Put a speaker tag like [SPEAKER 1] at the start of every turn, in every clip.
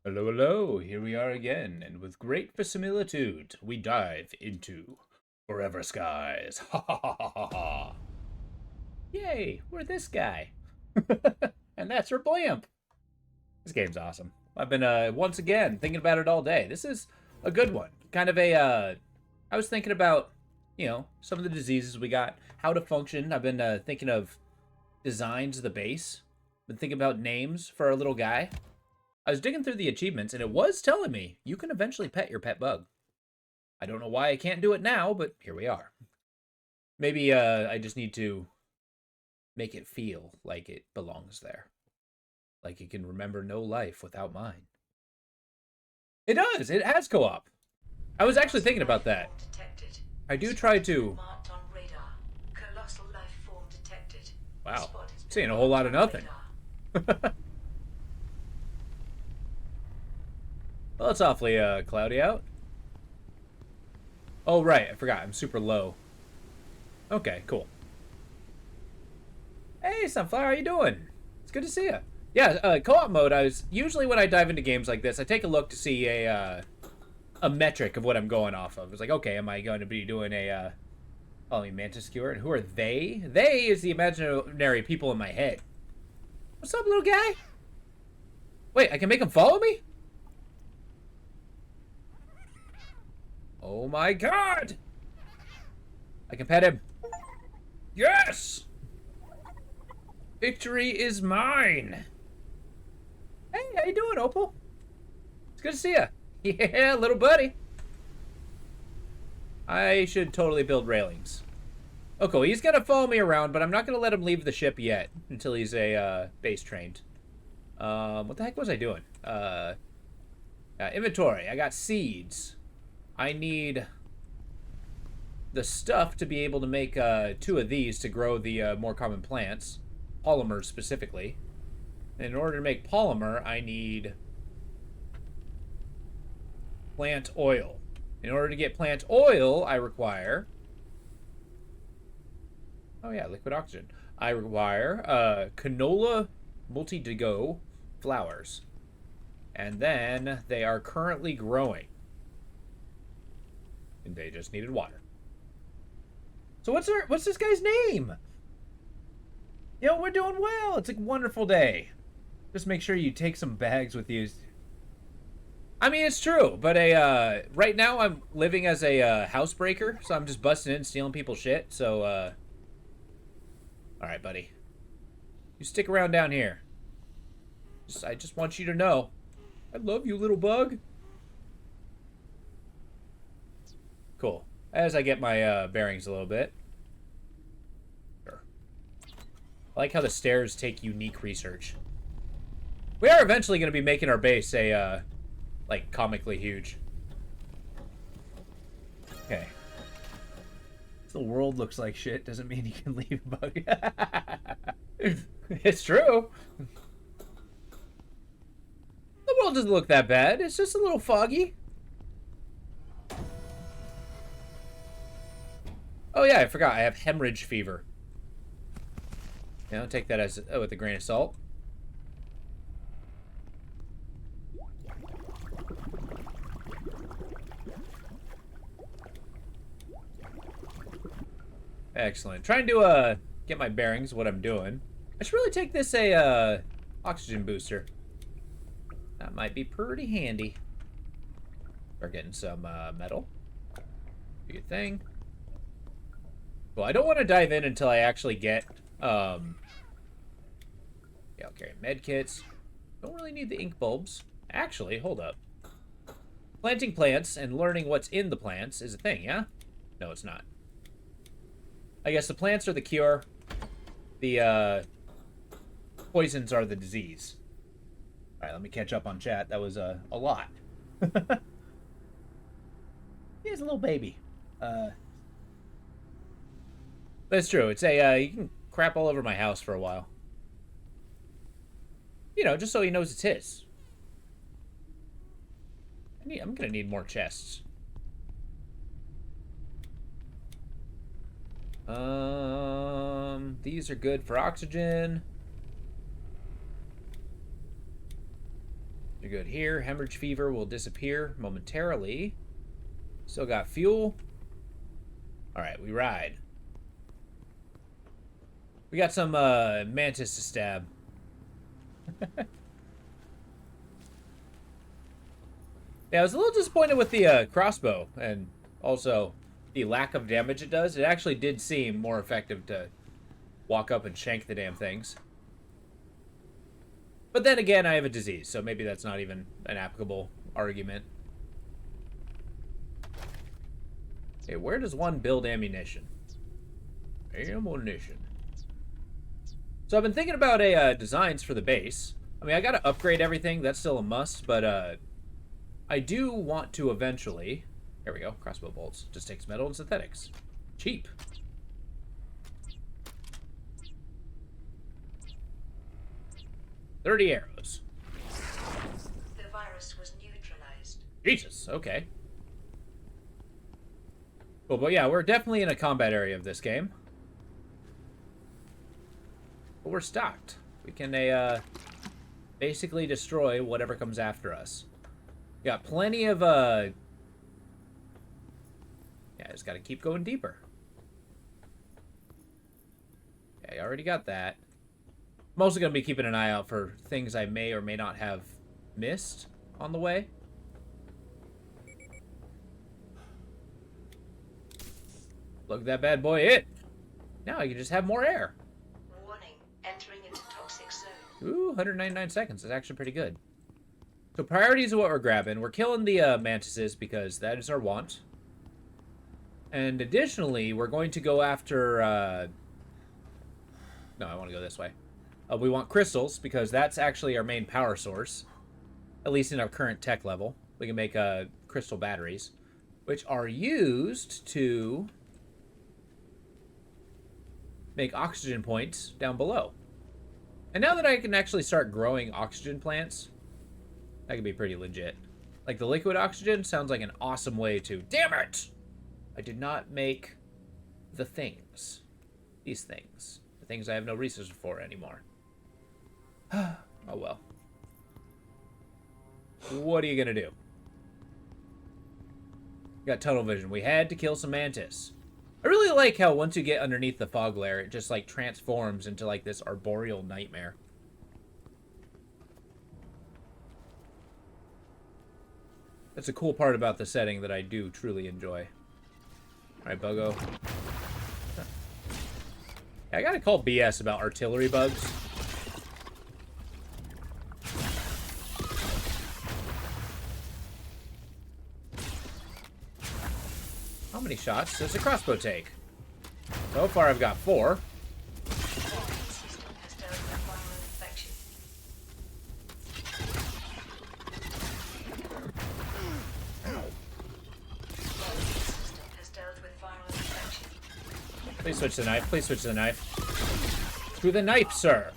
[SPEAKER 1] Hello, hello, here we are again, and with great verisimilitude, we dive into Forever Skies. Ha ha ha ha ha ha. Yay, we're this guy. And that's our blimp. This game's awesome. I've been, once again, thinking about it all day. This is a good one. Kind of I was thinking about, some of the diseases we got, how to function. I've been, thinking of designs of the base. Been thinking about names for our little guy. I was digging through the achievements, and it was telling me you can eventually pet your pet bug. I don't know why I can't do it now, but here we are. Maybe I just need to make it feel like it belongs there. Like it can remember no life without mine. It does! It has co-op! I was actually thinking about that. I do try to... Wow. Seeing a whole lot of nothing. Well, it's awfully cloudy out. Oh, right. I forgot. I'm super low. Okay, cool. Hey, Sunflower. How you doing? It's good to see you. Yeah, co-op mode, usually when I dive into games like this, I take a look to see a metric of what I'm going off of. It's like, okay, am I going to be doing call me Mantis Skewer? And who are they? They is the imaginary people in my head. What's up, little guy? Wait, I can make him follow me? Oh my god! I can pet him. Yes! Victory is mine! Hey, how you doing, Opal? It's good to see you. Yeah, little buddy. I should totally build railings. Okay, he's gonna follow me around, but I'm not gonna let him leave the ship yet until he's a base trained. What the heck was I doing? Inventory. I got seeds. I need the stuff to be able to make 2 of these to grow the more common plants. Polymers specifically. And in order to make polymer, I need plant oil. In order to get plant oil, I require... Oh yeah, liquid oxygen. I require canola multi-to-go flowers. And then they are currently growing. And they just needed water. So what's this guy's name? Yo, we're doing well. It's a wonderful day. Just make sure you take some bags with you. I mean, it's true, but right now I'm living as a housebreaker, so I'm just busting in, stealing people's shit. So, all right, buddy, you stick around down here. I just want you to know, I love you, little bug. Cool. As I get my bearings a little bit. Sure. I like how the stairs take unique research. We are eventually going to be making our base like, comically huge. Okay. If the world looks like shit doesn't mean you can leave a bug. It's true. The world doesn't look that bad. It's just a little foggy. Oh yeah, I forgot. I have hemorrhage fever. Take that as with a grain of salt. Excellent. Trying to get my bearings, what I'm doing. I should really take this oxygen booster. That might be pretty handy. Start getting some metal. Do your thing. Well, I don't want to dive in until I actually get yeah, I'll carry med kits. Don't really need the ink bulbs. Actually, hold up. Planting plants and learning what's in the plants is a thing, yeah? No, it's not. I guess the plants are the cure. The poisons are the disease. All right, let me catch up on chat. That was a lot. He's a little baby. That's true. It's you can crap all over my house for a while. Just so he knows it's his. I'm gonna need more chests. These are good for oxygen. You're good here. Hemorrhage fever will disappear momentarily. Still got fuel. Alright, we ride. We got some Mantis to stab. Yeah, I was a little disappointed with the crossbow, and also the lack of damage it does. It actually did seem more effective to walk up and shank the damn things. But then again, I have a disease, so maybe that's not even an applicable argument. Okay, where does one build ammunition? Ammunition. So I've been thinking about designs for the base. I mean, I gotta upgrade everything. That's still a must, but I do want to eventually... There we go, crossbow bolts. Just takes metal and synthetics. Cheap. $30 arrows.
[SPEAKER 2] The virus was neutralized.
[SPEAKER 1] Jesus, okay. Cool, but yeah, we're definitely in a combat area of this game. But we're stocked. We can basically destroy whatever comes after us. Got plenty of yeah, I just gotta keep going deeper. Okay, I already got that. I'm also gonna be keeping an eye out for things I may or may not have missed on the way. Plug that bad boy in. Now I can just have more air.
[SPEAKER 2] Warning, entering into toxic zone.
[SPEAKER 1] Ooh, 199 seconds. That's actually pretty good. So priorities are what we're grabbing. We're killing the mantises because that is our want. And additionally, we're going to go after... No, I want to go this way. We want crystals because that's actually our main power source. At least in our current tech level. We can make crystal batteries. Which are used to make oxygen points down below. And now that I can actually start growing oxygen plants, that could be pretty legit. Like the liquid oxygen sounds like an awesome way to... Damn it! I did not make the things. These things. The things I have no resources for anymore. Oh well. What are you gonna do? Got tunnel vision. We had to kill some mantis. I really like how once you get underneath the fog layer, it just like transforms into like this arboreal nightmare. That's a cool part about the setting that I do truly enjoy. Alright, Buggo. I gotta call BS about artillery bugs. How many shots does a crossbow take? So far I've got 4. Please switch the knife. Please switch to the knife. To the knife, sir.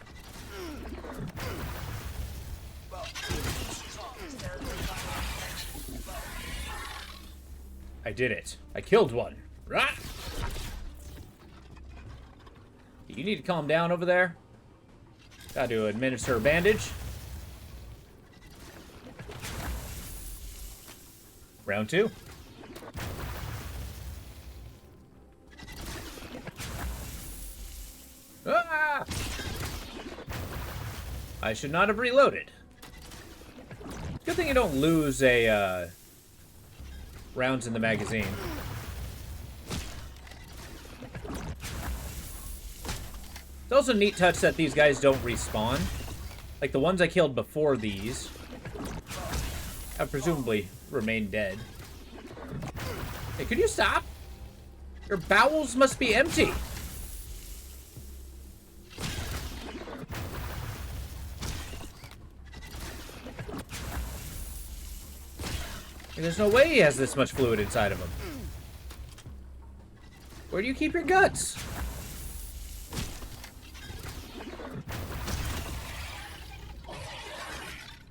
[SPEAKER 1] I did it. I killed one. Rah! You need to calm down over there. Got to administer a bandage. Round 2. Ah! I should not have reloaded. Good thing you don't lose a rounds in the magazine. It's also a neat touch that these guys don't respawn. Like the ones I killed before these have presumably remained dead. Hey, could you stop? Your bowels must be empty. There's no way he has this much fluid inside of him. Where do you keep your guts?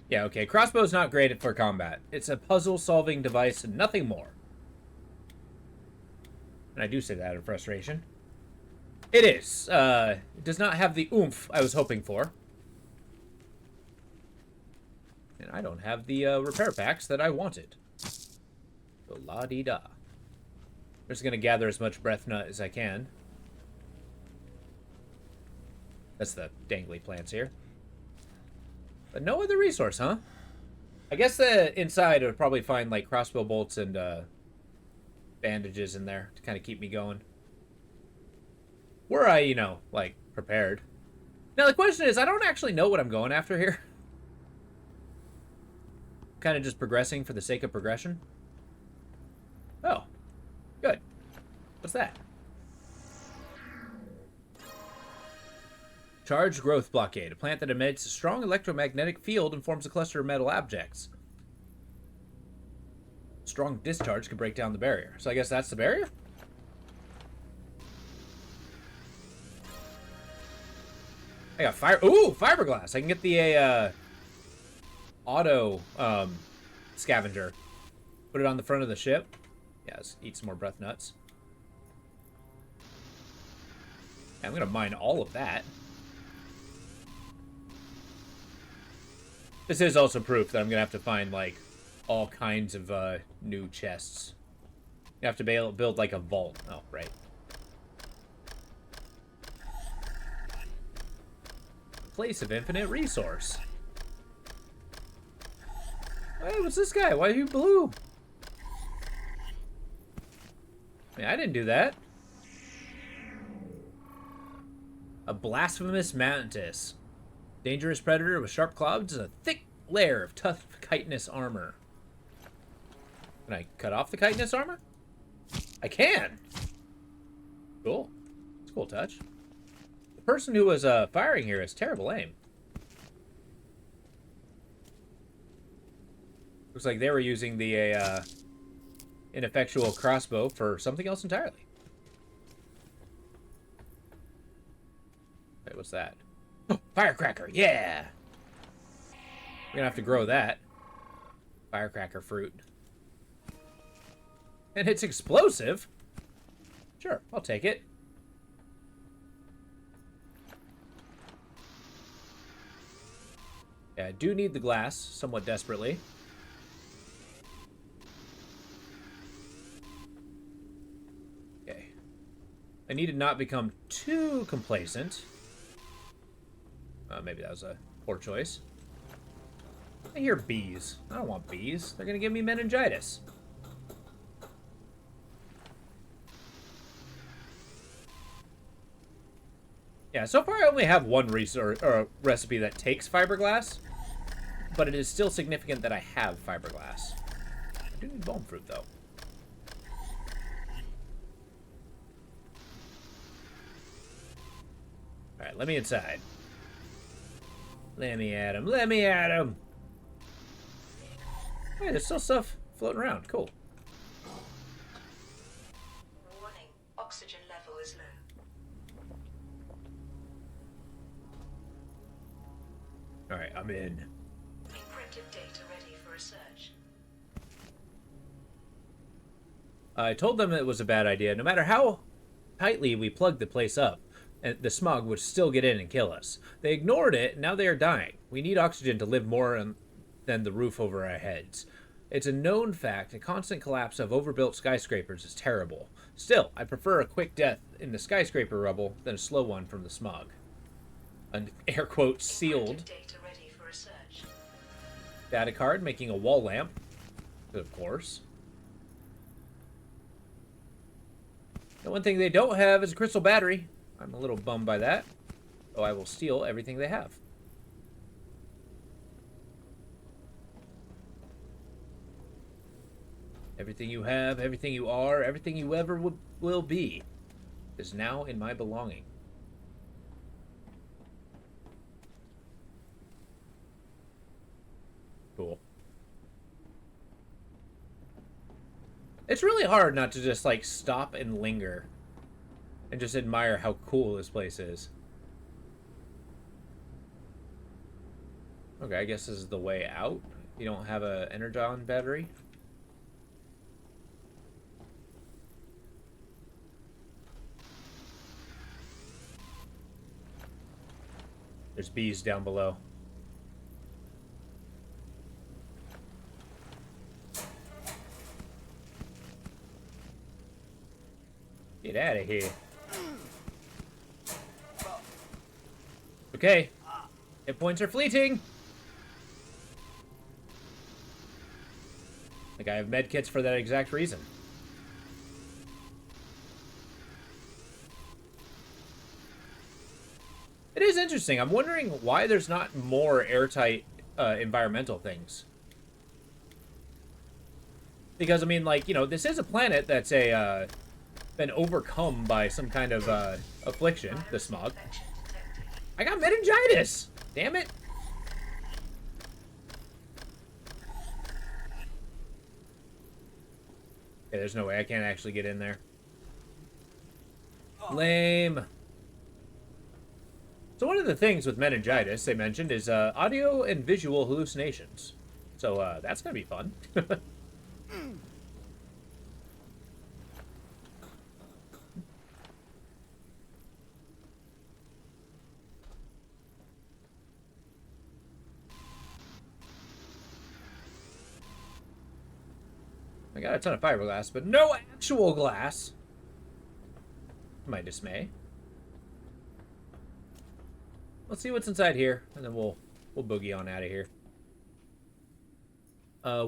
[SPEAKER 1] Yeah, okay, crossbow's not great for combat. It's a puzzle-solving device and nothing more. And I do say that in frustration. It is. It does not have the oomph I was hoping for. And I don't have the repair packs that I wanted. So la-dee-da. I'm just gonna gather as much breath nut as I can. That's the dangly plants here. But no other resource, huh? I guess the inside would probably find, like, crossbow bolts and bandages in there to kind of keep me going. Were I, you know, like, prepared. Now, the question is, I don't actually know what I'm going after here. Kind of just progressing for the sake of progression. Oh, good. What's that? Charged growth blockade. A plant that emits a strong electromagnetic field and forms a cluster of metal objects. Strong discharge can break down the barrier. So I guess that's the barrier? I got fire. Ooh, fiberglass. I can get the auto scavenger. Put it on the front of the ship. Yeah, let's eat some more breath nuts. I'm gonna mine all of that. This is also proof that I'm gonna have to find, like, all kinds of new chests. You have to be able to build, like, a vault. Oh, right. Place of infinite resource. Hey, what's this guy? Why are you blue? I mean, I didn't do that. A blasphemous mantis. Dangerous predator with sharp claws and a thick layer of tough chitinous armor. Can I cut off the chitinous armor? I can! Cool. It's a cool touch. The person who was firing here has terrible aim. Looks like they were using the ineffectual crossbow for something else entirely. Wait, what's that? Oh, firecracker, yeah! We're gonna have to grow that. Firecracker fruit. And it's explosive? Sure, I'll take it. Yeah, I do need the glass, somewhat desperately. Okay. I need to not become too complacent. Maybe that was a poor choice. I hear bees. I don't want bees. They're gonna give me meningitis. Yeah, so far I only have one resource or recipe that takes fiberglass, but it is still significant that I have fiberglass. I do need bone fruit though. All right, let me inside. Let me at him. Let me at him. Wait, there's still stuff floating around. Cool.
[SPEAKER 2] Warning, oxygen level is low.
[SPEAKER 1] All right, I'm in.
[SPEAKER 2] Encrypted data ready for a search.
[SPEAKER 1] I told them it was a bad idea. No matter how tightly we plugged the place up, and the smog would still get in and kill us. They ignored it, and now they are dying. We need oxygen to live more than the roof over our heads. It's a known fact, a constant collapse of overbuilt skyscrapers is terrible. Still, I prefer a quick death in the skyscraper rubble than a slow one from the smog. An air quote sealed
[SPEAKER 2] Data ready for a search.
[SPEAKER 1] data card making a wall lamp, of course. The one thing they don't have is a crystal battery. I'm a little bummed by that. So I will steal everything they have. Everything you have, everything you are, everything you ever will be is now in my belonging. Cool. It's really hard not to just, like, stop and linger and just admire how cool this place is. Okay, I guess this is the way out. You don't have a energon battery. There's bees down below. Get out of here. Okay. Hit points are fleeting. Like, I have med kits for that exact reason. It is interesting. I'm wondering why there's not more airtight environmental things. Because, I mean, like, you know, this is a planet that's been overcome by some kind of affliction, the smog. I got meningitis! Damn it! Okay, there's no way I can't actually get in there. Lame. So one of the things with meningitis they mentioned is audio and visual hallucinations. So that's gonna be fun. I got a ton of fiberglass, but no actual glass. To my dismay. Let's see what's inside here, and then we'll boogie on out of here.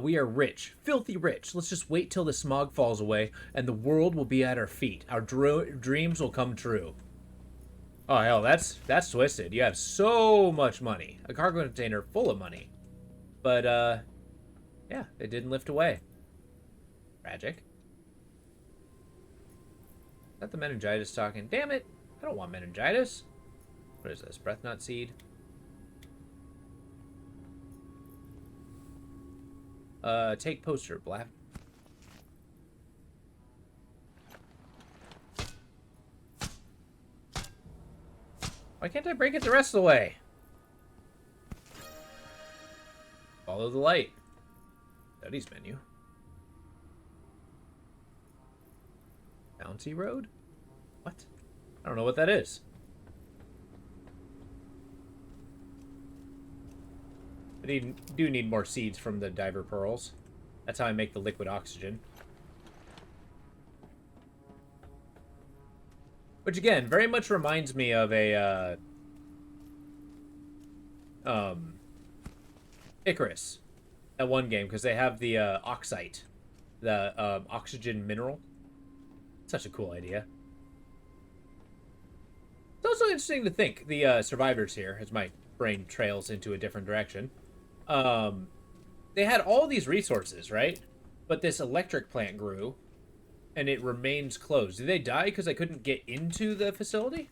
[SPEAKER 1] We are rich, filthy rich. Let's just wait till the smog falls away, and the world will be at our feet. Our dreams will come true. Oh hell, that's twisted. You have so much money, a cargo container full of money, but yeah, it didn't lift away. Tragic. Is that the meningitis talking? Damn it! I don't want meningitis. What is this? Breath nut seed. Take poster. Black. Why can't I break it the rest of the way? Follow the light. Studies menu. Bounty Road? What? I don't know what that is. I do need more seeds from the diver pearls. That's how I make the liquid oxygen. Which again, very much reminds me of a Icarus, that one game, because they have the oxite, the oxygen mineral. Such a cool idea. It's also interesting to think the survivors here, as my brain trails into a different direction. They had all these resources, right? But this electric plant grew, and it remains closed. Did they die because they couldn't get into the facility?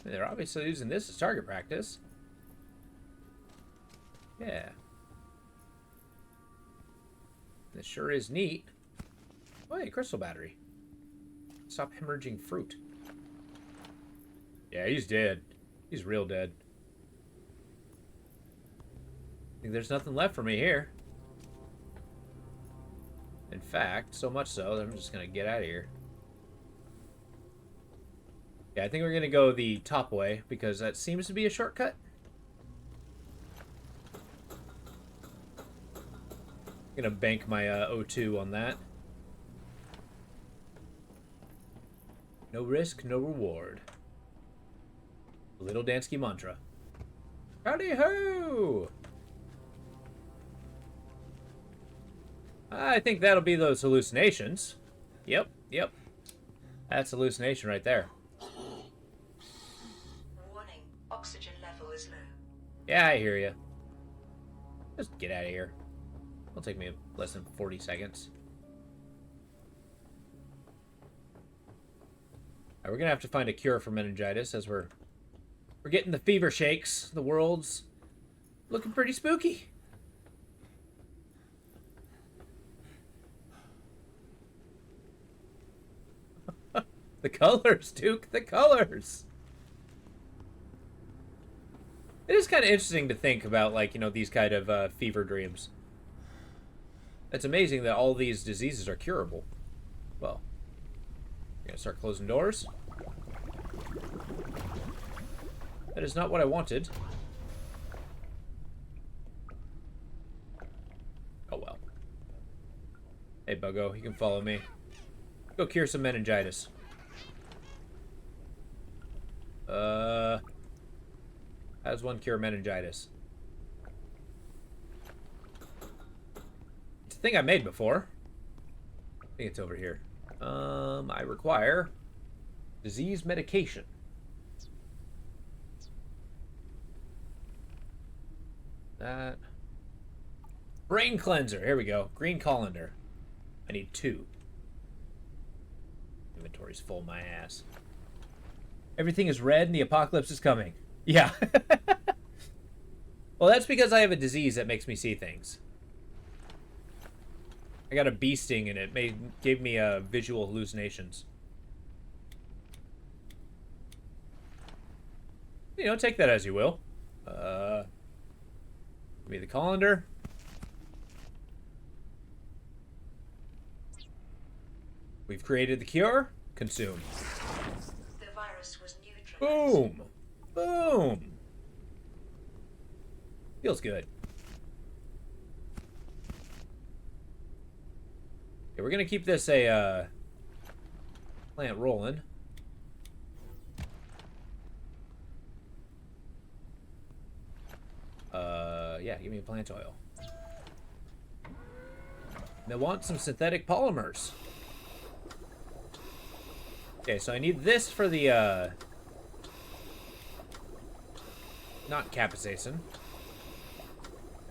[SPEAKER 1] They're obviously using this as target practice. Yeah. This sure is neat. Oh, hey, crystal battery. Stop hemorrhaging fruit. Yeah, he's dead. He's real dead. I think there's nothing left for me here. In fact, so much so that I'm just going to get out of here. Yeah, I think we're going to go the top way because that seems to be a shortcut. I'm going to bank my O2 on that. No risk, no reward. Little Dansky mantra. Howdy ho! I think that'll be those hallucinations. Yep. That's hallucination right there.
[SPEAKER 2] Warning, oxygen level is low.
[SPEAKER 1] Yeah, I hear you. Just get out of here. It'll take me less than 40 seconds. Alright, we're gonna have to find a cure for meningitis as we're getting the fever shakes. The world's looking pretty spooky. The colors, Duke, the colors. It is kind of interesting to think about, like, you know, these kind of fever dreams. It's amazing that all these diseases are curable. Well, you're gonna start closing doors? That is not what I wanted. Oh well. Hey, Buggo, you can follow me. Go cure some meningitis. How does one cure meningitis? It's a thing I made before. I think it's over here. I require disease medication. That. Brain cleanser. Here we go. Green colander. I need 2. Inventory's full, my ass. Everything is red and the apocalypse is coming. Yeah. Well, that's because I have a disease that makes me see things. I got a bee sting and it gave me visual hallucinations. You know, take that as you will. Give me the colander. We've created the cure. Consume.
[SPEAKER 2] The virus was neutralized.
[SPEAKER 1] Boom. Boom. Feels good. Okay, we're gonna keep this a plant rolling. Yeah, give me a plant oil. And I want some synthetic polymers. Okay, so I need this for the not capsaicin.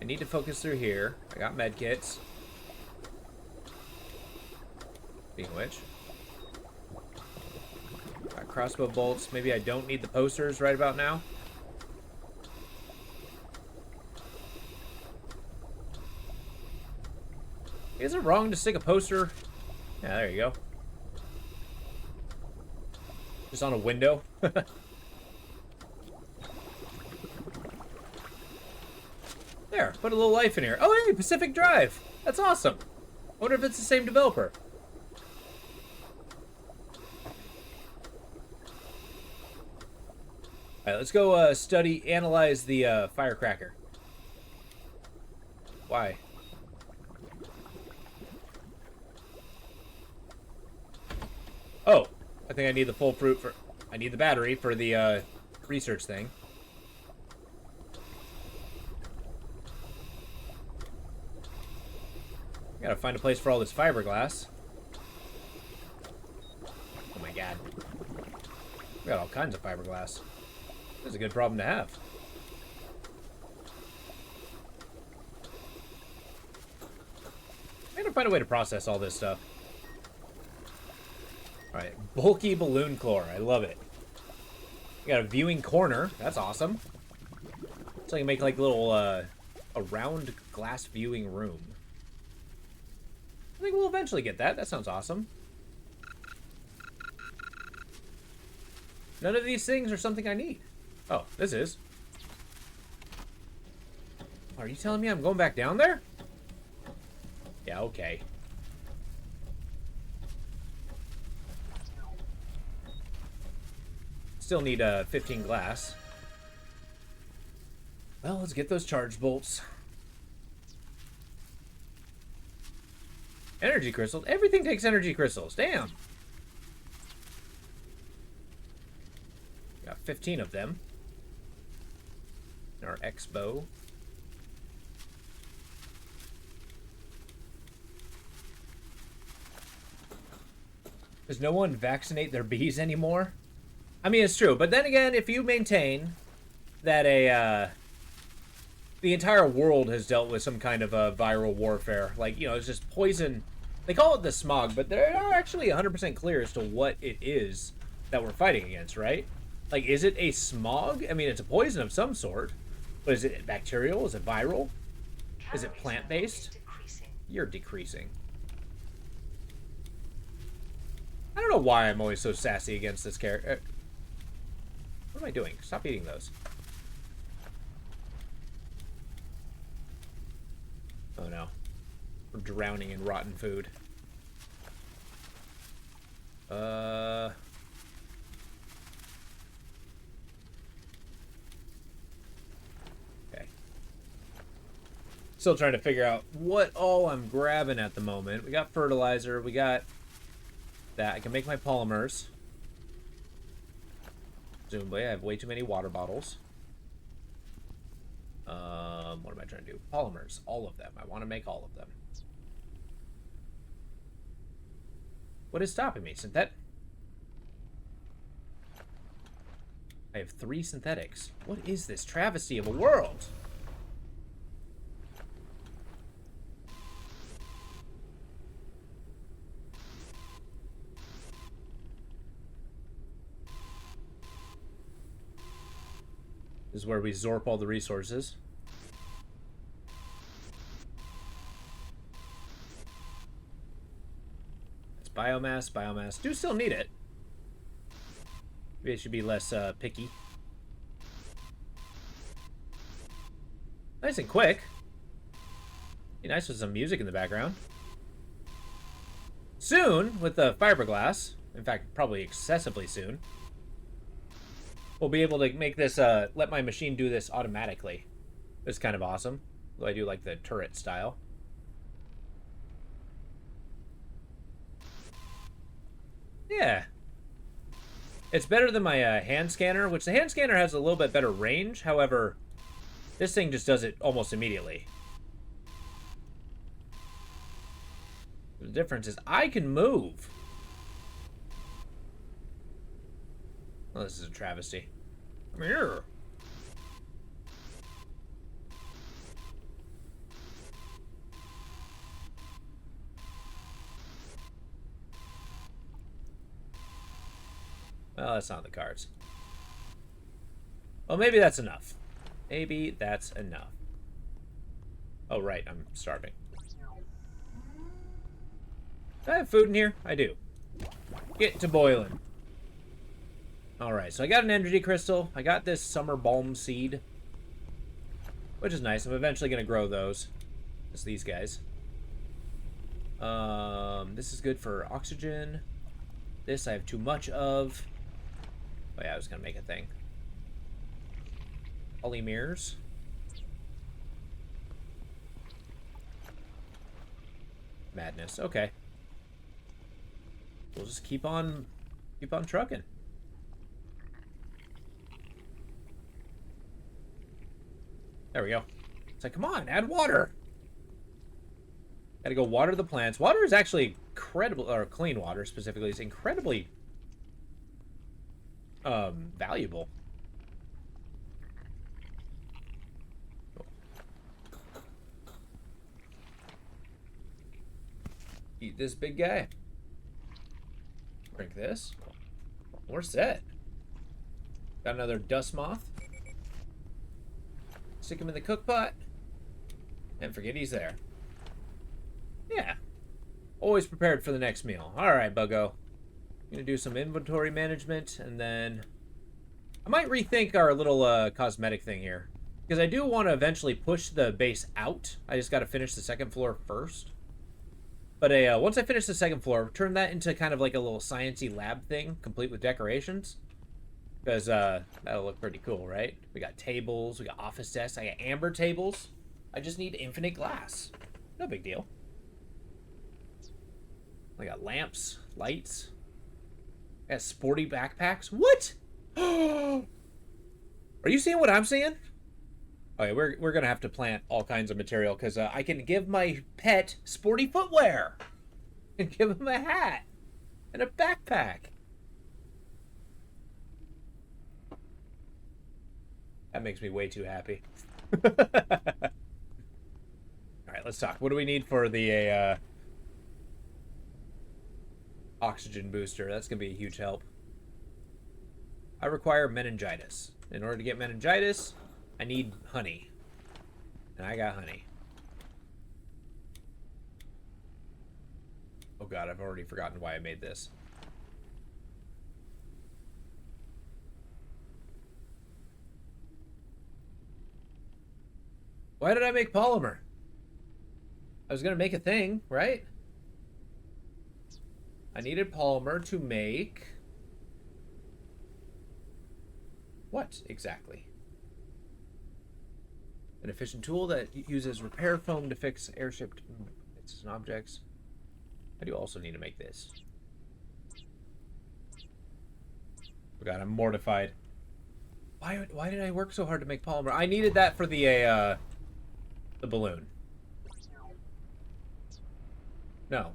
[SPEAKER 1] I need to focus through here. I got med kits. Speaking of which, got crossbow bolts. Maybe I don't need the posters right about now. Is it wrong to stick a poster? Yeah, there you go. Just on a window. There, put a little life in here. Oh, hey, Pacific Drive. That's awesome. I wonder if it's the same developer. All right, let's go analyze the firecracker. Why? Oh, I think I need the full fruit for... I need the battery for the research thing. Gotta find a place for all this fiberglass. Oh my god. We got all kinds of fiberglass. This is a good problem to have. I gotta find a way to process all this stuff. Alright, bulky balloon core. I love it. We got a viewing corner. That's awesome. So I can make like a little, a round glass viewing room. I think we'll eventually get that. That sounds awesome. None of these things are something I need. Oh, this is. Are you telling me I'm going back down there? Yeah, okay. Still need 15 glass. Well, let's get those charge bolts. Energy crystals? Everything takes energy crystals. Damn. Got 15 of them. Our X-bow. Does no one vaccinate their bees anymore? I mean, it's true. But then again, if you maintain that the entire world has dealt with some kind of a viral warfare, like, you know, it's just poison. They call it the smog, but they are actually 100% clear as to what it is that we're fighting against, right? Like, is it a smog? I mean, it's a poison of some sort. But is it bacterial? Is it viral? Is it plant-based? You're decreasing. I don't know why I'm always so sassy against this character. What am I doing? Stop eating those. Oh no. We're drowning in rotten food. Okay. Still trying to figure out what all I'm grabbing at the moment. We got fertilizer, we got that. I can make my polymers. Presumably, I have way too many water bottles. What am I trying to do? Polymers. All of them. I want to make all of them. What is stopping me? I have 3 synthetics. What is this travesty of a world? This is where we zorp all the resources. It's biomass, biomass. Do still need it. Maybe it should be less picky. Nice and quick. Be nice with some music in the background. Soon, with the fiberglass, in fact, probably excessively soon, we'll be able to make this, let my machine do this automatically. It's kind of awesome. Though I do like the turret style. Yeah. It's better than my hand scanner, which the hand scanner has a little bit better range. However, this thing just does it almost immediately. The difference is I can move. Oh, this is a travesty. Come here. Well, that's not the cards. Well, maybe that's enough. Maybe that's enough. Oh, right. I'm starving. Do I have food in here? I do. Get to boiling. Alright, so I got an energy crystal. I got this summer balm seed. Which is nice. I'm eventually going to grow those. Just these guys. This is good for oxygen. This I have too much of. Oh yeah, I was going to make a thing. Polymers. Madness. Okay. We'll just keep on trucking. There we go. It's like, come on, add water. Gotta go water the plants. Water is actually incredible, or clean water specifically, is incredibly valuable. Eat this big guy. Drink this. We're set. Got another dust moth. Stick him in the cook pot. And forget he's there. Yeah. Always prepared for the next meal. Alright, Buggo. I'm gonna do some inventory management, and then I might rethink our little cosmetic thing here. Because I do want to eventually push the base out. I just gotta finish the second floor first. But once I finish the second floor, turn that into kind of like a little sciencey lab thing, complete with decorations. Because that'll look pretty cool, right? We got tables, we got office desks, I got amber tables. I just need infinite glass. No big deal. I got lamps, lights. I got sporty backpacks. What? Are you seeing what I'm seeing? Okay, we're gonna have to plant all kinds of material because I can give my pet sporty footwear and give him a hat and a backpack. That makes me way too happy. All right, let's talk. What do we need for the oxygen booster? That's gonna be a huge help. I require meningitis. In order to get meningitis, I need honey. And I got honey. Oh god, I've already forgotten why I made this. Why did I make polymer? I was gonna make a thing, right? I needed polymer to make... what, exactly? An efficient tool that uses repair foam to fix airship objects. I do also need to make this. God, I'm mortified. Why did I work so hard to make polymer? I needed that for the balloon. No.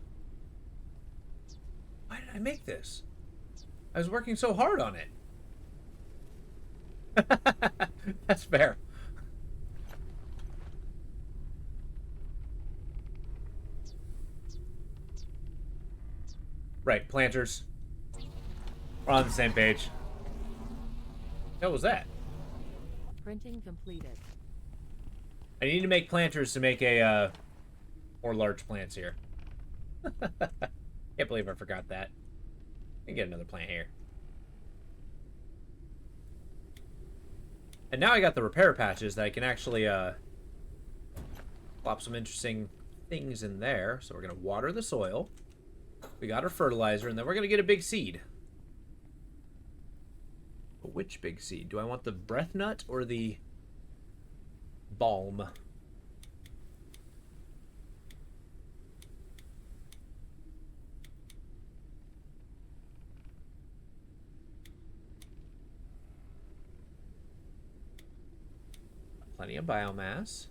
[SPEAKER 1] Why did I make this? I was working so hard on it. That's fair. Right, planters. We're on the same page. What was that?
[SPEAKER 3] Printing completed.
[SPEAKER 1] I need to make planters to make a more large plants here. Can't believe I forgot that. I can get another plant here. And now I got the repair patches that I can actually plop some interesting things in there. So we're gonna water the soil. We got our fertilizer, and then we're gonna get a big seed. But which big seed? Do I want the breath nut or the balm? Plenty of biomass.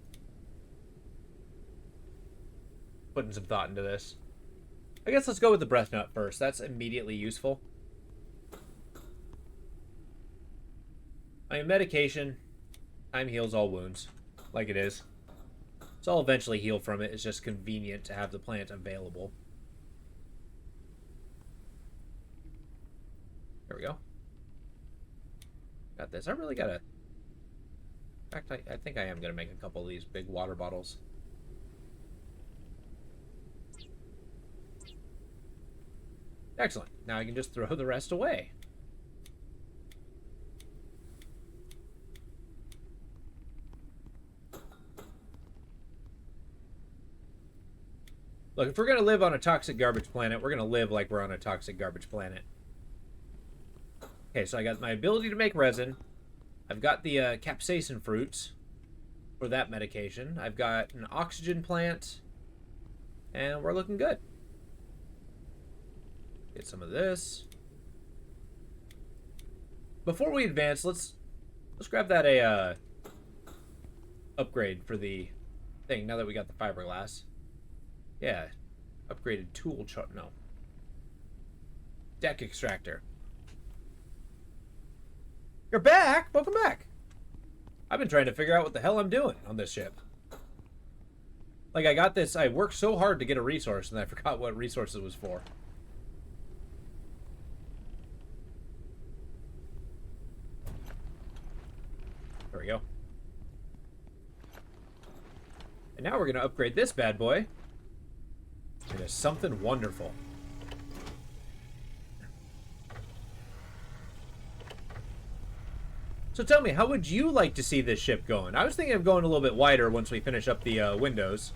[SPEAKER 1] Putting some thought into this. I guess let's go with the breath nut first. That's immediately useful. I mean, medication, time heals all wounds, like it is. So I'll eventually heal from it. It's just convenient to have the plant available. There we go. Got this. I really gotta... In fact, I think I am gonna make a couple of these big water bottles. Excellent. Now I can just throw the rest away. Look, if we're going to live on a toxic garbage planet, we're going to live like we're on a toxic garbage planet. Okay, so I got my ability to make resin. I've got the capsaicin fruits for that medication. I've got an oxygen plant. And we're looking good. Get some of this. Before we advance, let's grab that upgrade for the thing now that we got the fiberglass. Yeah, upgraded tool chart. No, deck extractor. You're back. Welcome back. I've been trying to figure out what the hell I'm doing on this ship. Like, I got this. I worked so hard to get a resource, and I forgot what resource it was for. There we go. And now we're going to upgrade this bad boy into something wonderful. So tell me, how would you like to see this ship going? I was thinking of going a little bit wider once we finish up the windows.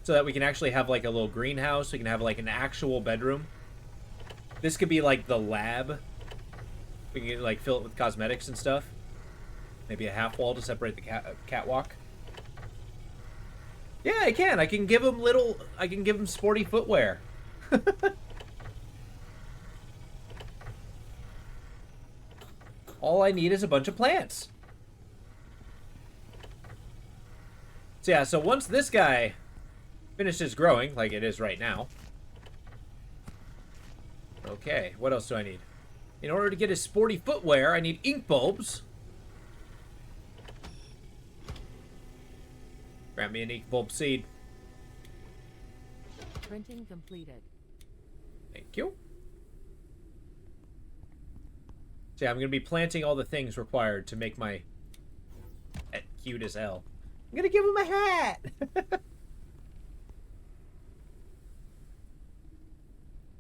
[SPEAKER 1] So that we can actually have like a little greenhouse. We can have like an actual bedroom. This could be like the lab. We can like fill it with cosmetics and stuff. Maybe a half wall to separate the catwalk. Yeah, I can. I can give him sporty footwear. All I need is a bunch of plants. So yeah, so once this guy finishes growing, like it is right now. Okay, what else do I need? In order to get his sporty footwear, I need ink bulbs. Grab me an ink bulb seed.
[SPEAKER 3] Printing completed.
[SPEAKER 1] Thank you. So yeah, I'm going to be planting all the things required to make my pet cute as hell. I'm going to give him a hat!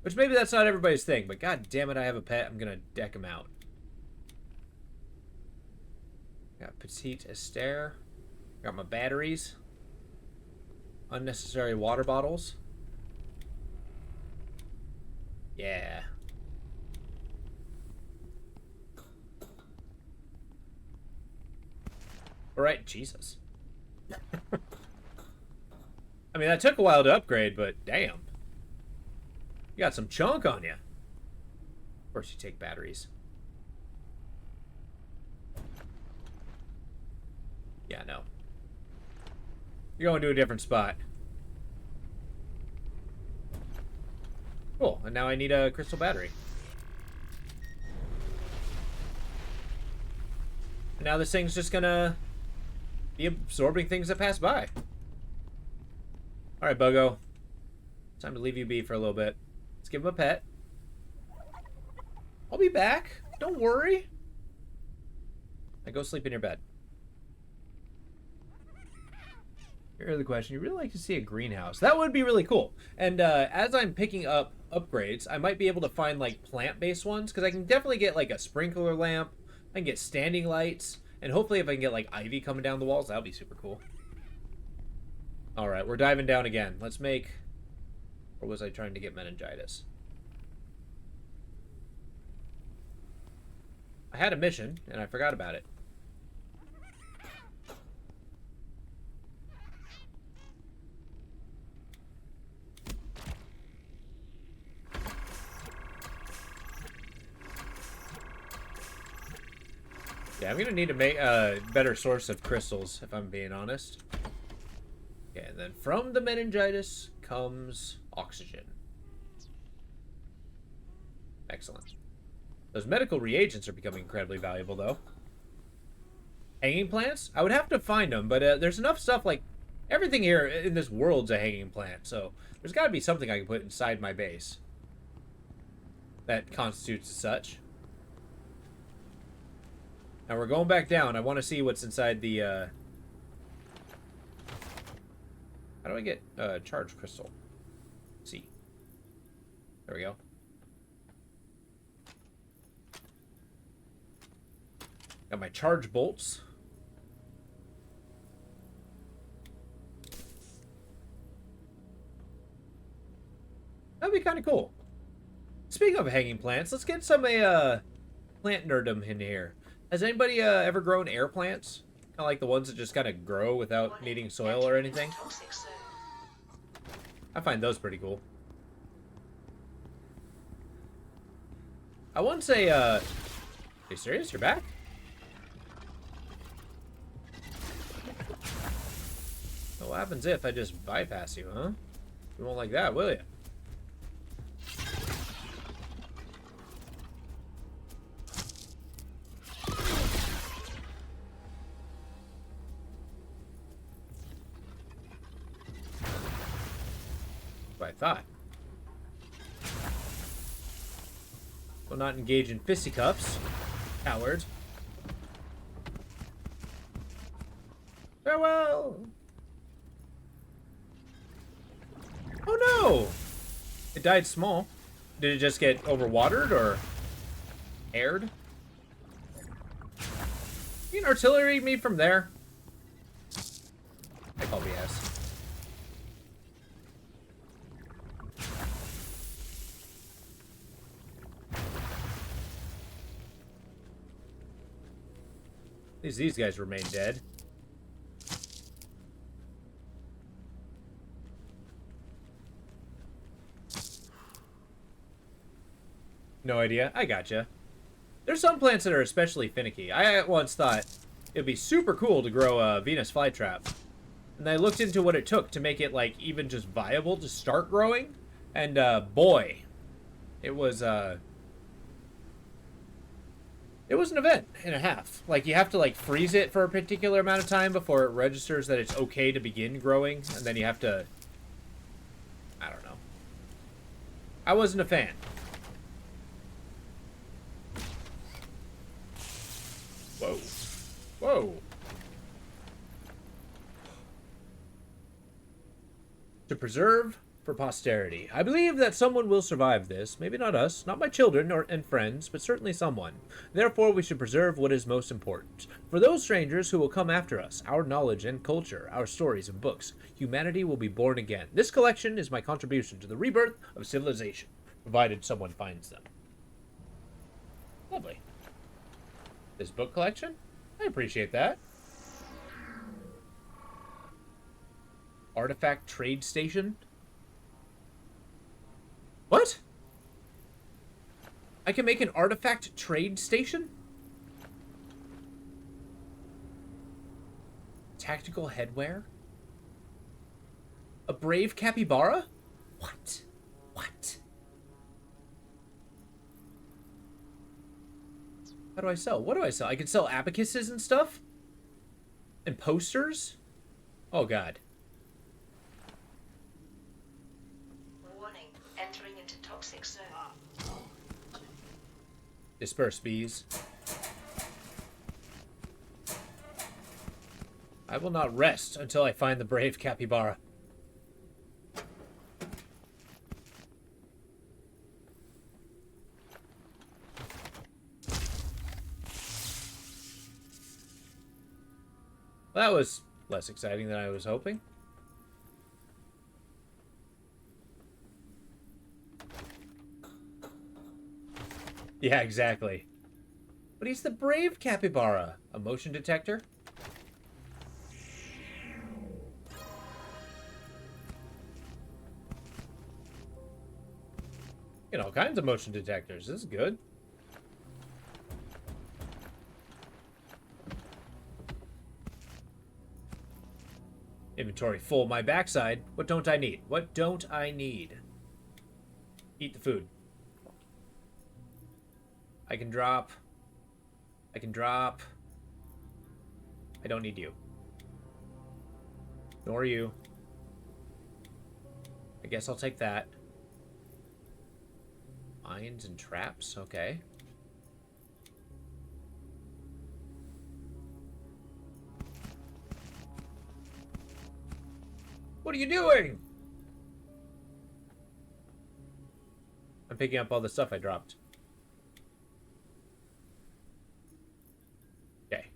[SPEAKER 1] Which maybe that's not everybody's thing, but god damn it, I have a pet. I'm going to deck him out. Got Petite Esther. Got my batteries. Unnecessary water bottles. Yeah. Alright, Jesus. I mean, that took a while to upgrade, but damn. You got some chunk on you. Of course you take batteries. Yeah, no. You're going to a different spot. Cool, and now I need a crystal battery. And now this thing's just gonna be absorbing things that pass by. Alright, Buggo. Time to leave you be for a little bit. Let's give him a pet. I'll be back. Don't worry. Now go sleep in your bed. Here's the question. You really like to see a greenhouse. That would be really cool. And as I'm picking up upgrades, I might be able to find like plant-based ones, because I can definitely get like a sprinkler lamp. I can get standing lights. And hopefully if I can get like ivy coming down the walls, that would be super cool. Alright, we're diving down again. Let's make... Or was I trying to get meningitis? I had a mission, and I forgot about it. Yeah, I'm gonna need to make a better source of crystals, if I'm being honest. Okay, and then from the meningitis comes oxygen. Excellent. Those medical reagents are becoming incredibly valuable, though. Hanging plants? I would have to find them, but there's enough stuff, like, everything here in this world's a hanging plant, so there's gotta be something I can put inside my base that constitutes as such. Now we're going back down. I want to see what's inside the, How do I get charge crystal? C. There we go. Got my charge bolts. That'd be kind of cool. Speaking of hanging plants, let's get some plant nerdom in here. Has anybody ever grown air plants? Kind of like the ones that just kind of grow without needing soil or anything? I find those pretty cool. I won't say, are you serious? You're back? What happens if I just bypass you, huh? You won't like that, will you? What I thought. Will not engage in fisticuffs. Coward. Farewell! Oh no! It died small. Did it just get overwatered or aired? You can artillery me from there. I call BS. At least these guys remain dead. No idea. I gotcha. There's some plants that are especially finicky. I once thought it'd be super cool to grow a Venus flytrap. And I looked into what it took to make it, like, even just viable to start growing. And, boy. It was an event and a half. Like, you have to, like, freeze it for a particular amount of time before it registers that it's okay to begin growing. And then you have to... I don't know. I wasn't a fan. Whoa. Whoa. To preserve for posterity. I believe that someone will survive this. Maybe not us, not my children and friends, but certainly someone. Therefore, we should preserve what is most important. For those strangers who will come after us, our knowledge and culture, our stories and books, humanity will be born again. This collection is my contribution to the rebirth of civilization, provided someone finds them. Lovely. This book collection? I appreciate that. Artifact trade station? What? I can make an artifact trade station? Tactical headwear? A brave capybara? What? What? How do I sell? What do I sell? I can sell abacuses and stuff? And posters? Oh, God.
[SPEAKER 2] Warning, entering into toxic zone.
[SPEAKER 1] Disperse, bees. I will not rest until I find the brave capybara. That was less exciting than I was hoping. Yeah, exactly. But he's the brave capybara. A motion detector? Get all kinds of motion detectors. This is good. Inventory full. My backside. What don't I need? What don't I need? Eat the food. I can drop. I can drop. I don't need you. Nor you. I guess I'll take that. Mines and traps. Okay. What are you doing? I'm picking up all the stuff I dropped. Okay.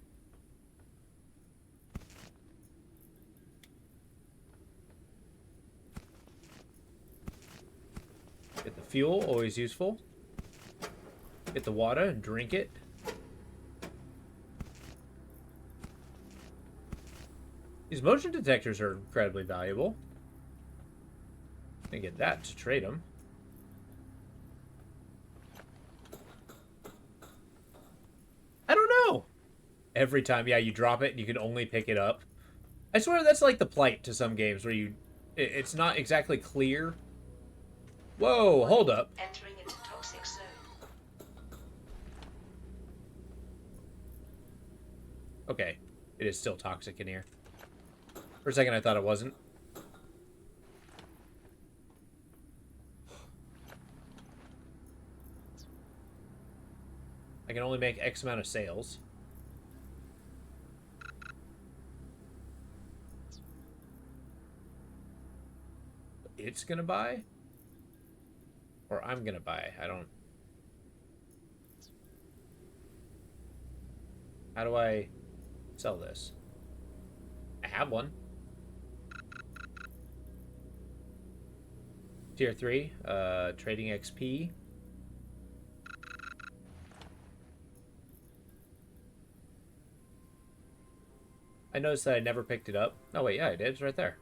[SPEAKER 1] Get the fuel, always useful. Get the water and drink it. These motion detectors are incredibly valuable. I get that to trade them. I don't know. Every time, yeah, you drop it and you can only pick it up. I swear that's like the plight to some games where it's not exactly clear. Whoa, hold up.
[SPEAKER 2] Entering into toxic zone.
[SPEAKER 1] Okay, it is still toxic in here. For a second I thought it wasn't. I can only make X amount of sales. It's gonna buy? Or I'm gonna buy. I don't... How do I sell this? I have one. Tier 3, trading XP. I noticed that I never picked it up. Oh wait, yeah, I did. It's right there.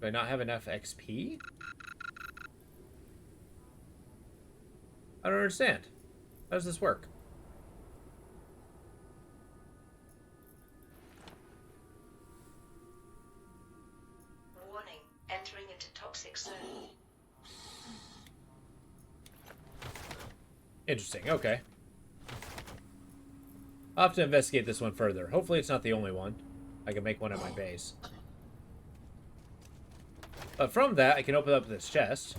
[SPEAKER 1] Do I not have enough XP? I don't understand. How does this work?
[SPEAKER 2] Warning, entering into toxic zone.
[SPEAKER 1] Interesting, okay. I'll have to investigate this one further. Hopefully it's not the only one. I can make one at my base. But from that, I can open up this chest.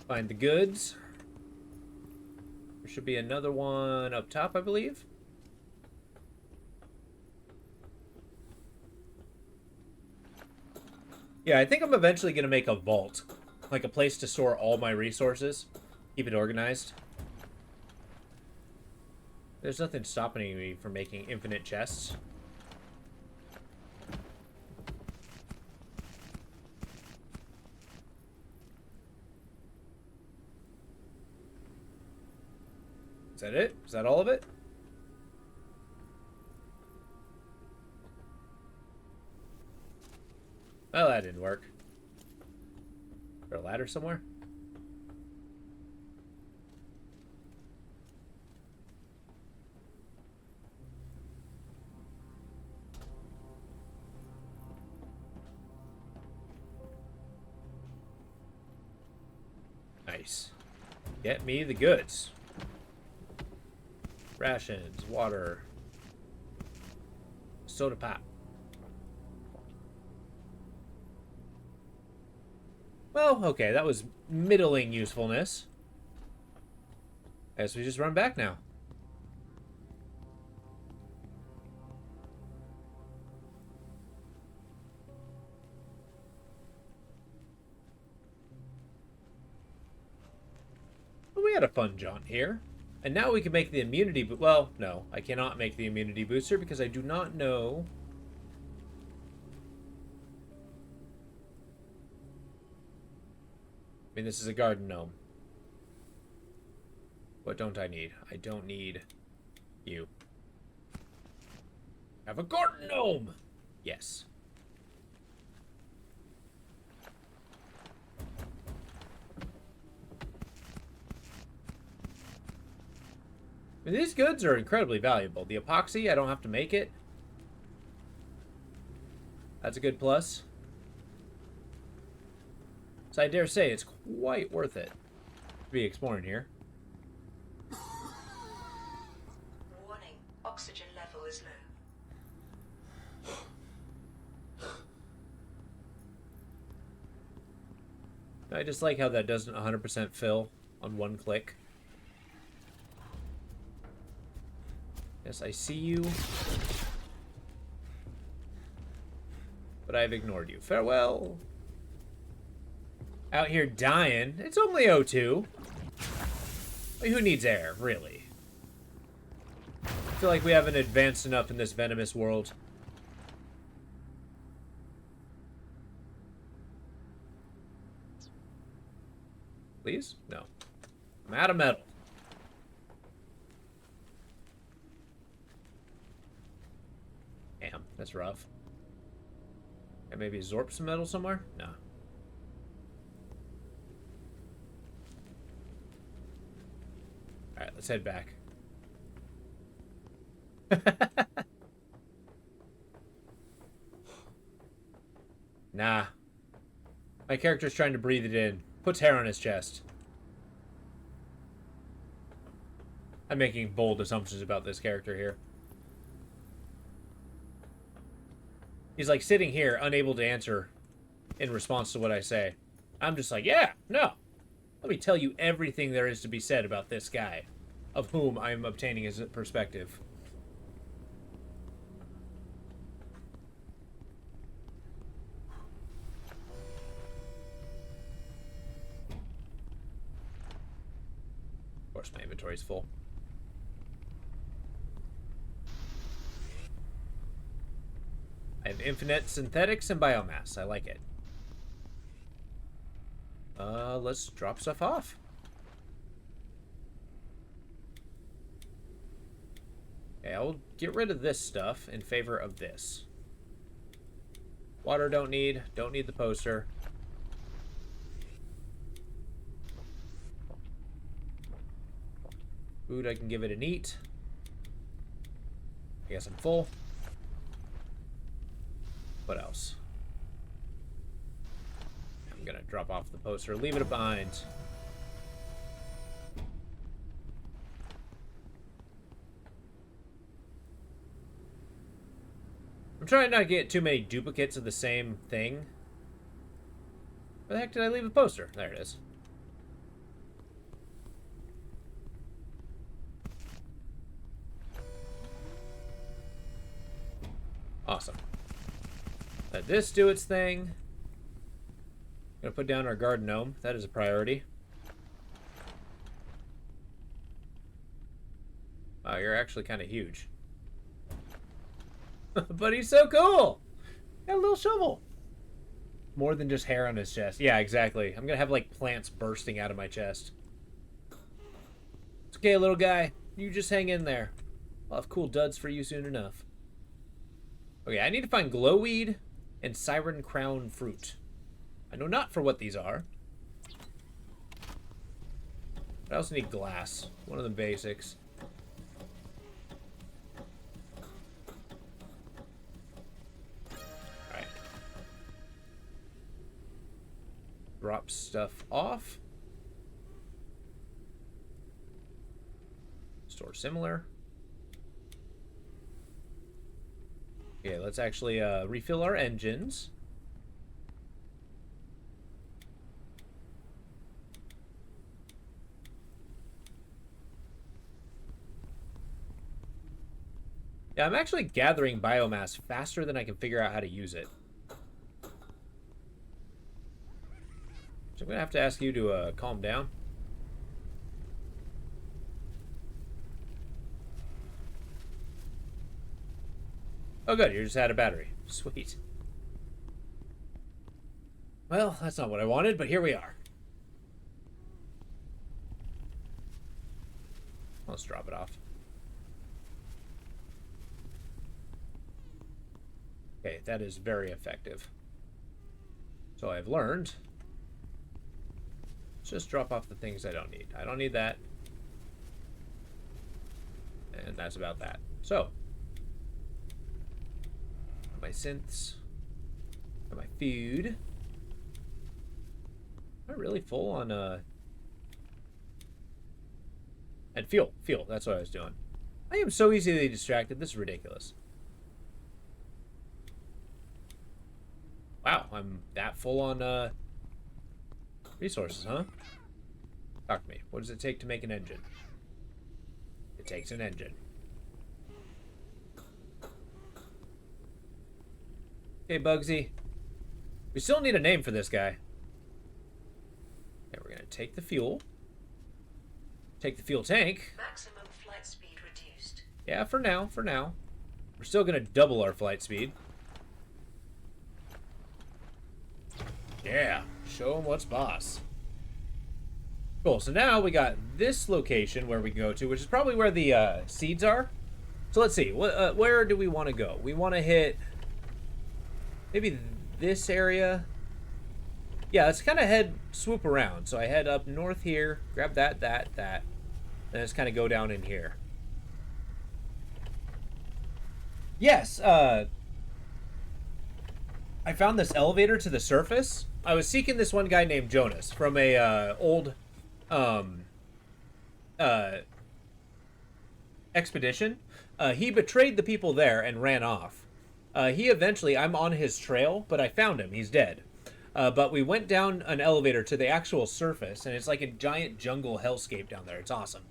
[SPEAKER 1] Find the goods. There should be another one up top, I believe. Yeah, I think I'm eventually going to make a vault. Like a place to store all my resources. Keep it organized. There's nothing stopping me from making infinite chests. Is that it? Is that all of it? Well, that didn't work. there a ladder somewhere? Nice. Get me the goods. Rations, water, soda pop. Well, okay, that was middling usefulness. I guess we just run back now. Well, we had a fun jaunt here. And now we can make the immunity well, no, I cannot make the immunity booster because I do not know. I mean, this is a garden gnome. What don't I need? I don't need you. Have a garden gnome! Yes. I mean, these goods are incredibly valuable. The epoxy, I don't have to make it. That's a good plus. So I dare say it's quite worth it to be exploring here.
[SPEAKER 2] Warning, oxygen level is low.
[SPEAKER 1] I just like how that doesn't 100% fill on one click. Yes, I see you. But I've ignored you. Farewell. Out here dying. It's only O2. Like, who needs air, really? I feel like we haven't advanced enough in this venomous world. Please? No. I'm out of metal. Damn, that's rough. And maybe Zorp some metal somewhere? No. Alright, let's head back. Nah. My character's trying to breathe it in. Puts hair on his chest. I'm making bold assumptions about this character here. He's like sitting here, unable to answer in response to what I say. I'm just like, yeah, no. Let me tell you everything there is to be said about this guy, of whom I'm obtaining his perspective. Of course, my inventory's full. I have infinite synthetics and biomass. I like it. Let's drop stuff off. Okay, I'll get rid of this stuff in favor of this. Water don't need the poster. Food, I can give it an eat. I guess I'm full. What else? I'm gonna drop off the poster, leave it behind. I'm trying not to get too many duplicates of the same thing. Where the heck did I leave the poster? There it is. Awesome. Let this do its thing. Gonna put down our garden gnome. That is a priority. Wow, you're actually kind of huge. But he's so cool! Got a little shovel. More than just hair on his chest. Yeah, exactly. I'm gonna have, like, plants bursting out of my chest. It's okay, little guy. You just hang in there. I'll have cool duds for you soon enough. Okay, I need to find glowweed and siren crown fruit. I know not for what these are, I also need glass. One of the basics. Alright. Drop stuff off. Store similar. Okay, let's actually refill our engines. Yeah, I'm actually gathering biomass faster than I can figure out how to use it. So I'm gonna have to ask you to calm down. Oh good, you're just out of battery. Sweet. Well, that's not what I wanted, but here we are. Let's drop it off. Okay, that is very effective. So I've learned. Let's just drop off the things I don't need. I don't need that. And that's about that. So, my synths. Got my food. Am I really full on and fuel. That's what I was doing. I am so easily distracted. This is ridiculous. Wow, I'm that full on resources, huh? Talk to me. What does it take to make an engine? It takes an engine. Okay, Bugsy. We still need a name for this guy. Okay, we're gonna take the fuel. Take the fuel tank.
[SPEAKER 2] Maximum flight speed reduced.
[SPEAKER 1] Yeah, for now. We're still gonna double our flight speed. Yeah, show them what's boss. Cool, so now we got this location where we can go to, which is probably where the seeds are. So let's see, where do we want to go? We want to hit maybe this area. Yeah, let's kind of swoop around. So I head up north here, grab that. Then let's kind of go down in here. Yes, I found this elevator to the surface. I was seeking this one guy named Jonas from a old expedition. He betrayed the people there and ran off. I'm on his trail, but I found him. He's dead. But we went down an elevator to the actual surface, and it's like a giant jungle hellscape down there. It's awesome.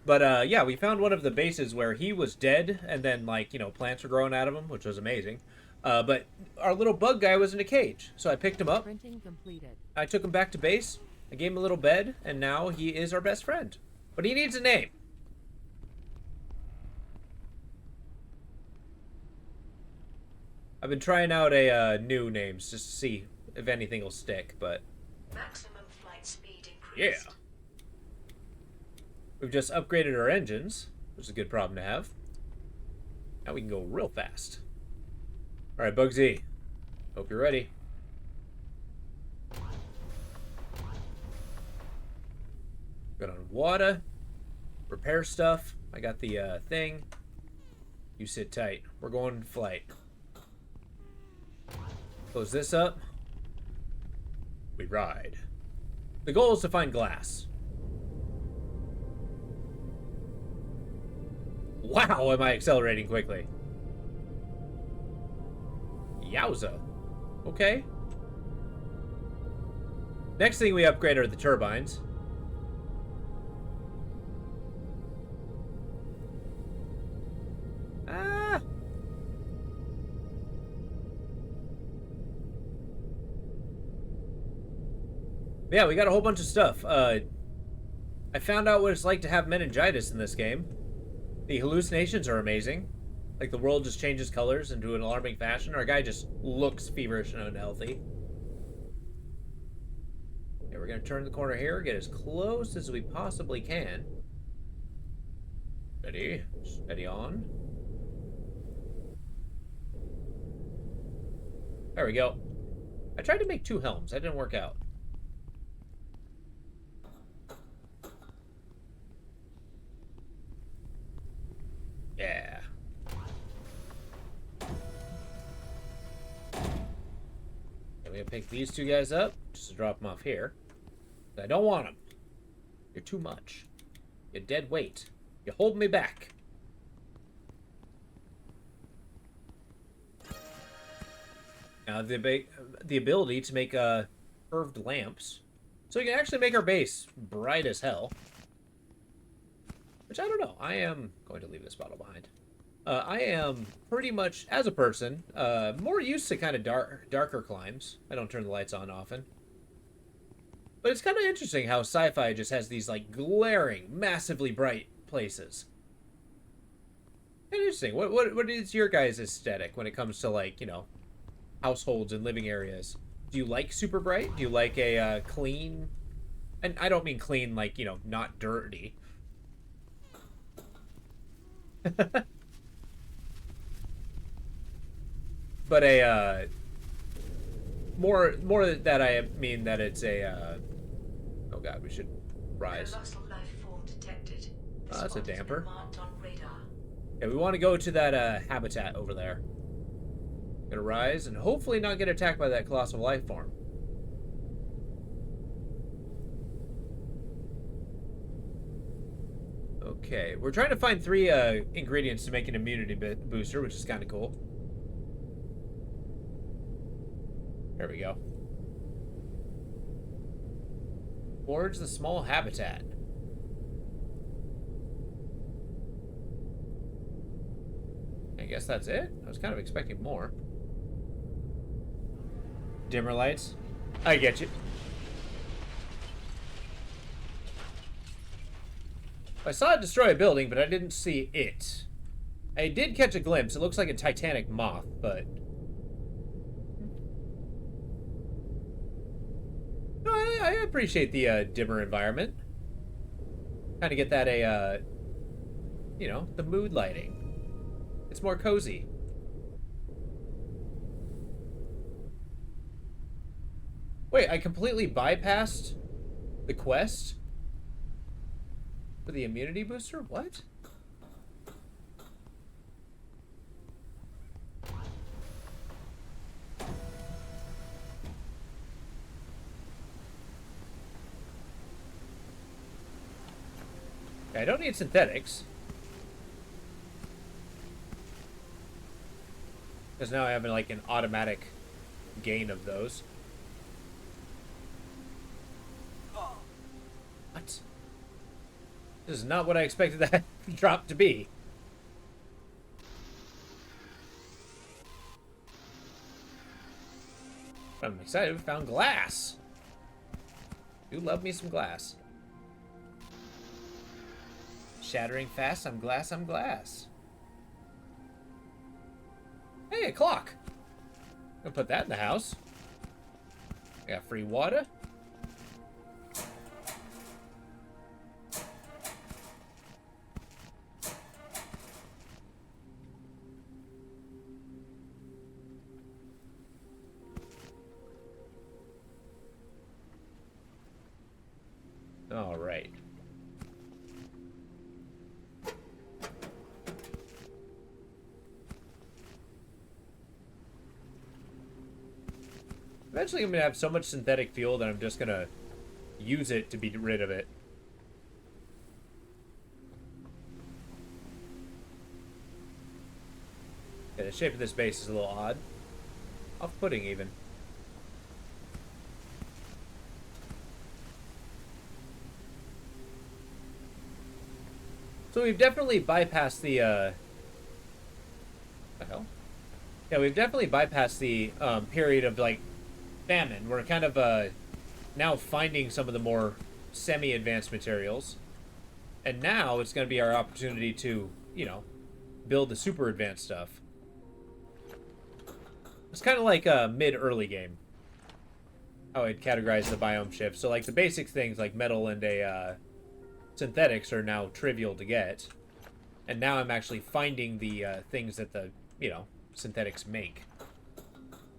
[SPEAKER 1] But yeah, we found one of the bases where he was dead, and then plants were growing out of him, which was amazing. But our little bug guy was in a cage, so I picked him up.
[SPEAKER 3] Printing completed.
[SPEAKER 1] I took him back to base. I gave him a little bed, and now he is our best friend. But he needs a name. I've been trying out new names just to see if anything will stick, but
[SPEAKER 2] Maximum flight speed
[SPEAKER 1] yeah.
[SPEAKER 2] increased.
[SPEAKER 1] We've just upgraded our engines, which is a good problem to have. Now we can go real fast. All right, Bugsy. Hope you're ready. Got on water. Repair stuff. I got the thing. You sit tight. We're going in flight. Close this up. We ride. The goal is to find glass. Wow, am I accelerating quickly. Yowza. Okay. Next thing we upgrade are the turbines. Ah! Yeah, we got a whole bunch of stuff. I found out what it's like to have meningitis in this game. The hallucinations are amazing. Like, the world just changes colors into an alarming fashion. Our guy just looks feverish and unhealthy. Okay, we're going to turn the corner here, get as close as we possibly can. Steady. Steady on. There we go. I tried to make 2 helms. That didn't work out. gonna pick these two guys up, just to drop them off here. I don't want them. You're too much. You're dead weight. You hold me back. Now the ability to make curved lamps, so we can actually make our base bright as hell. Which I don't know. I am going to leave this bottle behind. I am pretty much, as a person, more used to kind of darker climes. I don't turn the lights on often. But it's kind of interesting how sci-fi just has these, like, glaring, massively bright places. Interesting. What is your guys' aesthetic when it comes to, like, you know, households and living areas? Do you like super bright? Do you like a clean... And I don't mean clean, like, you know, not dirty. But a, more that I mean that it's a, oh god, we should rise.
[SPEAKER 2] Colossal life form detected. The
[SPEAKER 1] Oh, that's a
[SPEAKER 2] spot has been
[SPEAKER 1] damper.
[SPEAKER 2] marked on radar.
[SPEAKER 1] Yeah, we want to go to that habitat over there. Gonna rise and hopefully not get attacked by that colossal life form. Okay, we're trying to find 3 ingredients to make an immunity booster, which is kind of cool. There we go. Forge the small habitat. I guess that's it? I was kind of expecting more. Dimmer lights. I get you. I saw it destroy a building, but I didn't see it. I did catch a glimpse. It looks like a Titanic moth, but... No, I appreciate the dimmer environment. Kind of get that you know, the mood lighting. It's more cozy. Wait, I completely bypassed the quest for the immunity booster? What? I don't need synthetics. Because now I have like an automatic gain of those. What? This is not what I expected that drop to be. I'm excited. We found glass. Do love me some glass. Shattering fast. I'm glass. I'm glass. Hey, a clock. I'm gonna put that in the house. I got free water. All right. Eventually, I'm gonna have so much synthetic fuel that I'm just gonna use it to be rid of it. Yeah, the shape of this base is a little odd. Off-putting, even. So we've definitely bypassed the, the hell? Yeah, we've definitely bypassed the, period of, like, famine. We're kind of, now finding some of the more semi-advanced materials. And now it's going to be our opportunity to, you know, build the super advanced stuff. It's kind of like a mid-early game. How I'd categorize the biome shift. So, like, the basic things like metal and synthetics are now trivial to get. And now I'm actually finding the things that the, you know, synthetics make.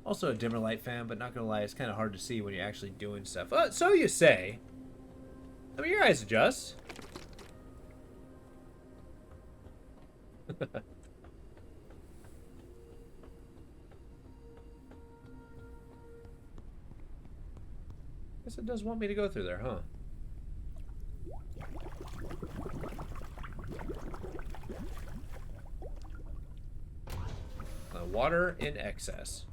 [SPEAKER 1] Also a dimmer light fan, but not gonna lie, it's kind of hard to see when you're actually doing stuff. So you say. I mean, your eyes adjust. Guess it does want me to go through there, huh? Water in excess.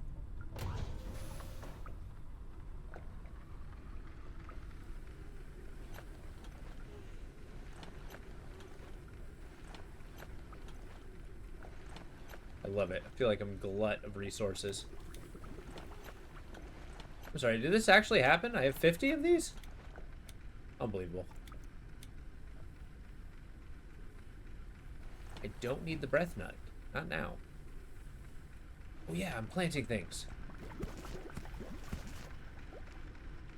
[SPEAKER 1] I love it. I feel like I'm a glut of resources. I'm sorry, did this actually happen? I have 50 of these? Unbelievable. I don't need the breath nut. Not now. Oh yeah, I'm planting things.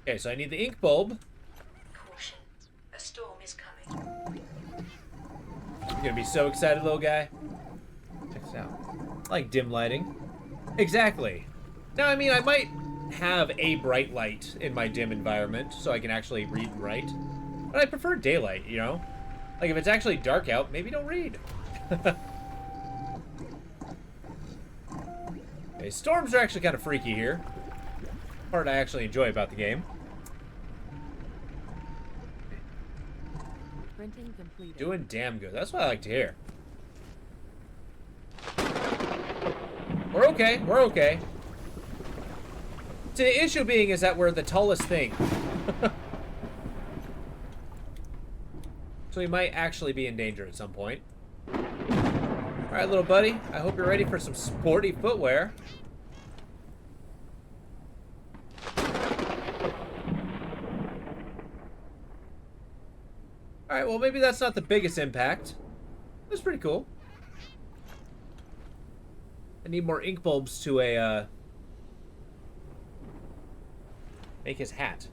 [SPEAKER 1] Okay, so I need the ink bulb.
[SPEAKER 2] Caution. A storm is coming.
[SPEAKER 1] You're gonna be so excited, little guy. Check this out. I like dim lighting. Exactly. Now, I mean, I might have a bright light in my dim environment so I can actually read and write. But I prefer daylight, you know? Like, if it's actually dark out, maybe don't read. Okay, storms are actually kind of freaky here. Part I actually enjoy about the game.
[SPEAKER 3] Printing completed.
[SPEAKER 1] Doing damn good. That's what I like to hear. We're okay. We're okay. So the issue being is that we're the tallest thing. So we might actually be in danger at some point. Alright, little buddy. I hope you're ready for some sporty footwear. Alright, well maybe that's not the biggest impact. That's pretty cool. I need more ink bulbs to make his hat.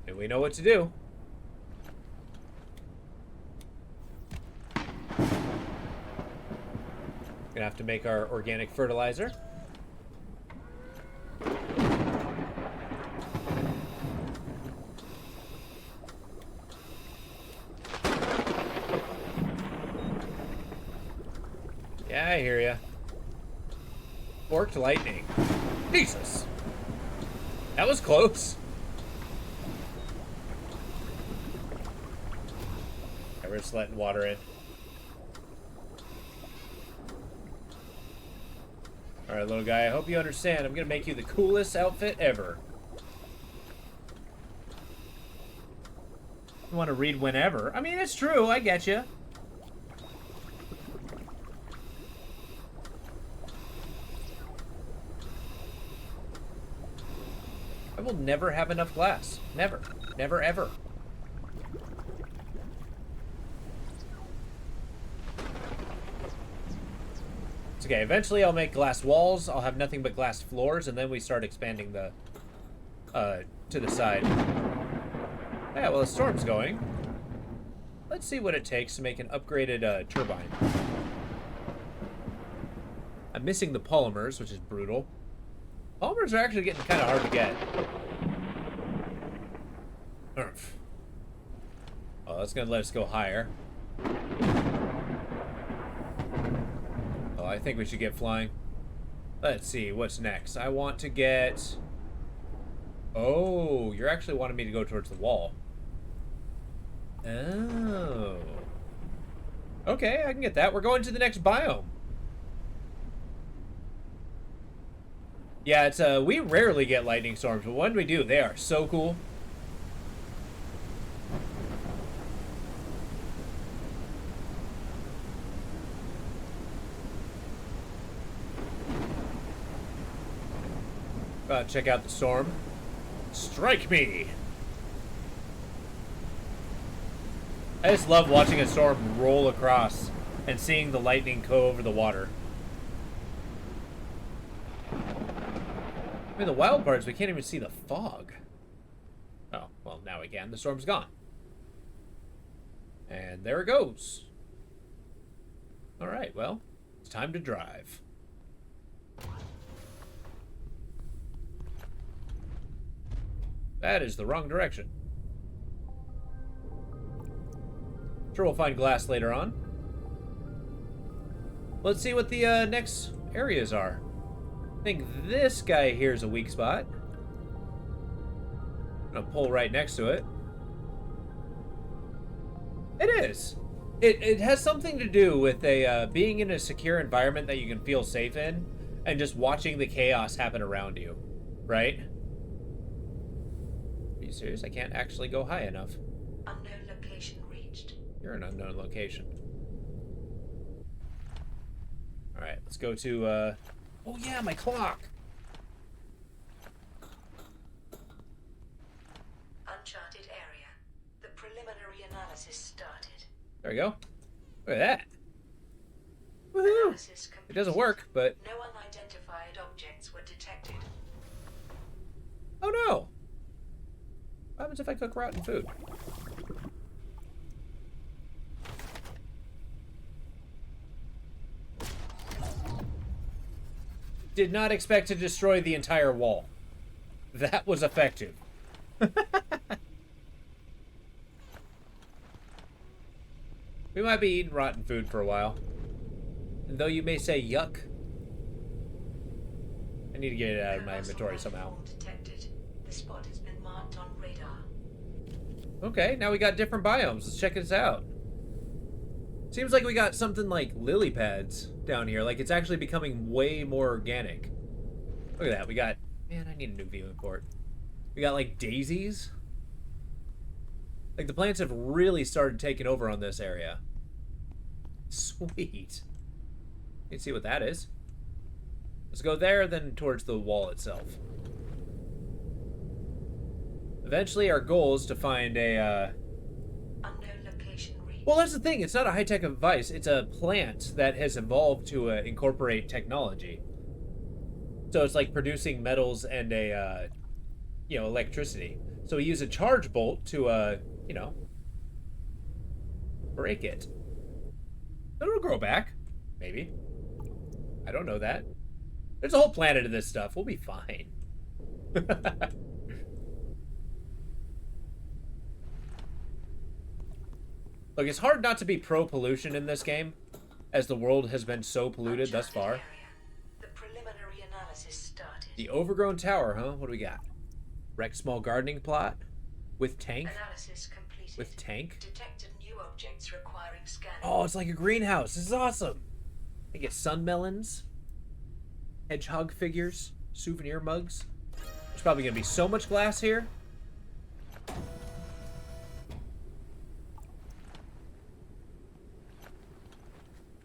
[SPEAKER 1] And we know what to do. Gonna have to make our organic fertilizer. Yeah, I hear ya. Forked lightning. Jesus. That was close. We're just letting water in. Alright, little guy, I hope you understand. I'm gonna make you the coolest outfit ever. You want to read whenever? I mean, it's true, I get you. I will never have enough glass. Never. Never, ever. It's okay, eventually I'll make glass walls, I'll have nothing but glass floors, and then we start expanding the, to the side. Yeah, well, the storm's going. Let's see what it takes to make an upgraded, turbine. I'm missing the polymers, which is brutal. Polymers are actually getting kind of hard to get. Oh, that's gonna let us go higher. Oh, I think we should get flying. Let's see, what's next? I want to get... Oh, you're actually wanting me to go towards the wall. Oh. Okay, I can get that. We're going to the next biome. Yeah, it's we rarely get lightning storms, but when we do, they are so cool. Check out the storm. Strike me! I just love watching a storm roll across and seeing the lightning go over the water. I mean, the wild part is we can't even see the fog. Oh, well, now we can. The storm's gone. And there it goes. Alright, well, it's time to drive. That is the wrong direction. Sure, we'll find glass later on. Let's see what the next areas are. think this guy here is a weak spot. I'm gonna pull right next to it. It is. It has something to do with being in a secure environment that you can feel safe in, and just watching the chaos happen around you, right? Are you serious? I can't actually go high enough.
[SPEAKER 2] Unknown location reached.
[SPEAKER 1] You're an unknown location. All right, let's go to. Oh yeah, my clock.
[SPEAKER 2] Uncharted area. The preliminary analysis started.
[SPEAKER 1] There we go. Look at that. Woohoo!
[SPEAKER 2] Analysis
[SPEAKER 1] It doesn't
[SPEAKER 2] completed.
[SPEAKER 1] work, but
[SPEAKER 2] No unidentified objects were detected.
[SPEAKER 1] oh no! What happens if I cook rotten food? Did not expect to destroy the entire wall. That was effective. We might be eating rotten food for a while. And though you may say yuck, I need to get it out of my inventory somehow.
[SPEAKER 2] Detected. The spot has been marked on radar.
[SPEAKER 1] Okay, now we got different biomes. Let's check this out. Seems like we got something like lily pads down here. Like it's actually becoming way more organic. Look at that. We got... Man, I need a new viewing port. We got like daisies. Like the plants have really started taking over on this area. Sweet. You can see what that is. Let's go there, then towards the wall itself. Eventually, our goal is to find a,
[SPEAKER 2] Unknown location reached.
[SPEAKER 1] Well, that's the thing. It's not a high-tech device. It's a plant that has evolved to incorporate technology. So it's like producing metals and electricity. So we use a charge bolt to, break it. It'll grow back. Maybe. I don't know that. There's a whole planet of this stuff. We'll be fine. Look, it's hard not to be pro-pollution in this game, as the world has been so polluted thus far.
[SPEAKER 2] Area. The preliminary analysis started.
[SPEAKER 1] The overgrown tower, huh? What do we got? Wrecked small gardening plot? With tank?
[SPEAKER 2] Analysis completed.
[SPEAKER 1] With tank?
[SPEAKER 2] Detected new objects requiring scanning.
[SPEAKER 1] Oh, it's like a greenhouse. This is awesome. I get sun melons, hedgehog figures, souvenir mugs. There's probably going to be so much glass here.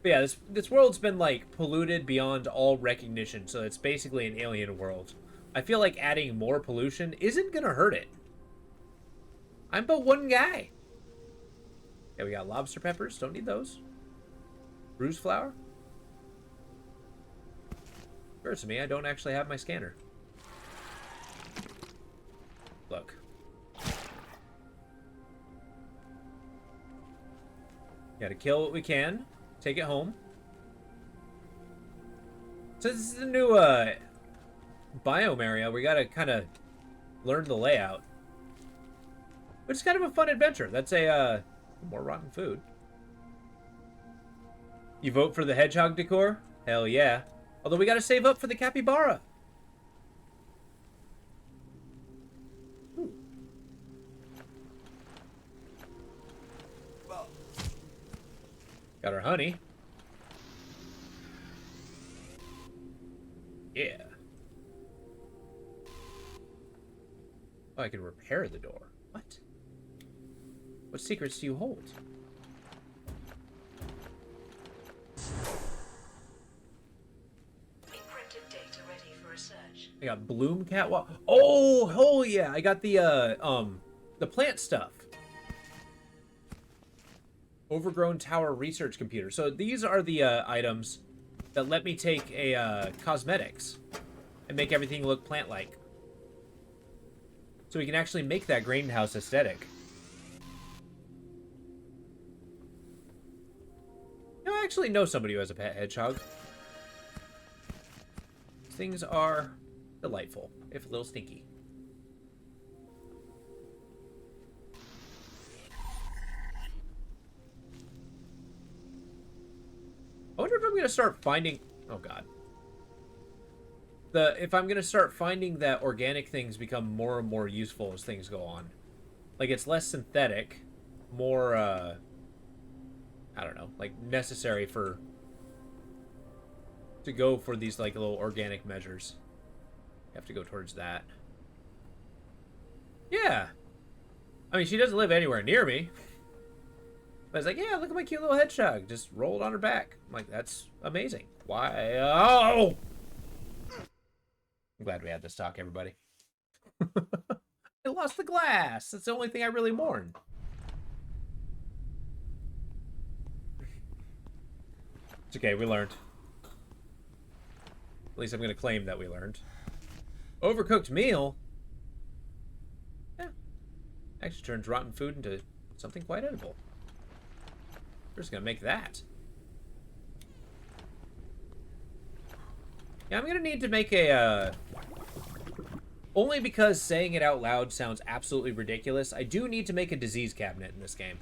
[SPEAKER 1] But yeah, this world's been, like, polluted beyond all recognition, so it's basically an alien world. I feel like adding more pollution isn't gonna hurt it. I'm but one guy. Yeah, we got lobster peppers. Don't need those. Bruise flour. Occurs to me, I don't actually have my scanner. Look. Gotta kill what we can. Take it home. So this is a new biome area. We gotta kind of learn the layout. Which is kind of a fun adventure. That's a more rotten food. You vote for the hedgehog decor? Hell yeah. Although we gotta save up for the capybara. Ooh. Got our honey. Yeah. Oh, I can repair the door. What? What secrets do you hold?
[SPEAKER 2] Encrypted data ready for research.
[SPEAKER 1] I got bloom catwalk. Oh yeah! I got the plant stuff. Overgrown tower research computer. So these are the items that let me take a cosmetics and make everything look plant-like. So we can actually make that greenhouse aesthetic. I actually know somebody who has a pet hedgehog. Things are delightful, if a little stinky. I wonder if I'm going to start finding... Oh, God. if I'm gonna start finding that organic things become more and more useful as things go on, like it's less synthetic, more I don't know, like necessary for to go for these like little organic measures. You have to go towards that. Yeah. I mean, she doesn't live anywhere near me. But I was like, yeah, look at my cute little hedgehog. Just rolled on her back. I'm like, that's amazing. Why? Oh! I'm glad we had this talk, everybody. I lost the glass. That's the only thing I really mourn. It's okay, we learned. At least I'm going to claim that we learned. Overcooked meal? Yeah. Actually turns rotten food into something quite edible. We're just going to make that. Yeah, I'm going to need to make a, only because saying it out loud sounds absolutely ridiculous, I do need to make a disease cabinet in this game.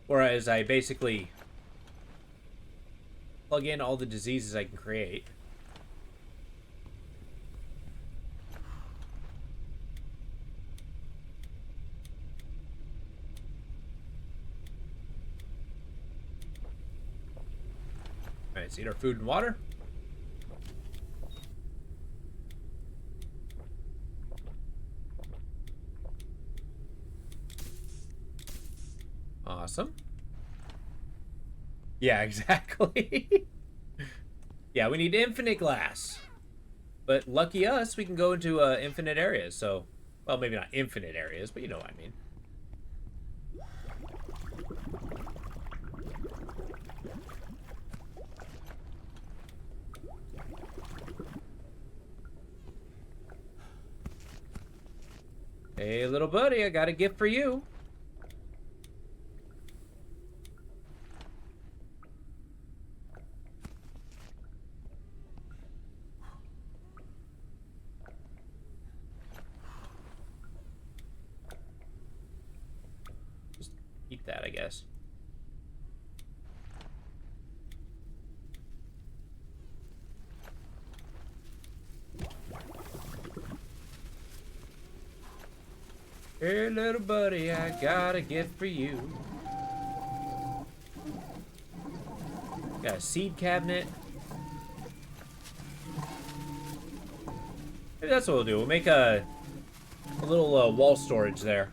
[SPEAKER 1] Whereas I basically plug in all the diseases I can create. Alright, let's eat our food and water. Awesome. Yeah, exactly. Yeah, we need infinite glass. But lucky us, we can go into infinite areas, so... Well, maybe not infinite areas, but you know what I mean. Hey, little buddy, I got a gift for you. Just eat that, I guess. Hey, little buddy, I got a gift for you. Got a seed cabinet. Maybe that's what we'll do. We'll make a little wall storage there.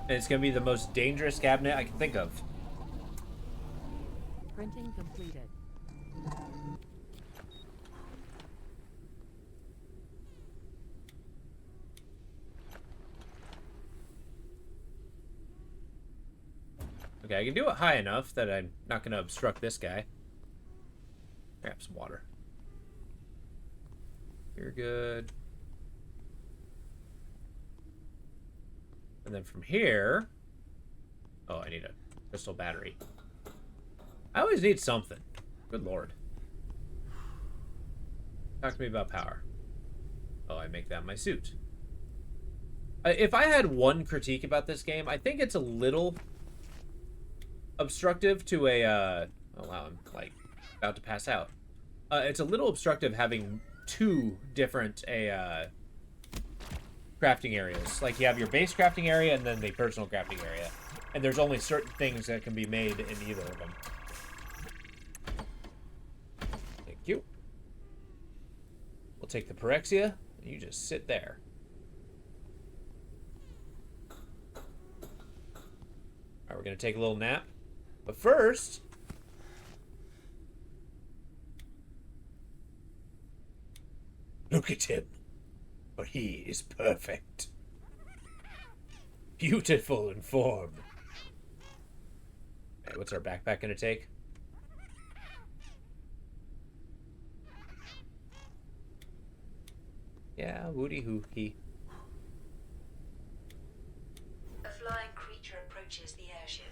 [SPEAKER 1] And it's going to be the most dangerous cabinet I can think of.
[SPEAKER 3] Printing completed.
[SPEAKER 1] Okay, I can do it high enough that I'm not going to obstruct this guy. Grab some water. You're good. And then from here... Oh, I need a crystal battery. I always need something. Good lord. Talk to me about power. Oh, I make that my suit. If I had one critique about this game, I think it's a little obstructive to a... oh, wow, I'm, like, about to pass out. It's a little obstructive having two different crafting areas. Like, you have your base crafting area and then the personal crafting area. And there's only certain things that can be made in either of them. Thank you. We'll take the Pyrexia, and you just sit there. Alright, we're gonna take a little nap. But first... Look at him. For he is perfect. Beautiful in form. Okay, what's our backpack gonna take? Yeah, woody hookie.
[SPEAKER 2] A flying creature approaches the airship.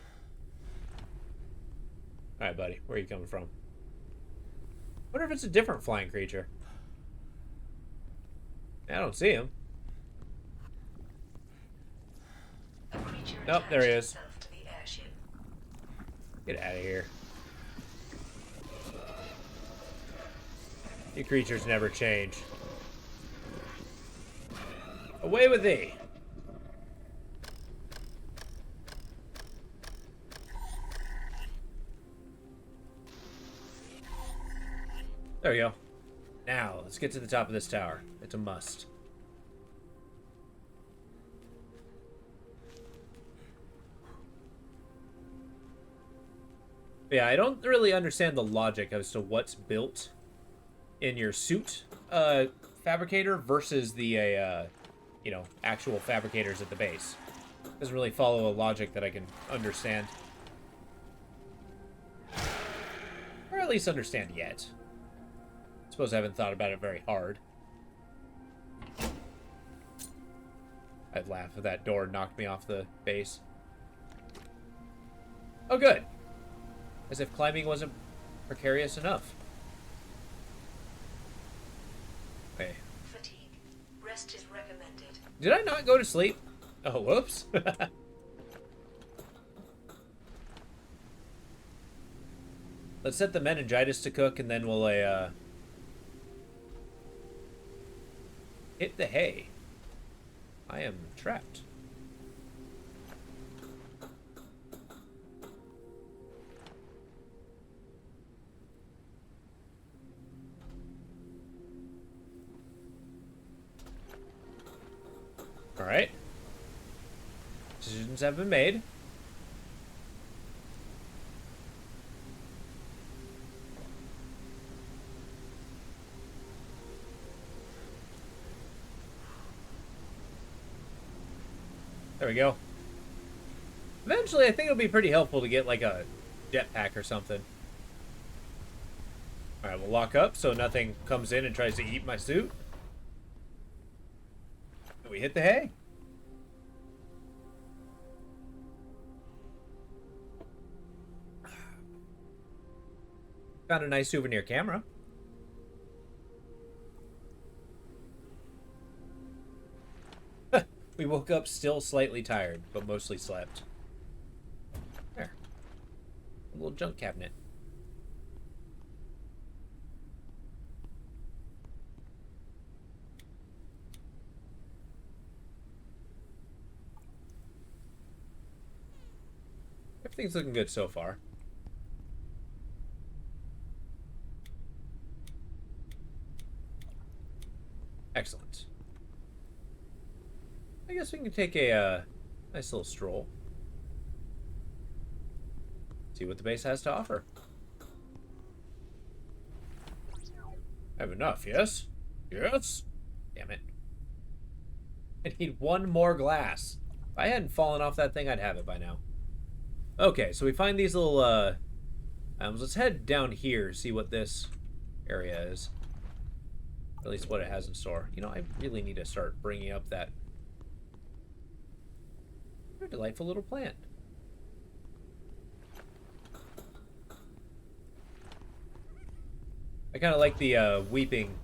[SPEAKER 1] Alright, buddy. Where are you coming from? Wonder if it's a different flying creature. I don't see him. Nope, there he
[SPEAKER 2] attached
[SPEAKER 1] is.
[SPEAKER 2] himself to the airship.
[SPEAKER 1] Get out of here. You creatures never change. Away with thee! There we go. Now, let's get to the top of this tower. It's a must. Yeah, I don't really understand the logic as to what's built in your suit fabricator versus the, you know, actual fabricators at the base. Doesn't really follow a logic that I can understand. Or at least understand yet. I suppose I haven't thought about it very hard. I'd laugh if that door knocked me off the base. Oh, good. As if climbing wasn't precarious enough. Okay.
[SPEAKER 2] Fatigue. Rest is recommended.
[SPEAKER 1] Did I not go to sleep? Oh, whoops. Let's set the meningitis to cook, and then we'll hit the hay. I am trapped. All right. Decisions have been made. There we go. Eventually, I think it'll be pretty helpful to get like a jetpack or something. All right, we'll lock up so nothing comes in and tries to eat my suit. And we hit the hay. Found a nice souvenir camera. We woke up still slightly tired, but mostly slept. There. A little junk cabinet. Everything's looking good so far. Excellent. I guess we can take a nice little stroll. See what the base has to offer. I have enough, yes? Yes? Damn it. I need one more glass. If I hadn't fallen off that thing, I'd have it by now. Okay, so we find these little, let's head down here, see what this area is. Or at least what it has in store. You know, I really need to start bringing up that delightful little plant. I kind of like the weeping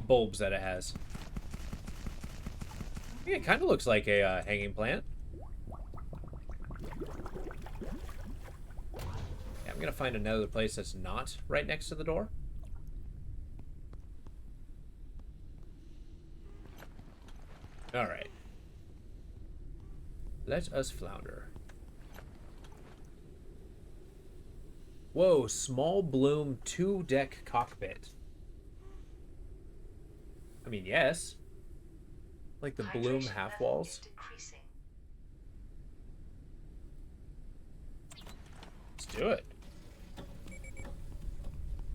[SPEAKER 1] bulbs that it has. Yeah, it kind of looks like a hanging plant. Yeah, I'm gonna find another place that's not right next to the door. All right. Let us flounder. Whoa, small bloom 2-deck cockpit. I mean, yes. Like the bloom
[SPEAKER 2] Hydration
[SPEAKER 1] half
[SPEAKER 2] level
[SPEAKER 1] walls.
[SPEAKER 2] is decreasing.
[SPEAKER 1] Let's do it. I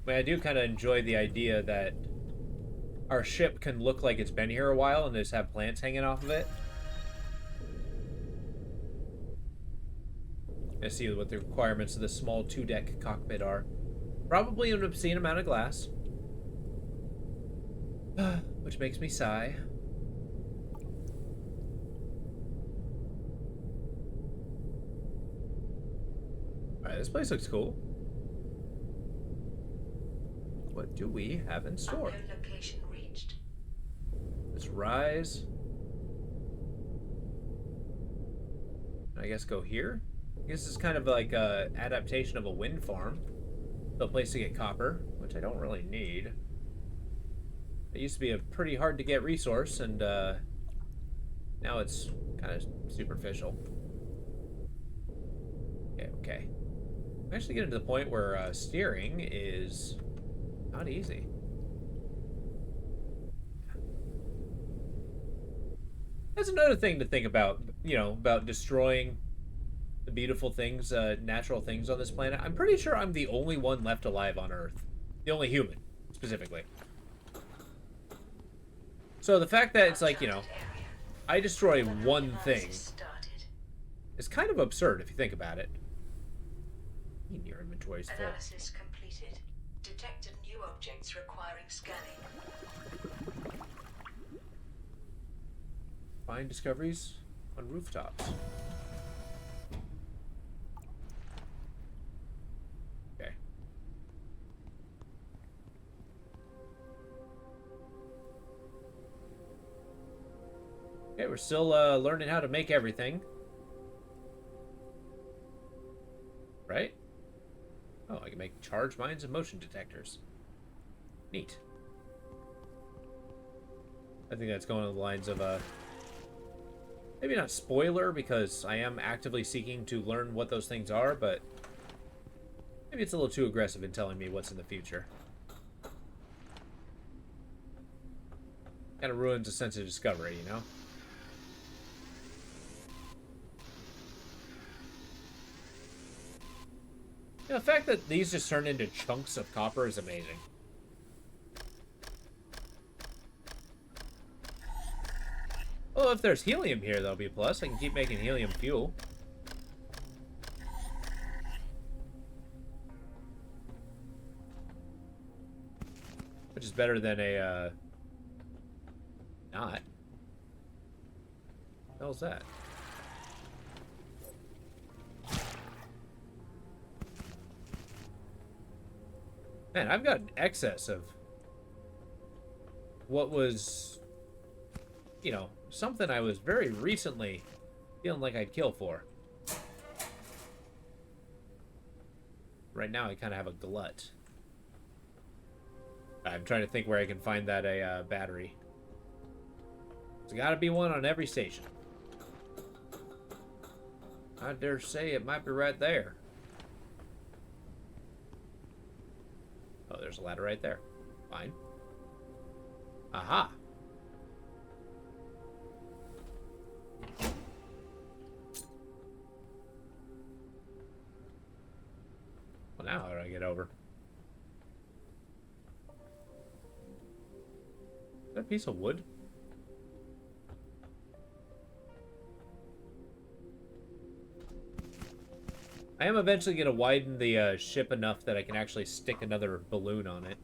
[SPEAKER 1] mean, I do kind of enjoy the idea that our ship can look like it's been here a while and just have plants hanging off of it. I see what the requirements of this small 2-deck cockpit are. Probably an obscene amount of glass. Which makes me sigh. Alright, this place looks cool. What do we have in store?
[SPEAKER 2] Unknown location reached.
[SPEAKER 1] Let's rise. I guess go here. I guess it's kind of like a adaptation of a wind farm. So a place to get copper, which I don't really need. It used to be a pretty hard to get resource, and now it's kind of superficial. Okay. I'm actually getting to the point where steering is not easy. That's another thing to think about, about destroying the beautiful things, natural things on this planet. I'm pretty sure I'm the only one left alive on Earth. The only human, specifically. So the fact that it's like, I destroy one thing is kind of absurd if you think about it. Your inventory's full.
[SPEAKER 2] Analysis completed. Detected new objects requiring scanning.
[SPEAKER 1] Find discoveries on rooftops. Okay. Okay, we're still learning how to make everything. Right? Oh, I can make charge mines and motion detectors. Neat. I think that's going on the lines of maybe not spoiler, because I am actively seeking to learn what those things are, but maybe it's a little too aggressive in telling me what's in the future. Kind of ruins a sense of discovery, you know? The fact that these just turn into chunks of copper is amazing. Well, if there's helium here, that'll be a plus. I can keep making helium fuel. Which is better than a, not. What the hell's that? Man, I've got an excess of what was, something I was very recently feeling like I'd kill for. Right now, I kind of have a glut. I'm trying to think where I can find that battery. There's got to be one on every station. I dare say it might be right there. Oh, there's a ladder right there. Fine. Aha! Well, now how do I get over? Is that a piece of wood? I am eventually going to widen the ship enough that I can actually stick another balloon on it.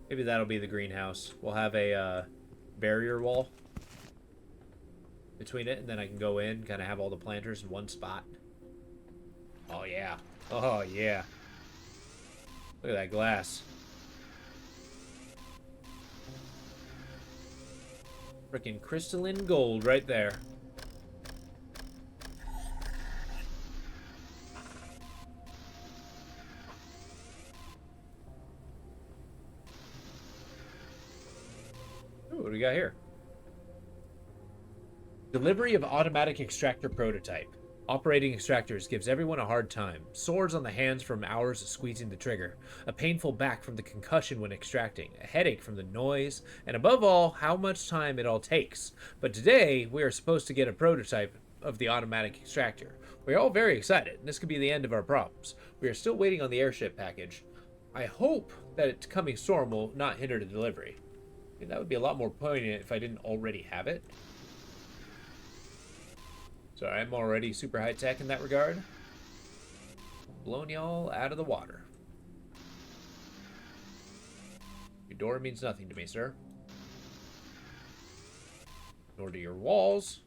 [SPEAKER 1] Maybe that'll be the greenhouse. We'll have a barrier wall between it, and then I can go in, kind of have all the planters in one spot. Oh, yeah. Oh, yeah. Look at that glass. Freaking crystalline gold right there. Ooh, what do we got here? Delivery of automatic extractor prototype. Operating extractors gives everyone a hard time. Sores on the hands from hours of squeezing the trigger. A painful back from the concussion when extracting. A headache from the noise. And above all, how much time it all takes. But today, we are supposed to get a prototype of the automatic extractor. We are all very excited, and this could be the end of our problems. We are still waiting on the airship package. I hope that its coming storm will not hinder the delivery. I mean, that would be a lot more poignant if I didn't already have it. So I'm already super high-tech in that regard. Blown y'all out of the water. Your door means nothing to me, sir. Nor do your walls.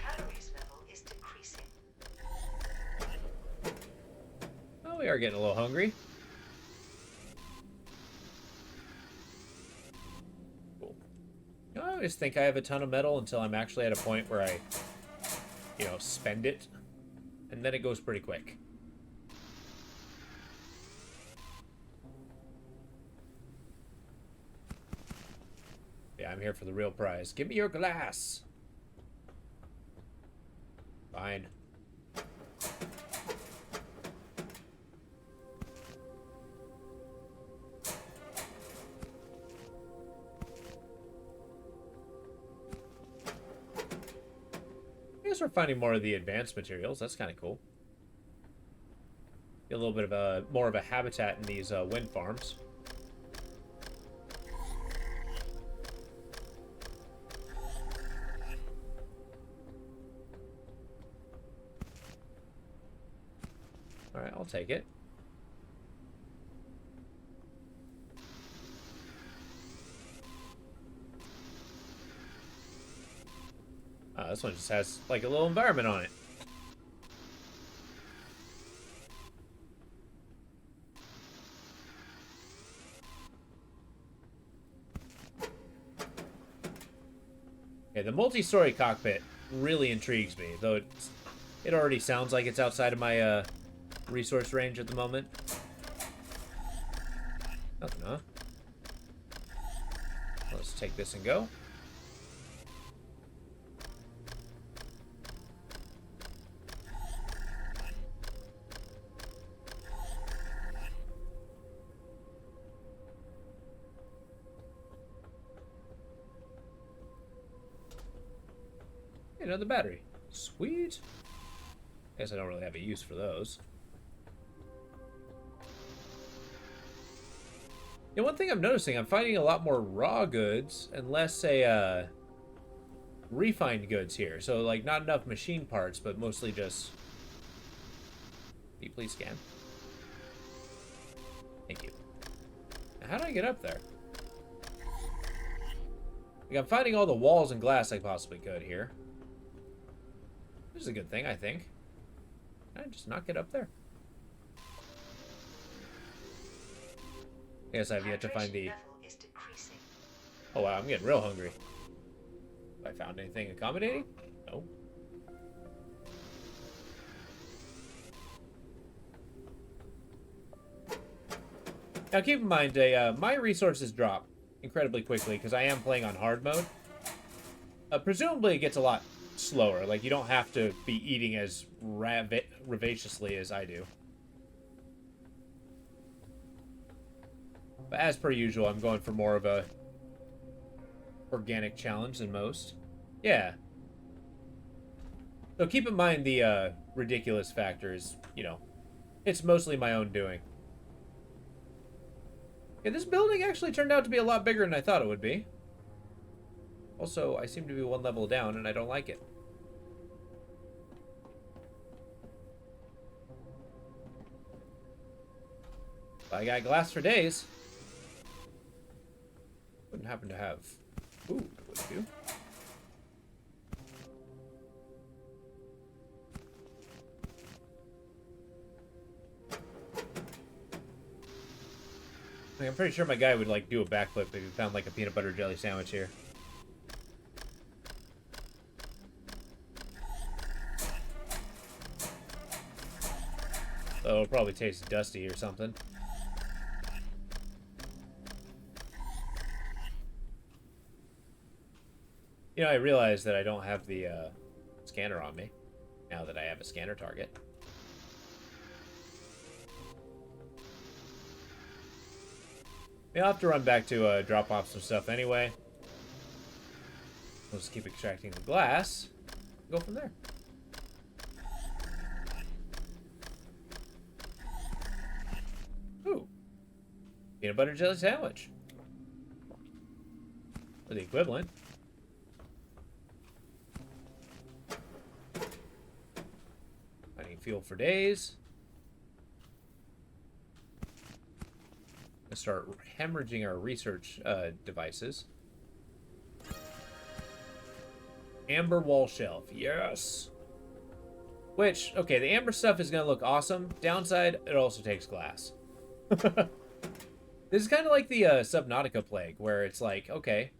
[SPEAKER 2] Calories level is decreasing.
[SPEAKER 1] Oh, we are getting a little hungry. always think I have a ton of metal until I'm actually at a point where I, spend it. And then it goes pretty quick. Yeah, I'm here for the real prize. Give me your glass. Fine. I guess we're finding more of the advanced materials. That's kind of cool. Get a little bit of more of a habitat in these wind farms. All right, I'll take it. This one just has like a little environment on it. Okay, the multi-story cockpit really intrigues me, though it already sounds like it's outside of my resource range at the moment. Nothing, huh? Let's take this and go. Another battery. Sweet. Guess I don't really have a use for those. One thing I'm noticing, I'm finding a lot more raw goods and less, say, refined goods here. So, like, not enough machine parts, but mostly just... Can you please scan? Thank you. Now, how do I get up there? Like, I'm finding all the walls and glass I possibly could here. This is a good thing, I think. Can I just not get up there? I guess I've yet to find the... Oh wow, I'm getting real hungry. Have I found anything accommodating? No. Now keep in mind, my resources drop incredibly quickly because I am playing on hard mode. Presumably it gets a lot slower. Like, you don't have to be eating as ravaciously as I do. But as per usual, I'm going for more of a organic challenge than most. Yeah. So keep in mind the ridiculous factors, it's mostly my own doing. Yeah, this building actually turned out to be a lot bigger than I thought it would be. Also, I seem to be one level down, and I don't like it. I got glass for days. Wouldn't happen to have food, would you? Like, I'm pretty sure my guy would, like, do a backflip if he found, like, a peanut butter jelly sandwich here. So it'll probably taste dusty or something. I realize that I don't have the scanner on me, now that I have a scanner target. I'll have to run back to drop off some stuff anyway. We'll just keep extracting the glass. Go from there. Ooh. Peanut butter jelly sandwich. Or the equivalent. Finding fuel for days. Let's start hemorrhaging our research devices. Amber wall shelf. Yes. Which, okay, the amber stuff is going to look awesome. Downside, it also takes glass. This is kind of like the Subnautica plague, where it's like, okay,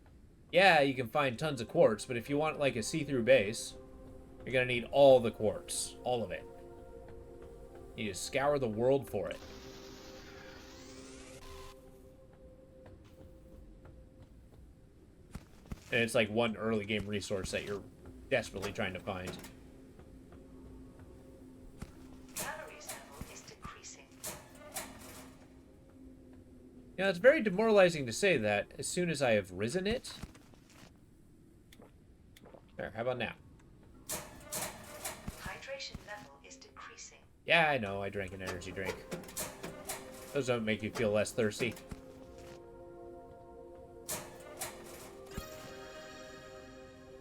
[SPEAKER 1] Yeah, you can find tons of quartz, but if you want like a see-through base, you're gonna need all the quartz. All of it. You need to scour the world for it. And it's like one early game resource that you're desperately trying to find.
[SPEAKER 2] Calories level is decreasing.
[SPEAKER 1] Yeah, it's very demoralizing to say that as soon as I have risen it. There, how about now?
[SPEAKER 2] Hydration level is decreasing.
[SPEAKER 1] Yeah, I know, I drank an energy drink. Those don't make you feel less thirsty.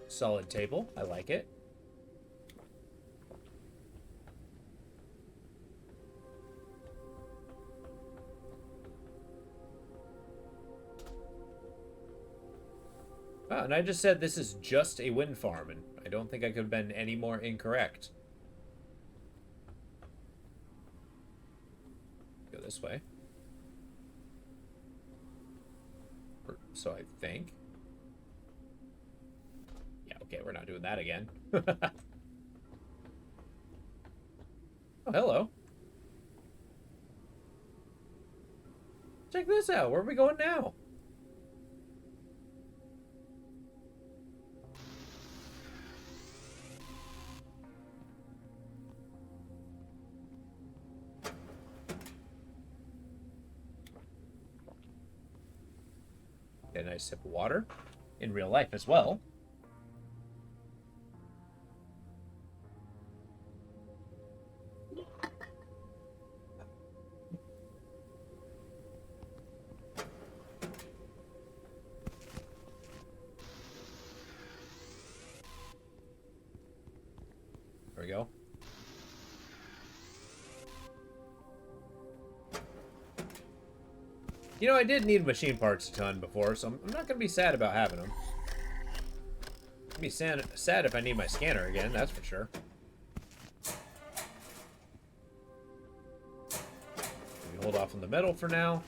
[SPEAKER 1] Solid table, I like it. Oh, and I just said this is just a wind farm, and I don't think I could have been any more incorrect. Go this way. Or so I think. Yeah, okay, we're not doing that again. Oh, hello. Check this out. Where are we going now? Get a nice sip of water. In real life as well. There we go. You know, I did need machine parts a ton before, so I'm not going to be sad about having them. I'll be sad if I need my scanner again, that's for sure. Maybe hold off on the metal for now.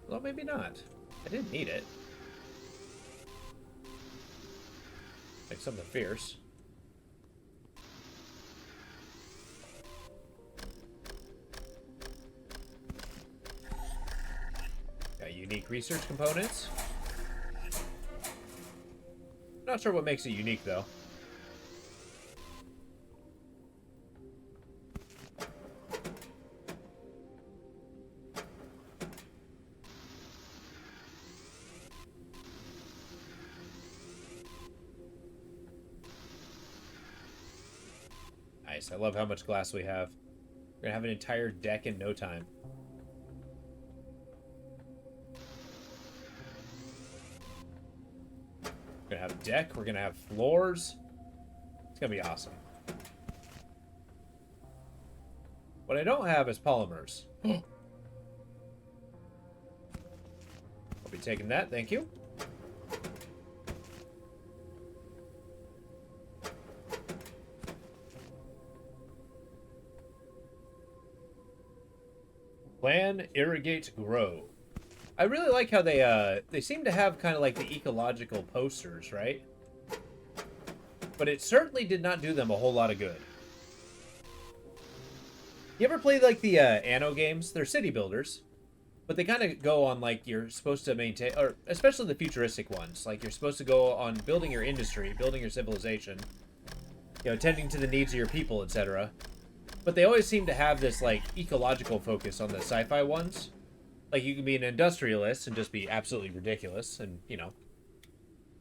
[SPEAKER 1] Well, maybe not. I didn't need it. Like something fierce. Got unique research components. Not sure what makes it unique, though. Nice. I love how much glass we have. We're gonna have an entire deck in no time. We're gonna have a deck. We're gonna have floors. It's gonna be awesome. What I don't have is polymers. I'll be taking that, thank you. Plan, irrigate, grow. I really like how they seem to have kind of like the ecological posters, right? But it certainly did not do them a whole lot of good. You ever play like the Anno games? They're city builders, but they kind of go on like you're supposed to maintain, or especially the futuristic ones. Like you're supposed to go on building your industry, building your civilization, you know, tending to the needs of your people, etc. But they always seem to have this like ecological focus on the sci-fi ones. Like you can be an industrialist and just be absolutely ridiculous, and you know,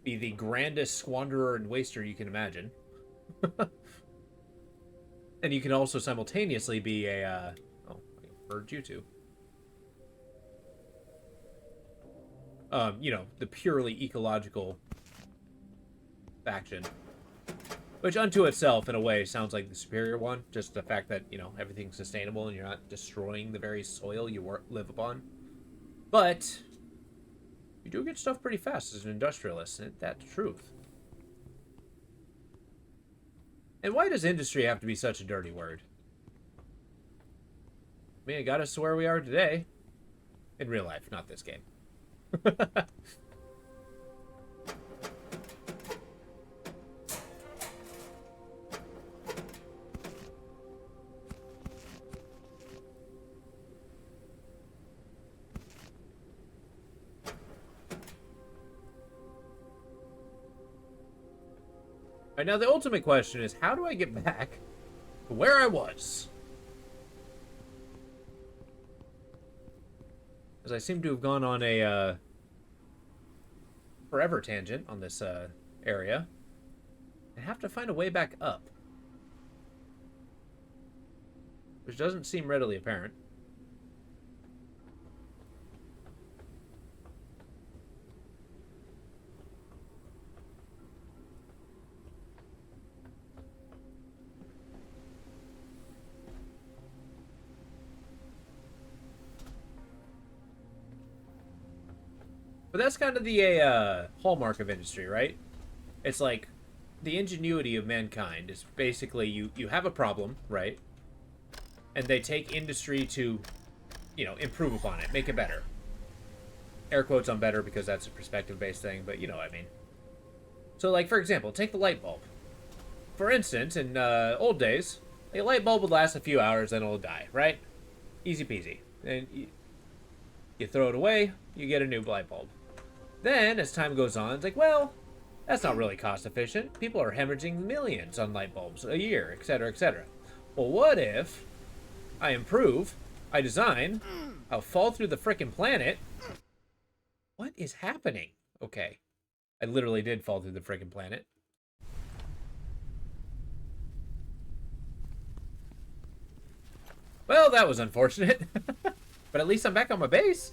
[SPEAKER 1] be the grandest squanderer and waster you can imagine. And you can also simultaneously be a, oh, I heard you too. You know, the purely ecological faction. Which unto itself, in a way, sounds like the superior one. Just the fact that, you know, everything's sustainable and you're not destroying the very soil you live upon. But you do get stuff pretty fast as an industrialist, and that's the truth. And why does industry have to be such a dirty word? I mean, it got us to where we are today. In real life, not this game. Right now, the ultimate question is, how do I get back to where I was? As I seem to have gone on a forever tangent on this area. I have to find a way back up, which doesn't seem readily apparent. But that's kind of the hallmark of industry, right? It's like the ingenuity of mankind is basically you have a problem, right? And they take industry to, improve upon it, make it better. Air quotes on better because that's a perspective-based thing, but you know what I mean. So, like, for example, take the light bulb. For instance, in old days, a light bulb would last a few hours, then it'll die, right? Easy peasy. And you throw it away, you get a new light bulb. Then, as time goes on, it's like, well, that's not really cost efficient. People are hemorrhaging millions on light bulbs a year, etc., etc. Well, what if I improve, I design, I'll fall through the frickin' planet? What is happening? Okay. I literally did fall through the frickin' planet. Well, that was unfortunate. But at least I'm back on my base.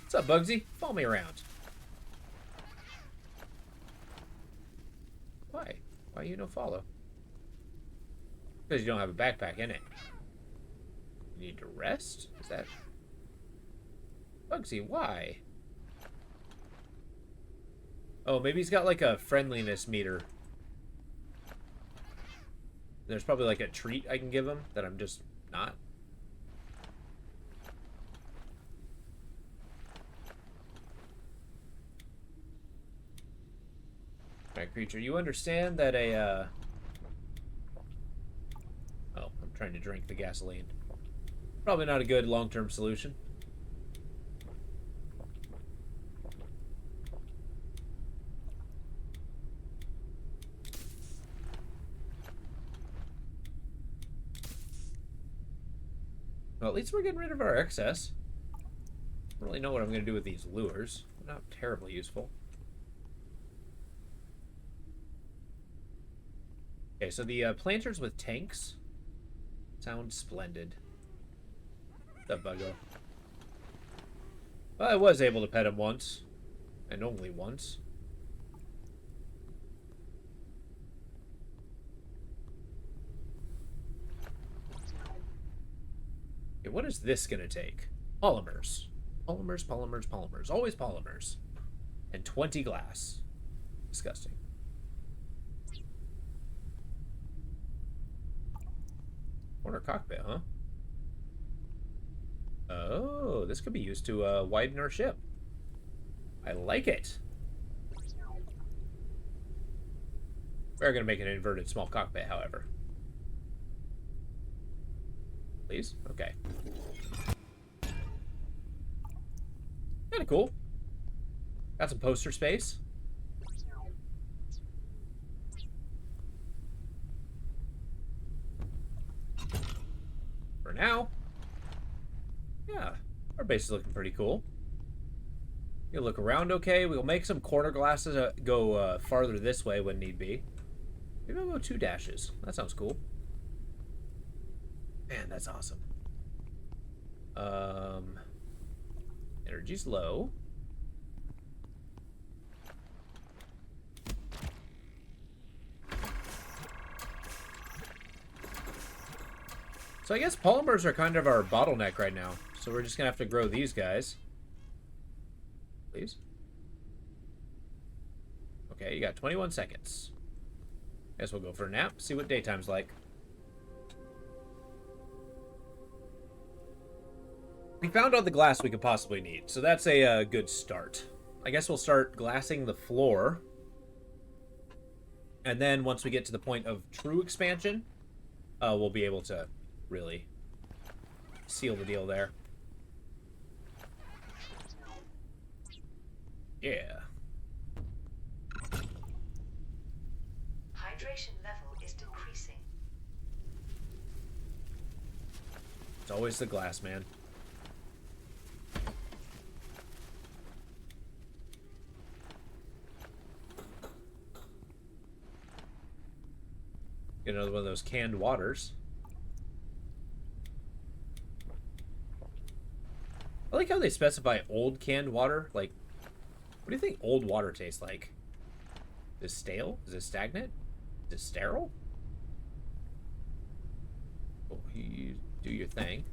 [SPEAKER 1] What's up, Bugsy? Follow me around. Why? Why you no follow? Because you don't have a backpack in it. You need to rest? Is that... Bugsy, why? Oh, maybe he's got like a friendliness meter. There's probably like a treat I can give him that I'm just not. Alright, creature, you understand that a, Oh, I'm trying to drink the gasoline. Probably not a good long-term solution. Well, at least we're getting rid of our excess. I don't really know what I'm going to do with these lures. They're not terribly useful. Okay, so the planters with tanks sound splendid. That buggo. Well, I was able to pet him once. And only once. Okay, what is this going to take? Polymers. Polymers, polymers, polymers. Always polymers. And 20 glass. Disgusting. Corner cockpit, huh? Oh, this could be used to widen our ship. I like it. We're going to make an inverted small cockpit, however. Please? Okay. Kind of cool. Got some poster space. For now. Yeah, our base is looking pretty cool. You'll look around okay. We'll make some corner glasses go farther this way when need be. Maybe I'll go 2 dashes. That sounds cool. Man, that's awesome. Energy's low. So I guess polymers are kind of our bottleneck right now. So we're just gonna have to grow these guys. Please. Okay, you got 21 seconds. Guess we'll go for a nap, see what daytime's like. We found all the glass we could possibly need, so that's a good start. I guess we'll start glassing the floor. And then once we get to the point of true expansion, we'll be able to really seal the deal there. Yeah.
[SPEAKER 2] High
[SPEAKER 1] It's always the glass, man. Get another one of those canned waters. I like how they specify old canned water. Like, what do you think old water tastes like? Is it stale? Is it stagnant? Is it sterile? Oh, you do your thing.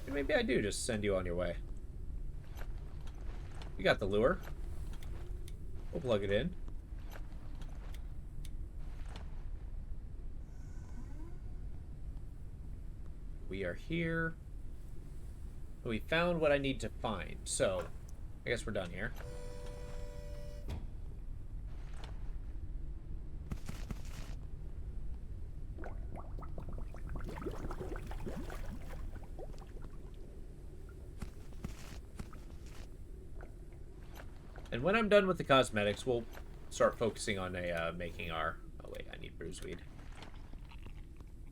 [SPEAKER 1] Maybe I do just send you on your way. You got the lure. We'll plug it in. We are here. We found what I need to find, so I guess we're done here. And when I'm done with the cosmetics, we'll start focusing on making our... Oh wait, I need bruiseweed.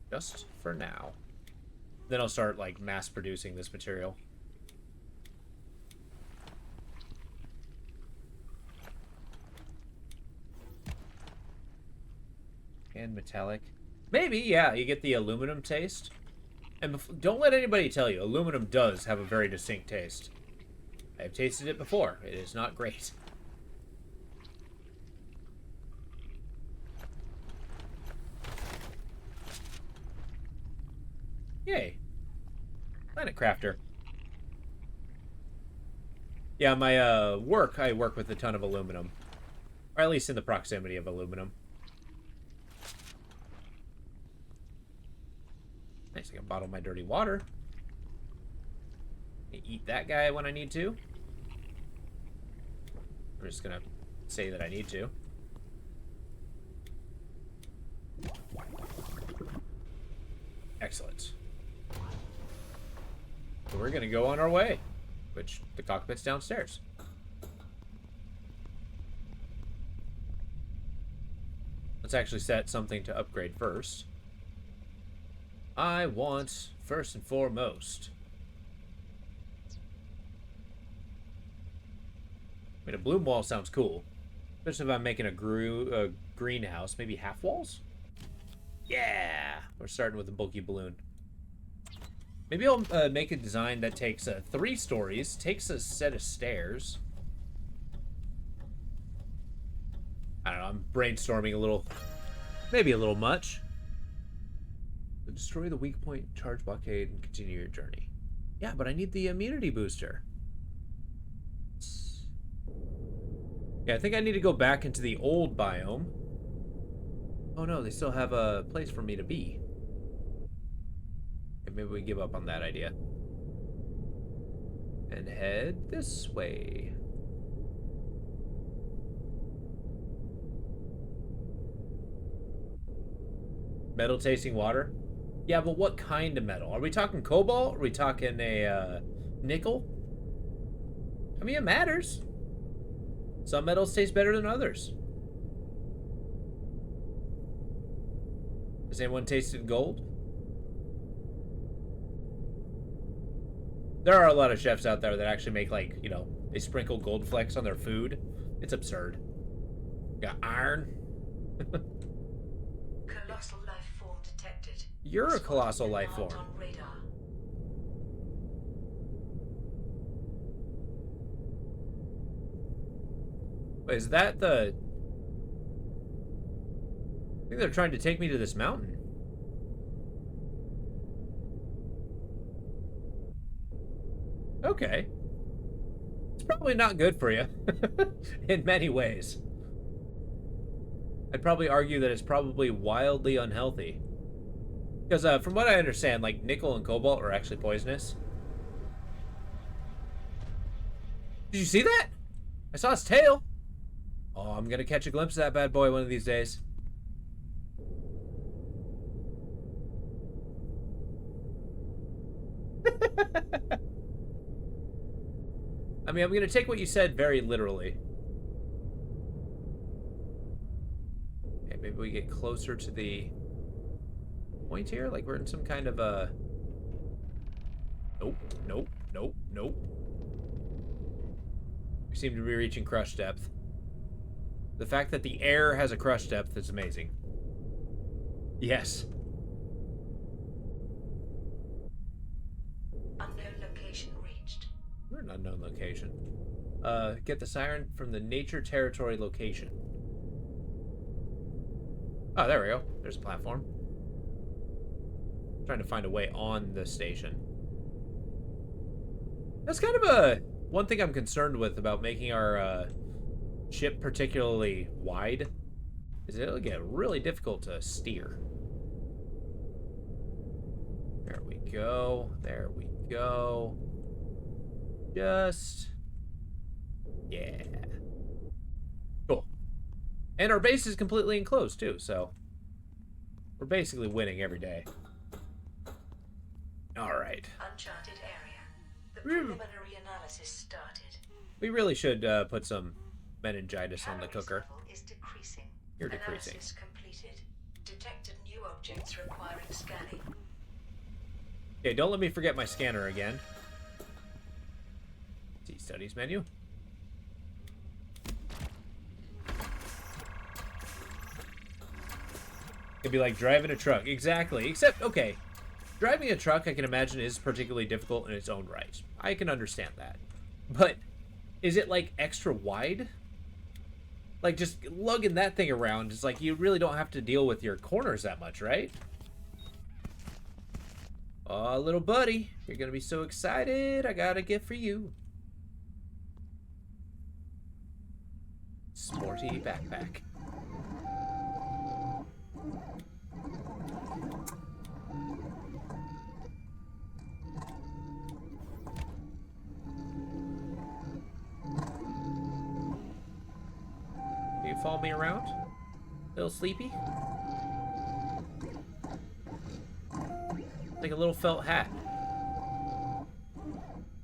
[SPEAKER 1] Just for now. Then I'll start, like, mass-producing this material. And metallic. Maybe, yeah, you get the aluminum taste. And don't let anybody tell you, aluminum does have a very distinct taste. I've tasted it before. It is not great. Yay. Planet Crafter. Yeah, my I work with a ton of aluminum. Or at least in the proximity of aluminum. Nice, I can bottle my dirty water. Eat that guy when I need to. I'm just gonna say that I need to. Excellent. So we're gonna go on our way, which the cockpit's downstairs. Let's actually set something to upgrade first. I want, first and foremost, I mean, a bloom wall sounds cool. Especially if I'm making a greenhouse. Maybe half walls? Yeah! We're starting with a bulky balloon. Maybe I'll make a design that takes 3 stories, takes a set of stairs. I don't know, I'm brainstorming a little. Maybe a little much. Destroy the weak point, charge blockade, and continue your journey. Yeah, but I need the immunity booster. Yeah, I think I need to go back into the old biome. Oh no, they still have a place for me to be. Okay, maybe we give up on that idea. And head this way. Metal tasting water? Yeah, but what kind of metal? Are we talking cobalt? Are we talking a nickel? I mean, it matters. Some metals taste better than others. Has anyone tasted gold? There are a lot of chefs out there that actually make, like, you know, they sprinkle gold flecks on their food. It's absurd. Got iron.
[SPEAKER 2] Colossal life form detected.
[SPEAKER 1] You're a colossal life
[SPEAKER 2] Marked
[SPEAKER 1] form.
[SPEAKER 2] on radar.
[SPEAKER 1] Wait, is that the... I think they're trying to take me to this mountain. Okay. It's probably not good for you. In many ways. I'd probably argue that it's probably wildly unhealthy. Because from what I understand, like, nickel and cobalt are actually poisonous. Did you see that? I saw its tail. Oh, I'm gonna catch a glimpse of that bad boy one of these days. I mean, I'm gonna take what you said very literally. Okay, maybe we get closer to the point here? Like we're in some kind of a... Nope, nope, nope, nope. We seem to be reaching crush depth. The fact that the air has a crush depth is amazing. Yes.
[SPEAKER 2] Unknown location reached.
[SPEAKER 1] We're an unknown location. Get the siren from the nature territory location. Oh, there we go. There's a platform. Trying to find a way on the station. That's kind of one thing I'm concerned with about making our ship particularly wide, is it'll get really difficult to steer. There we go. There we go. Just... yeah. Cool. And our base is completely enclosed, too, so... we're basically winning every day. Alright.
[SPEAKER 2] Uncharted area. The preliminary analysis started.
[SPEAKER 1] We really should put some meningitis on the cooker.
[SPEAKER 2] Level is decreasing.
[SPEAKER 1] You're decreasing.
[SPEAKER 2] Analysis completed. Detected new objects requiring scanning.
[SPEAKER 1] Okay, don't let me forget my scanner again. See studies menu. It'd be like driving a truck. Exactly. Except, okay, driving a truck I can imagine is particularly difficult in its own right. I can understand that. But is it like extra wide? Like just lugging that thing around is like you really don't have to deal with your corners that much, right? Oh, little buddy, you're gonna be so excited. I got a gift for you. Sporty backpack. You follow me around? Little sleepy? Like a little felt hat.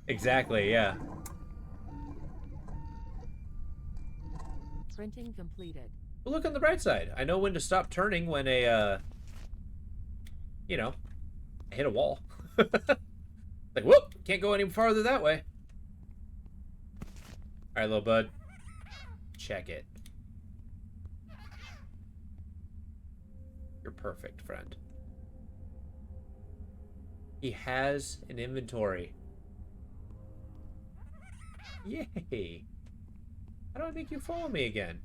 [SPEAKER 1] Exactly, yeah.
[SPEAKER 3] Printing completed.
[SPEAKER 1] But look on the bright side. I know when to stop turning when a, you know, I hit a wall. Like, whoop! Can't go any farther that way. Alright, little bud. Check it. You're perfect, friend. He has an inventory. Yay! How do I make you follow me again?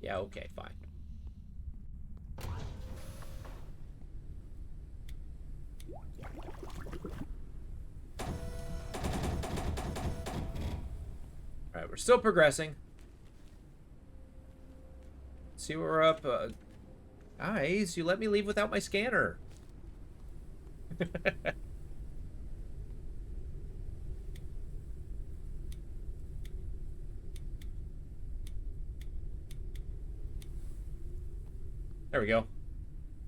[SPEAKER 1] Yeah, okay, fine. Alright, we're still progressing. See where we're up. Guys, you let me leave without my scanner. There we go.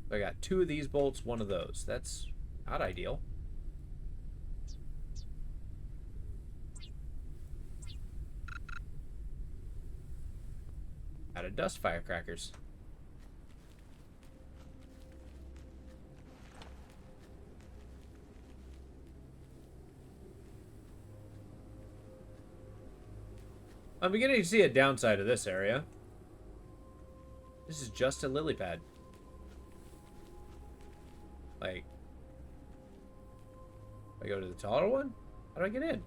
[SPEAKER 1] I got 2 of these bolts, 1 of those. That's not ideal. Out of dust firecrackers. I'm beginning to see a downside of this area. This is just a lily pad. Like, if I go to the taller one, how do I get in?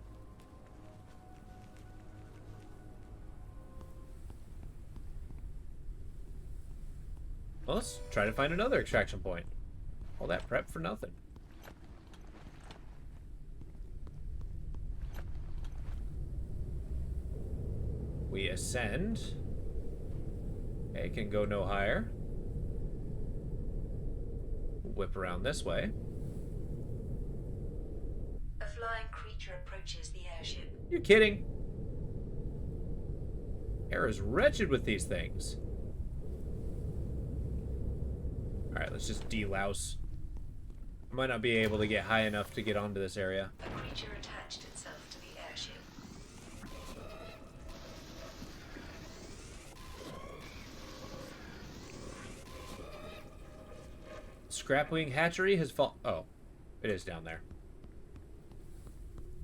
[SPEAKER 1] Well, let's try to find another extraction point. All that prep for nothing. We ascend. Okay, can go no higher. Whip around this way.
[SPEAKER 2] A flying creature approaches the airship.
[SPEAKER 1] You're kidding. Air is wretched with these things. Alright, let's just delouse. I might not be able to get high enough to get onto this area.
[SPEAKER 2] A creature attached itself to the airship.
[SPEAKER 1] Scrapwing hatchery has fall. Oh, it is down there.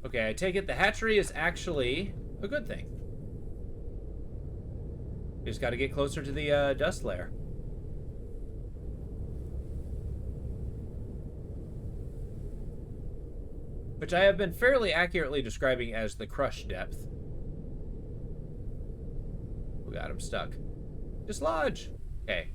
[SPEAKER 1] Okay, I take it the hatchery is actually a good thing. We just got to get closer to the dust layer. Which I have been fairly accurately describing as the crush depth. We got him stuck. Dislodge! Okay.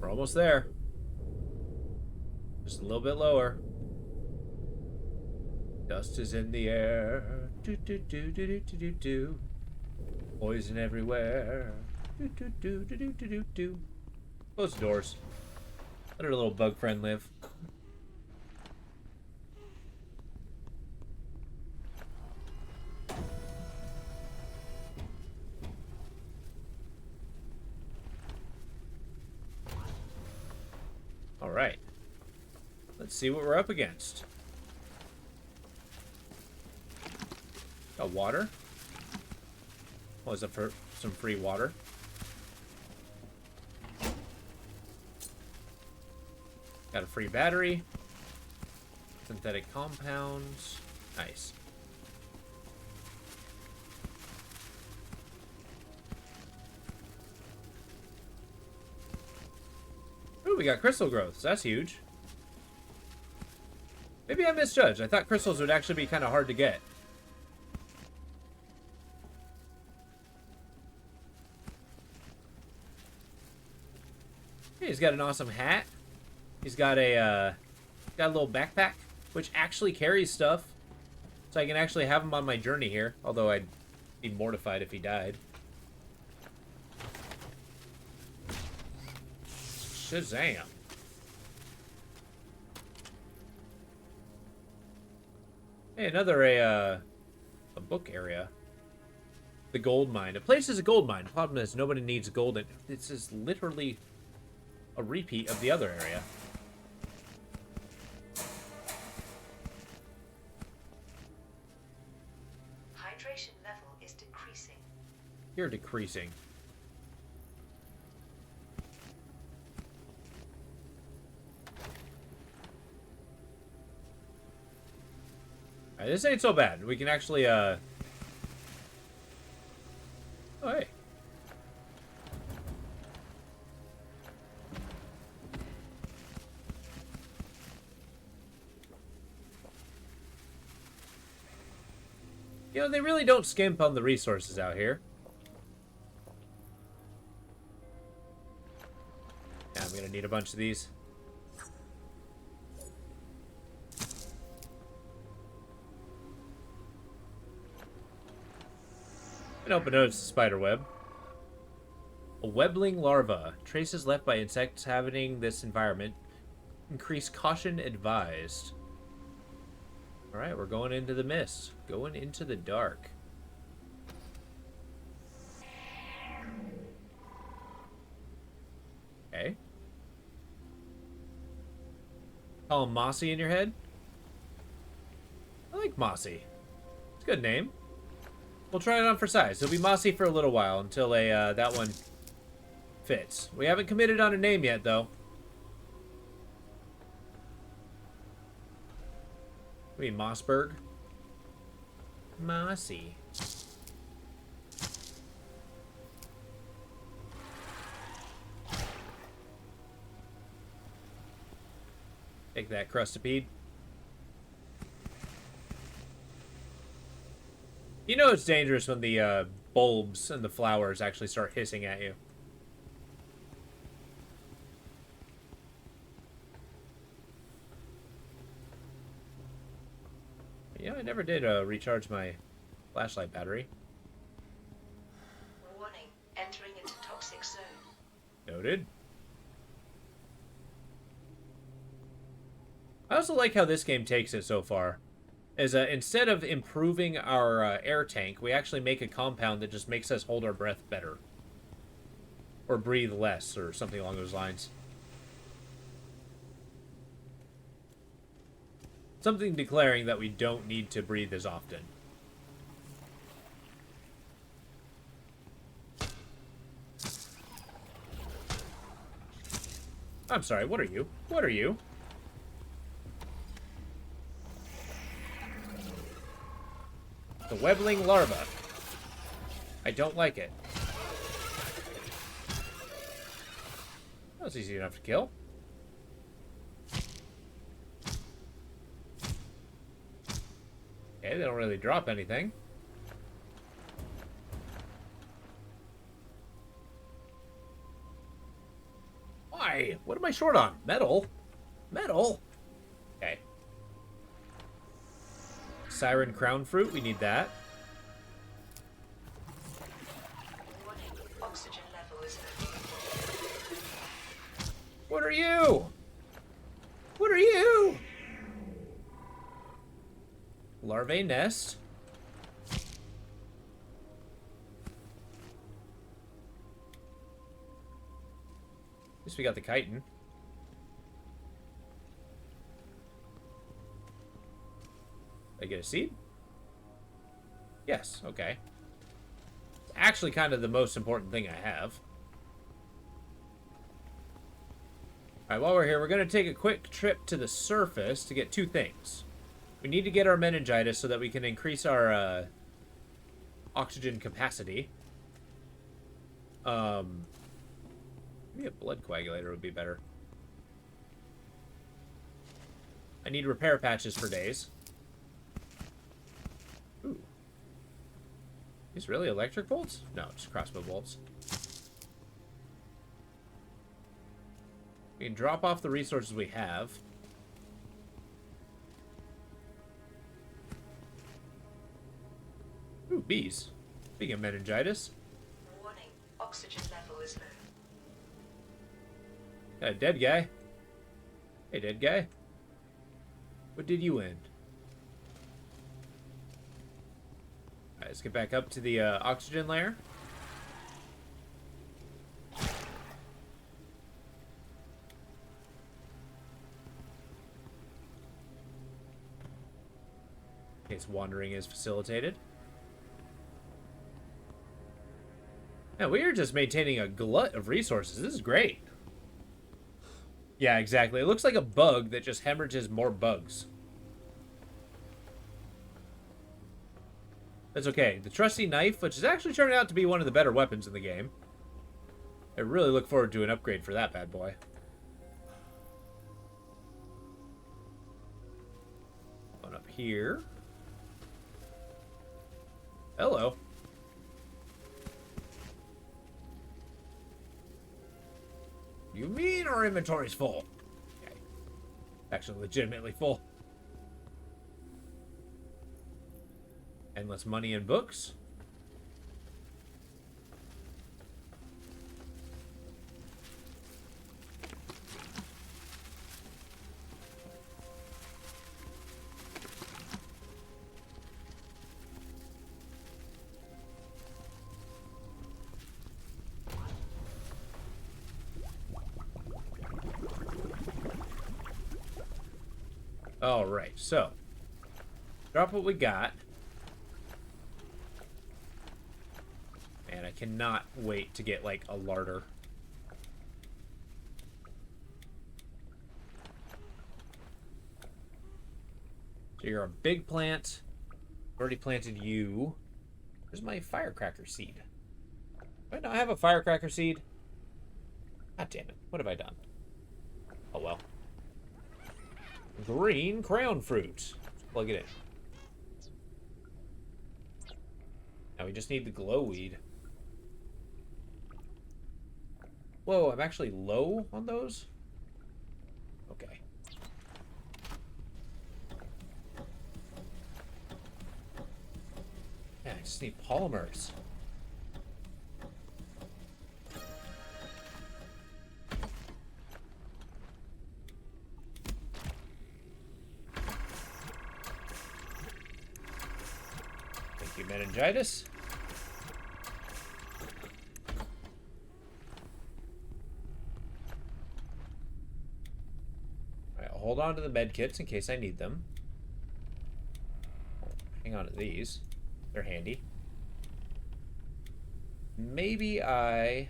[SPEAKER 1] We're almost there. Just a little bit lower. Dust is in the air. Do do do do do do do do. Poison everywhere. Do do do do do do do do. Close the doors. Let our little bug friend live. All right. Let's see what we're up against. Got water. What was it for? Some free water. Got a free battery. Synthetic compounds. Nice. Ooh, we got crystal growths. That's huge. Maybe I misjudged. I thought crystals would actually be kind of hard to get. Hey, he's got an awesome hat. He's got a little backpack, which actually carries stuff. So I can actually have him on my journey here. Although I'd be mortified if he died. Shazam. Hey, another a book area. The gold mine. A place is a gold mine. The problem is nobody needs gold. This is literally a repeat of the other area.
[SPEAKER 2] Hydration level is decreasing.
[SPEAKER 1] You're decreasing. Alright, this ain't so bad. We can actually, Oh, hey. You know, they really don't skimp on the resources out here. Yeah, I'm gonna need a bunch of these. And open notice spider web. A webbling larva. Traces left by insects inhabiting this environment. Increase caution advised. Alright, we're going into the mist. Going into the dark. Okay. Call him Mossy in your head? I like Mossy. It's a good name. We'll try it on for size. He'll be Mossy for a little while until that one fits. We haven't committed on a name yet, though. Maybe Mossberg. Mossy. Take that, crustipede. You know it's dangerous when the bulbs and the flowers actually start hissing at you. Yeah, I never did recharge my flashlight battery.
[SPEAKER 2] Warning, entering into toxic zone.
[SPEAKER 1] Noted. I also like how this game takes it so far. Is instead of improving our air tank, we actually make a compound that just makes us hold our breath better. Or breathe less, or something along those lines. Something declaring that we don't need to breathe as often. I'm sorry, what are you? What are you? The webbling larva. I don't like it. That was easy enough to kill. Okay, they don't really drop anything. Why? What am I short on? Metal? Metal? Okay. Siren crown fruit, we need that.
[SPEAKER 2] Warning, oxygen level is low.
[SPEAKER 1] What are you? What are you? Larvae nest. At least we got the chitin. Did I get a seed? Yes, okay. It's actually kind of the most important thing I have. Alright, while we're here, we're going to take a quick trip to the surface to get two things. We need to get our meningitis so that we can increase our oxygen capacity. Maybe a blood coagulator would be better. I need repair patches for days. Ooh. These really electric bolts? No, just crossbow bolts. We can drop off the resources we have. Ooh, bees. Speaking of meningitis.
[SPEAKER 2] Warning, oxygen level is low.
[SPEAKER 1] Got a dead guy. Hey, dead guy. What did you end? Alright, let's get back up to the oxygen layer. In case wandering is facilitated. Yeah, we are just maintaining a glut of resources. This is great. Yeah, exactly. It looks like a bug that just hemorrhages more bugs. That's okay. The trusty knife, which is actually turning out to be one of the better weapons in the game. I really look forward to an upgrade for that bad boy. One up here. Hello. You mean our inventory's full? Okay. Actually, legitimately full. Endless money and books. Alright, so drop what we got. Man, I cannot wait to get like a larder. So you're a big plant. I've already planted you. Where's my firecracker seed? Do I not have a firecracker seed? God damn it. What have I done? Oh well. Green crown fruit. Let's plug it in. Now we just need the glow weed. Whoa, I'm actually low on those? Okay. Yeah, I just need polymers. Thank you, meningitis. Hold on to the med kits in case I need them. Hang on to these. They're handy. Maybe I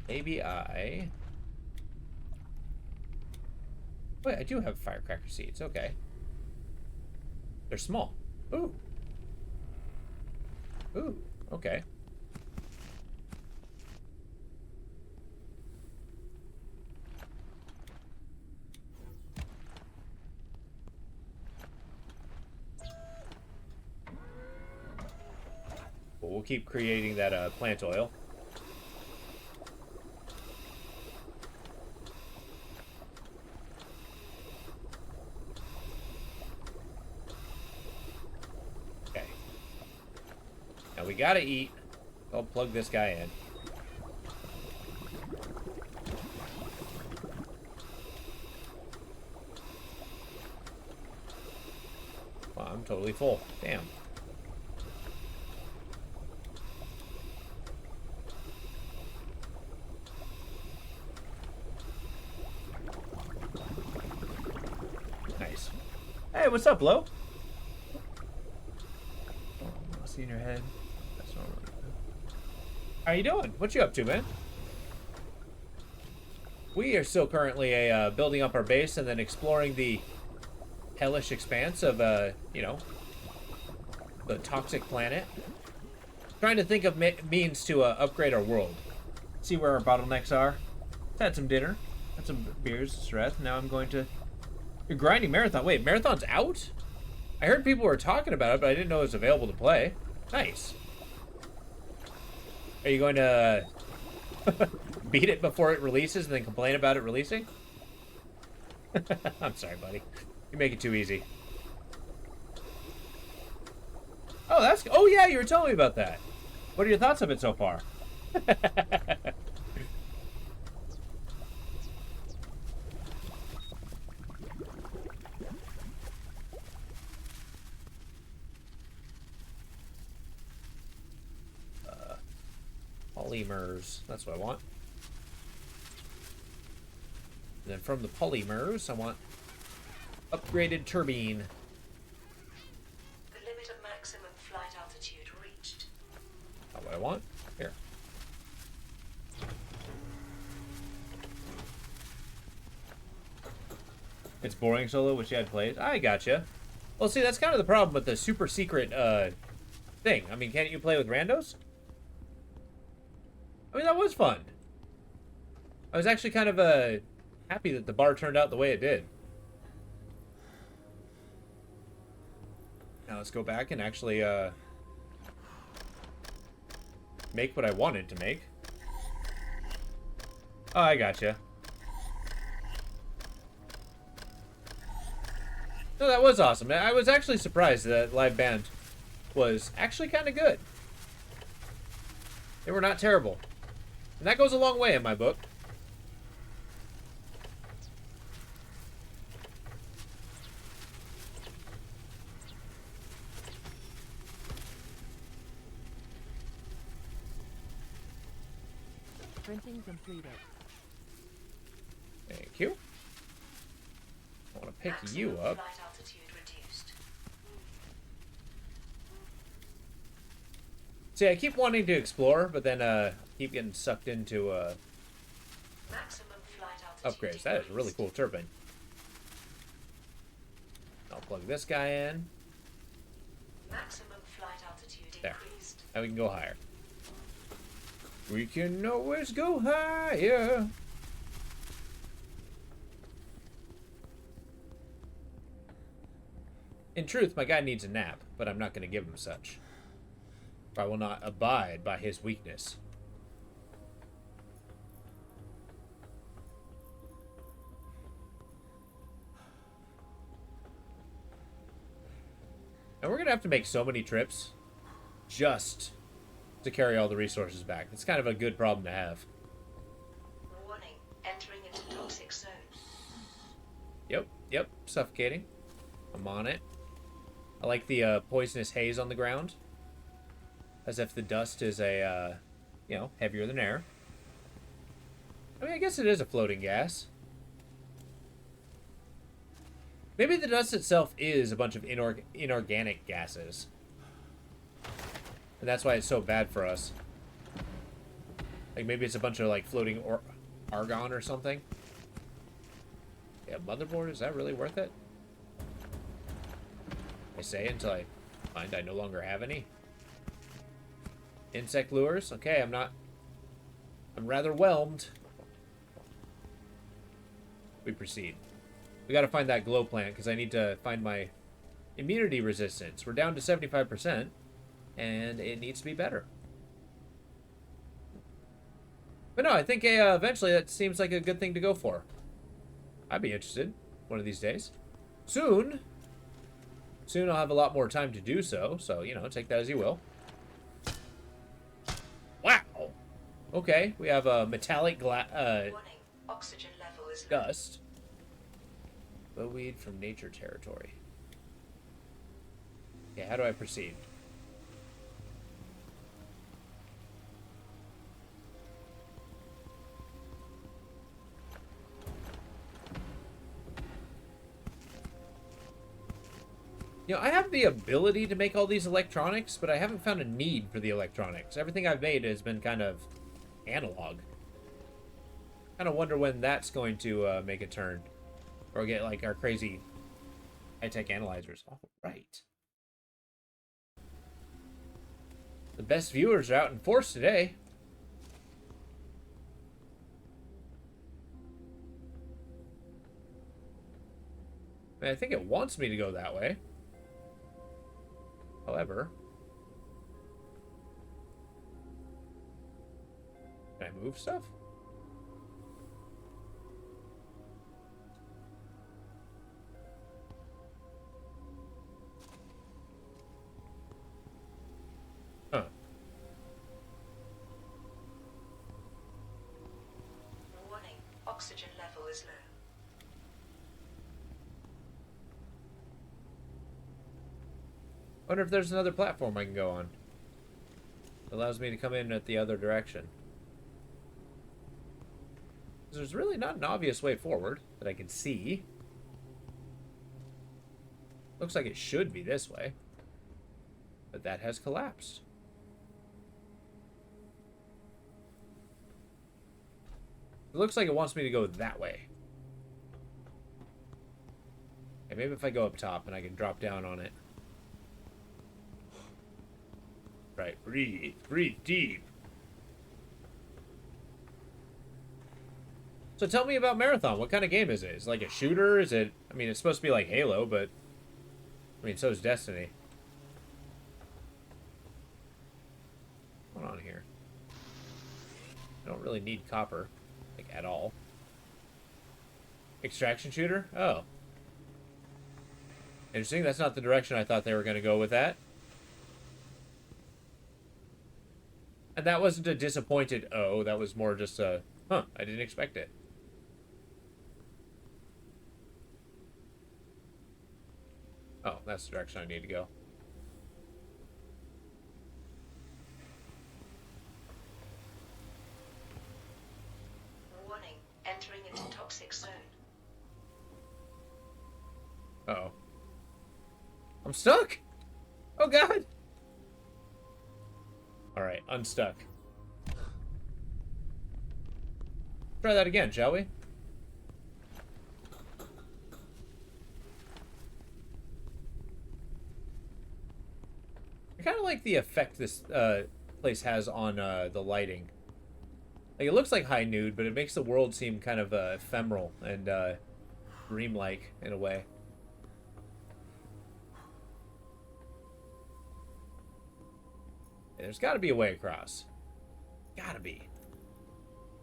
[SPEAKER 1] Maybe I... Wait, I do have firecracker seeds. Okay. They're small. Ooh. Ooh. Okay. Well, we'll keep creating that plant oil. Okay. Now we gotta eat. I'll plug this guy in. Wow, I'm totally full. Damn. Nice. Hey, what's up, Lo? I see in your head. That's not right. How you doing? What you up to, man? We are still currently building up our base and then exploring the hellish expanse of, you know, the toxic planet. Trying to think of means to upgrade our world. See where our bottlenecks are. Had some dinner. Had some beers, stress. Now I'm going to... You're grinding Marathon. Wait, Marathon's out? I heard people were talking about it, but I didn't know it was available to play. Nice. Are you going to beat it before it releases and then complain about it releasing? I'm sorry, buddy. You make it too easy. Oh, that's... Oh, yeah, you were telling me about that. What are your thoughts of it so far? Polymers. That's what I want. And then from the polymers, I want upgraded turbine.
[SPEAKER 2] The limit of maximum flight altitude reached.
[SPEAKER 1] Not what I want. Here. It's boring solo, which you had played. I gotcha. Well, see, that's kind of the problem with the super secret thing. I mean, can't you play with randos? I mean, that was fun. I was actually kind of happy that the bar turned out the way it did. Now let's go back and actually make what I wanted to make. Oh, I gotcha. No, that was awesome. I was actually surprised that live band was actually kind of good. They were not terrible. And that goes a long way in my book.
[SPEAKER 3] Printing completed.
[SPEAKER 1] Thank you. I want to pick you
[SPEAKER 2] Maximum
[SPEAKER 1] up.
[SPEAKER 2] Flight altitude reduced.
[SPEAKER 1] See, I keep wanting to explore, but then keep getting sucked into
[SPEAKER 2] Maximum flight altitude
[SPEAKER 1] upgrades. That is a really cool turbine. I'll plug this guy in.
[SPEAKER 2] Maximum flight altitude
[SPEAKER 1] There.
[SPEAKER 2] increased.
[SPEAKER 1] Now we can go higher. We can always go higher. In truth, my guy needs a nap, but I'm not going to give him such. I will not abide by his weakness. And we're going to have to make so many trips just to carry all the resources back. It's kind of a good problem to have.
[SPEAKER 2] Warning, entering into toxic zone.
[SPEAKER 1] Yep, suffocating. I'm on it. I like the poisonous haze on the ground. As if the dust is a, you know, heavier than air. I mean, I guess it is a floating gas. Maybe the dust itself is a bunch of inorganic gases. And that's why it's so bad for us. Like maybe it's a bunch of like floating or argon or something. Yeah, motherboard, is that really worth it? I say until I find I no longer have any. Insect lures? Okay, I'm rather whelmed. We proceed. We gotta find that glow plant, because I need to find my immunity resistance. We're down to 75%, and it needs to be better. But no, I think eventually that seems like a good thing to go for. I'd be interested one of these days. Soon I'll have a lot more time to do so, so, you know, take that as you will. Wow! Okay, we have a metallic
[SPEAKER 2] Warning. Oxygen level is low.
[SPEAKER 1] dust. Bowweed from nature territory. Okay, how do I proceed? You know, I have the ability to make all these electronics, but I haven't found a need for the electronics. Everything I've made has been kind of analog. Kind of wonder when that's going to make a turn. Or get, like, our crazy high-tech analyzers. All right. The best viewers are out in force today. I mean, I think it wants me to go that way. However, can I move stuff? Huh.
[SPEAKER 2] Warning. Oxygen level is low.
[SPEAKER 1] I wonder if there's another platform I can go on. It allows me to come in at the other direction. There's really not an obvious way forward that I can see. Looks like it should be this way. But that has collapsed. It looks like it wants me to go that way. Okay, maybe if I go up top and I can drop down on it. Right, breathe. Breathe deep. So tell me about Marathon. What kind of game is it? Is it like a shooter? Is it... I mean, it's supposed to be like Halo, but... I mean, so is Destiny. What's going on here? I don't really need copper. Like, at all. Extraction shooter? Oh. Interesting. That's not the direction I thought they were going to go with that. And that wasn't a disappointed oh, that was more just a, huh, I didn't expect it. Oh, that's the direction I need to go.
[SPEAKER 2] Warning. Entering into toxic zone.
[SPEAKER 1] Uh-oh. I'm stuck! Oh, God! Alright, unstuck. Try that again, shall we? I kind of like the effect this place has on the lighting. Like, it looks like high nude, but it makes the world seem kind of ephemeral and dreamlike in a way. There's got to be a way across. Gotta be.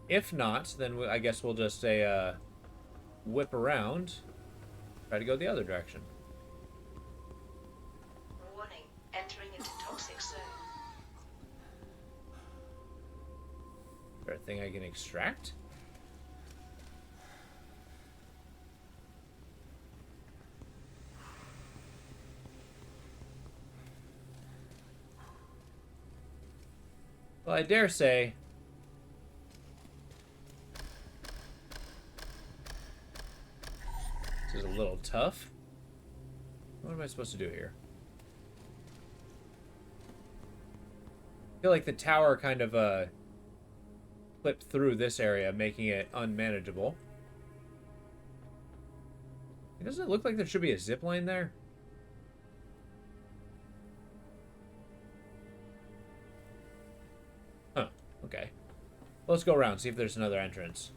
[SPEAKER 1] If not, then I guess we'll just say whip around. Try to go the other direction.
[SPEAKER 2] Warning. Entering into toxic zone.
[SPEAKER 1] Is there a thing I can extract? Well, I dare say this is a little tough. What am I supposed to do here? I feel like the tower kind of clip through this area, making it unmanageable. Doesn't it look like there should be a zip line there? Huh, okay. Let's go around, see if there's another entrance.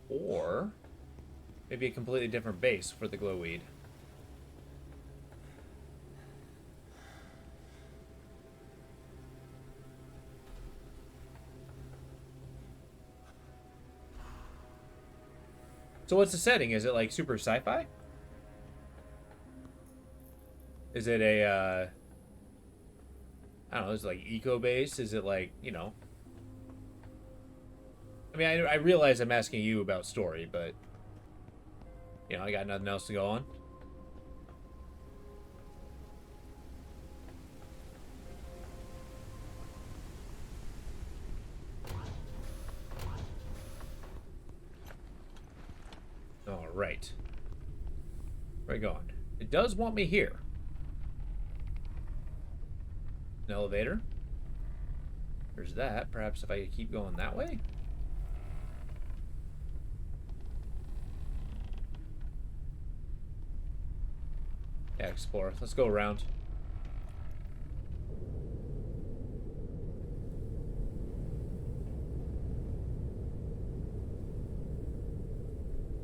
[SPEAKER 1] Or maybe a completely different base for the glowweed. So what's the setting? Is it like super sci-fi? Is it a, I don't know, is it like eco-based? Is it like, you know... I mean, I realize I'm asking you about story, but... You know, I got nothing else to go on. Alright. Where are we going? It does want me here. An elevator. There's that. Perhaps if I keep going that way? Yeah, explore. Let's go around.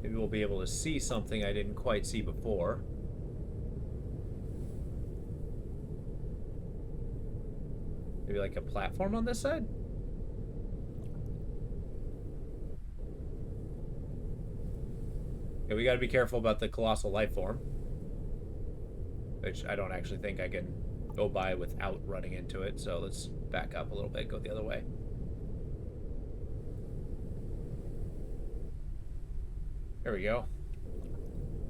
[SPEAKER 1] Maybe we'll be able to see something I didn't quite see before. Maybe like a platform on this side? Okay, we gotta be careful about the colossal life form. Which I don't actually think I can go by without running into it, so let's back up a little bit, go the other way. There we go.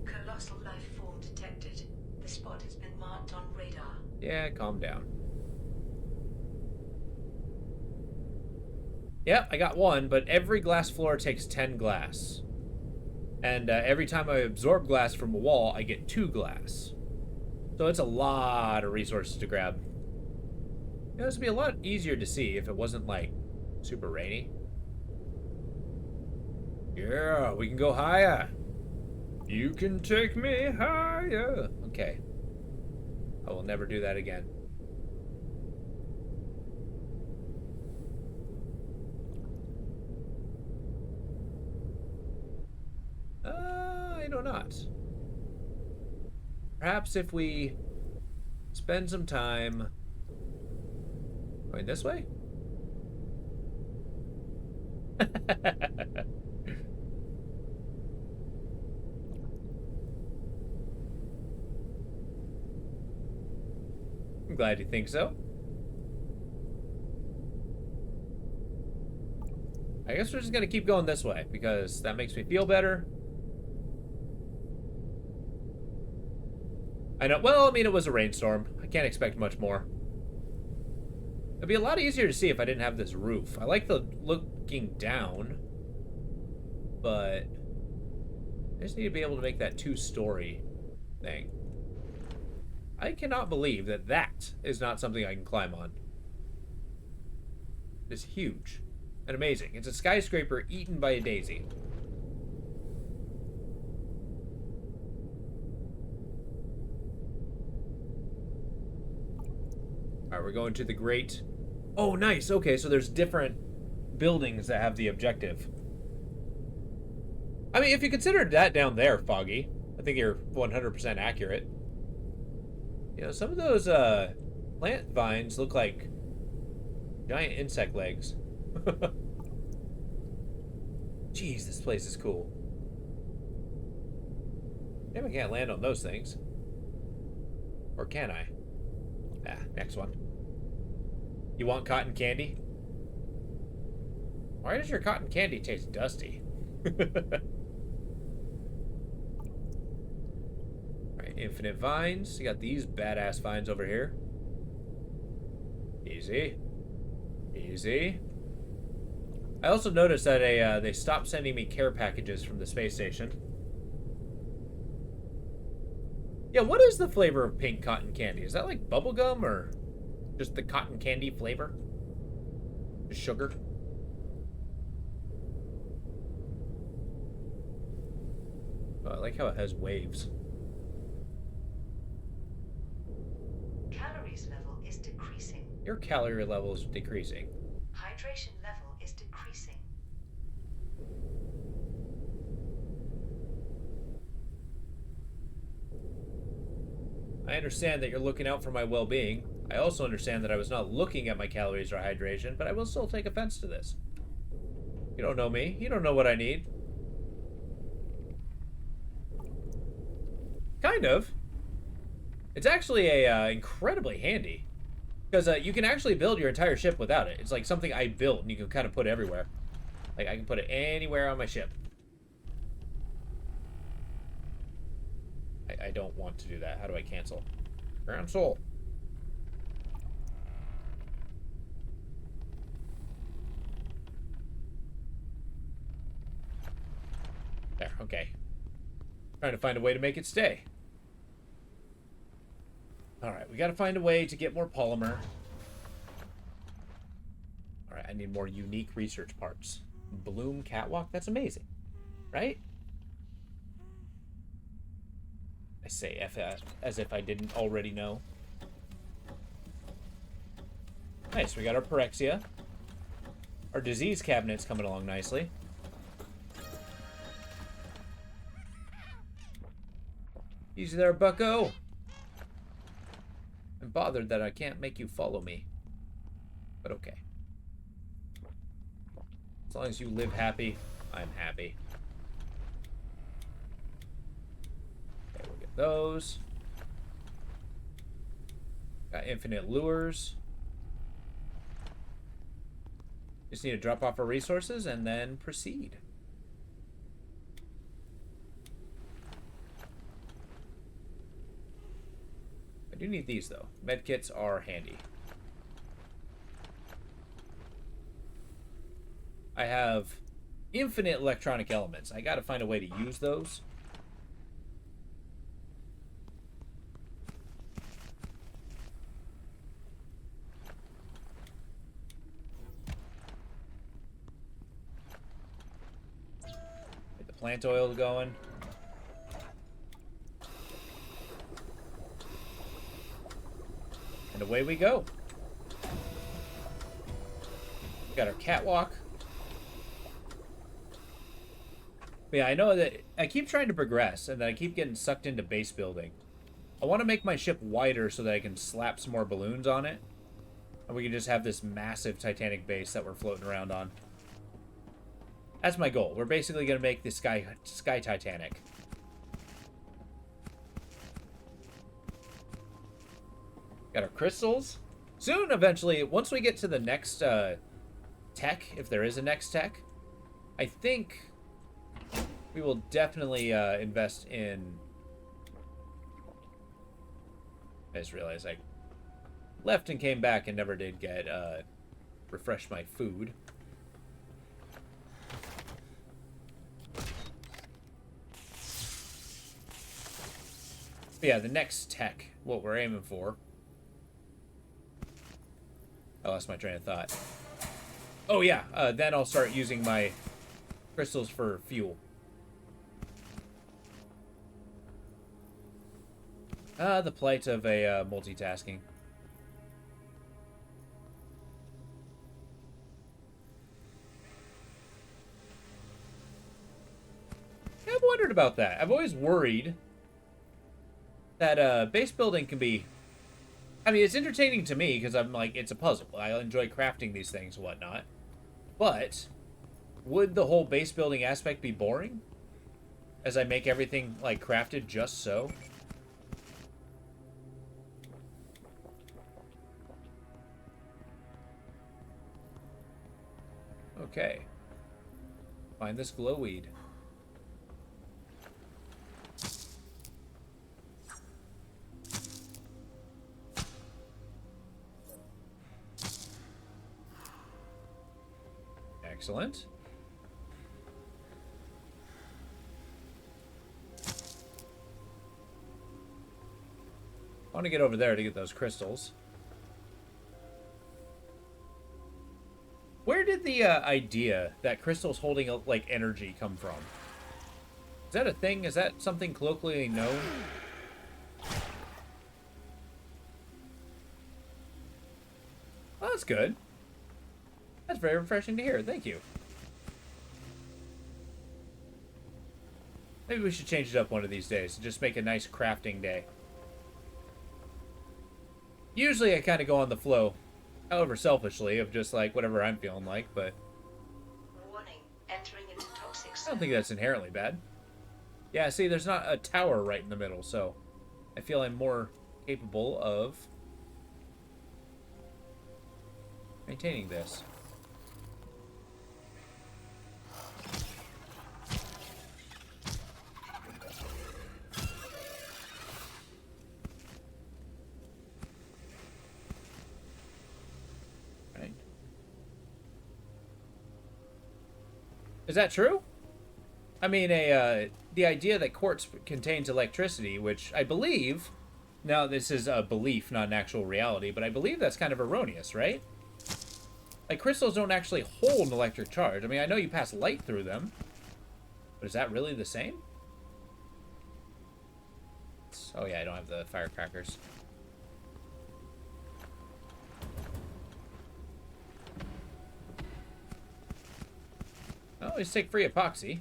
[SPEAKER 2] Colossal life form detected. The spot has been marked on radar.
[SPEAKER 1] Yeah, calm down. Yep, I got one, but every glass floor takes 10 glass. And every time I absorb glass from a wall, I get 2 glass. So it's a lot of resources to grab. You know, this would be a lot easier to see if it wasn't, like, super rainy. Yeah, we can go higher. You can take me higher. Okay. I will never do that again. I know not. Perhaps if we spend some time going this way? I'm glad you think so. I guess we're just gonna keep going this way because that makes me feel better. I know, well, I mean, it was a rainstorm. I can't expect much more. It'd be a lot easier to see if I didn't have this roof. I like the looking down, but I just need to be able to make that 2-story thing. I cannot believe that that is not something I can climb on. It's huge and amazing. It's a skyscraper eaten by a daisy. Alright, we're going to the great... Oh, nice. Okay, so there's different buildings that have the objective. I mean, if you consider that down there, Foggy, I think you're 100% accurate. You know, some of those plant vines look like giant insect legs. Jeez, this place is cool. Maybe I can't land on those things. Or can I? Ah, next one. You want cotton candy? Why does your cotton candy taste dusty? Alright, infinite vines. You got these badass vines over here. Easy. Easy. I also noticed that they stopped sending me care packages from the space station. Yeah, what is the flavor of pink cotton candy? Is that like bubblegum or just the cotton candy flavor? sugar. Oh, I like how it has waves.
[SPEAKER 2] Calories level is decreasing.
[SPEAKER 1] Your calorie level is decreasing.
[SPEAKER 2] Hydration level is decreasing.
[SPEAKER 1] I understand that you're looking out for my well-being. I also understand that I was not looking at my calories or hydration, but I will still take offense to this. You don't know me. You don't know what I need. Kind of. It's actually a incredibly handy. Because you can actually build your entire ship without it. It's like something I built and you can kind of put everywhere. Like, I can put it anywhere on my ship. I don't want to do that. How do I cancel? Cancel. There, okay. Trying to find a way to make it stay. Alright, we gotta find a way to get more polymer. Alright, I need more unique research parts. Bloom catwalk? That's amazing. Right? I say as if I didn't already know. Nice, we got our Pyrexia. Our disease cabinet's coming along nicely. Easy there, bucko. I'm bothered that I can't make you follow me. But okay. As long as you live happy, I'm happy. Okay, we'll get those. Got infinite lures. Just need to drop off our resources and then proceed. I do need these, though. Medkits are handy. I have infinite electronic elements. I gotta find a way to use those. Get the plant oil going. And away we go. We got our catwalk. But yeah, I know that I keep trying to progress, and then I keep getting sucked into base building. I want to make my ship wider so that I can slap some more balloons on it. And we can just have this massive Titanic base that we're floating around on. That's my goal. We're basically going to make the Sky Titanic. Got our crystals. Soon, eventually, once we get to the next tech, if there is a next tech, I think we will definitely invest in... I just realized I left and came back and never did get refresh my food. But yeah, the next tech, what we're aiming for. I lost my train of thought. Oh yeah, then I'll start using my crystals for fuel. The plight of a multitasking. I've wondered about that. I've always worried that base building can be... I mean, it's entertaining to me because I'm like, it's a puzzle. I enjoy crafting these things and whatnot. But would the whole base building aspect be boring? As I make everything, like, crafted just so? Okay. Find this glowweed. Excellent. I want to get over there to get those crystals. did the idea that crystals holding like energy come from? Is that a thing? Is that something colloquially known? Well, that's good. That's very refreshing to hear. Thank you. Maybe we should change it up one of these days and just make a nice crafting day. Usually I kind of go on the flow. However, selfishly, of just like whatever I'm feeling like, but
[SPEAKER 2] Warning, entering into toxic
[SPEAKER 1] I don't think that's inherently bad. Yeah, see, there's not a tower right in the middle, so I feel I'm more capable of maintaining this. Right. Is that true? I mean, the idea that quartz contains electricity, which I believe, now this is a belief, not an actual reality, but I believe that's kind of erroneous, right? Like, crystals don't actually hold an electric charge. I mean, I know you pass light through them, but is that really the same? Oh yeah, I don't have the firecrackers. Oh, always take free epoxy.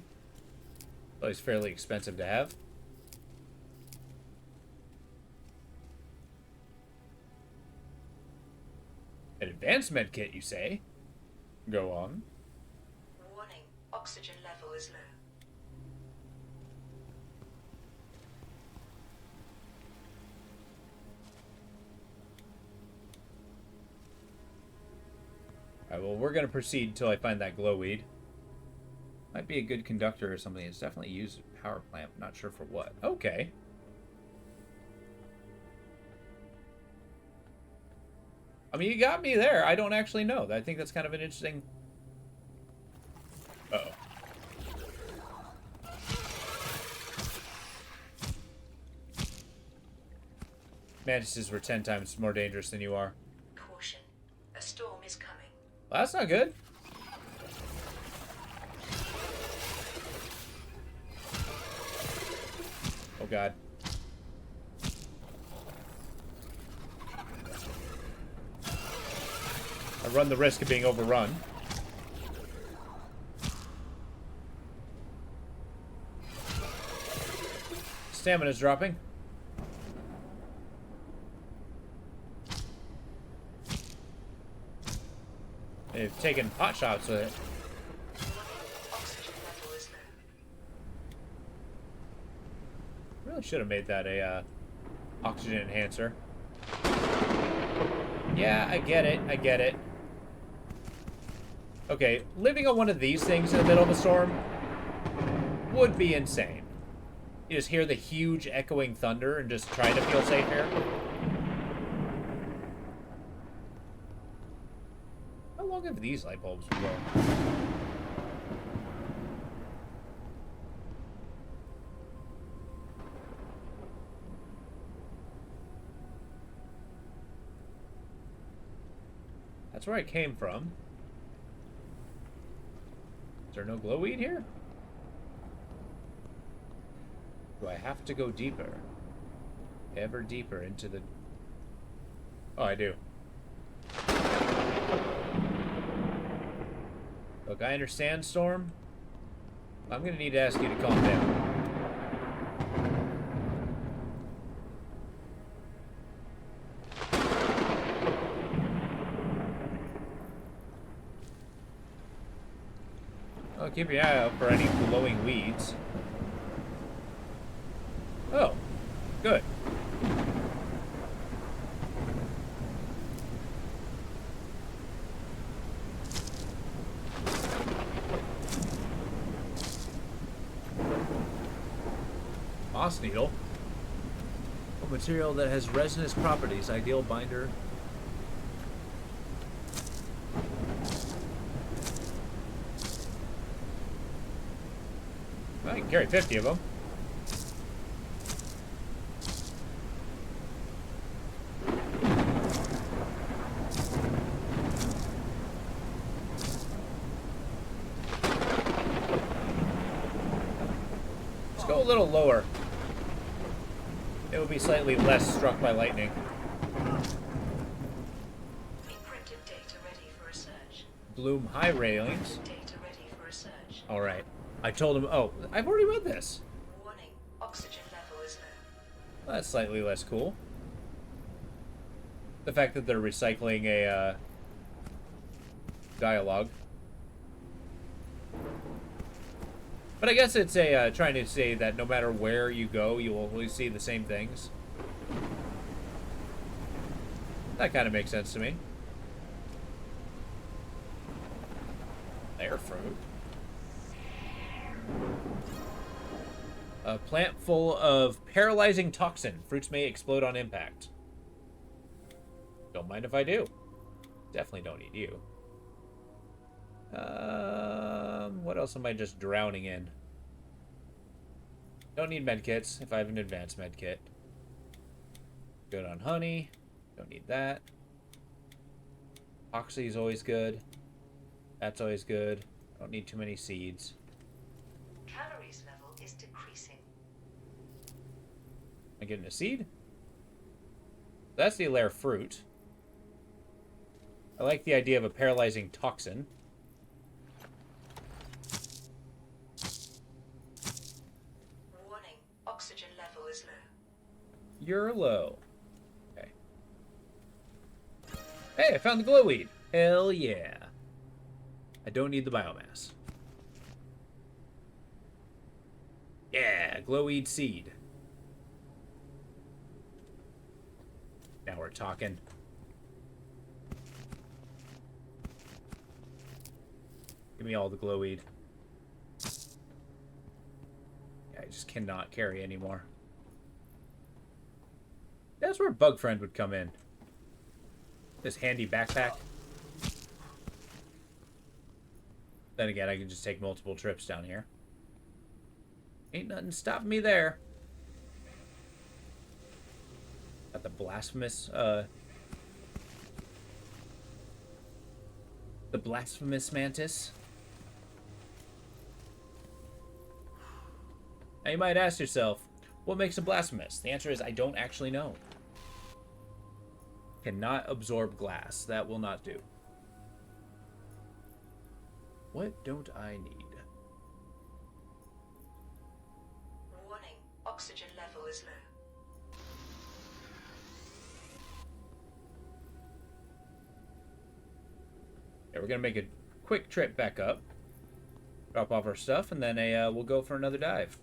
[SPEAKER 1] Always fairly expensive to have. An advanced med kit, you say? Go on.
[SPEAKER 2] Warning, oxygen level is low.
[SPEAKER 1] Alright, well, we're going to proceed until I find that glowweed. Might be a good conductor or something. It's definitely used a power plant. Not sure for what. Okay. I mean, you got me there. I don't actually know. I think that's kind of an interesting... Uh-oh. Mantises were 10 times more dangerous than you are.
[SPEAKER 2] Caution, a storm is coming.
[SPEAKER 1] Well, that's not good. Oh, God. I run the risk of being overrun. Stamina's dropping. They've taken pot shots with it.
[SPEAKER 2] Oxygen level is low.
[SPEAKER 1] Really should have made that a oxygen enhancer. Yeah, I get it. I get it. Okay, living on one of these things in the middle of a storm would be insane. You just hear the huge echoing thunder and just try to feel safe here. How long have these light bulbs been going? That's where I came from. Is there no glowweed here? Do I have to go deeper? Ever deeper into the... Oh, I do. Look, I understand, Storm. I'm gonna need to ask you to calm down. I'll keep your eye out for any glowing weeds. Oh, good. Moss needle. A material that has resinous properties, ideal binder. I can carry 50 of them. Go a little lower. It will be slightly less struck by lightning.
[SPEAKER 2] Encrypted data ready for research.
[SPEAKER 1] Bloom high railings.
[SPEAKER 2] Data ready for research.
[SPEAKER 1] Alright. I told him, oh, I've already read this.
[SPEAKER 2] Warning, oxygen level is low.
[SPEAKER 1] Well, that's slightly less cool. The fact that they're recycling a dialogue. But I guess it's a trying to say that no matter where you go, you will always see the same things. That kind of makes sense to me. Air fruit. A plant full of paralyzing toxin. Fruits may explode on impact. Don't mind if I do. Definitely don't need you. What else am I just drowning in? Don't need medkits if I have an advanced medkit. Good on honey. Don't need that. Oxy is always good. That's always good. Don't need too many seeds.
[SPEAKER 2] Calories level is decreasing.
[SPEAKER 1] Am I getting a seed? That's the Alaire fruit. I like the idea of a paralyzing toxin.
[SPEAKER 2] Warning, oxygen level is low.
[SPEAKER 1] You're low. Okay. Hey, I found the glowweed. Hell yeah. I don't need the biomass. Yeah, glowweed seed. Now we're talking. Give me all the glowweed. Yeah, I just cannot carry anymore. That's where Bug Friend would come in. This handy backpack. Then again, I can just take multiple trips down here. Ain't nothing stopping me there. Got the blasphemous, the blasphemous mantis. Now you might ask yourself, what makes a blasphemous? The answer is I don't actually know. Cannot absorb glass. That will not do. What don't I need?
[SPEAKER 2] Warning, oxygen level is low.
[SPEAKER 1] Yeah, we're gonna make a quick trip back up, drop off our stuff, and then we'll go for another dive.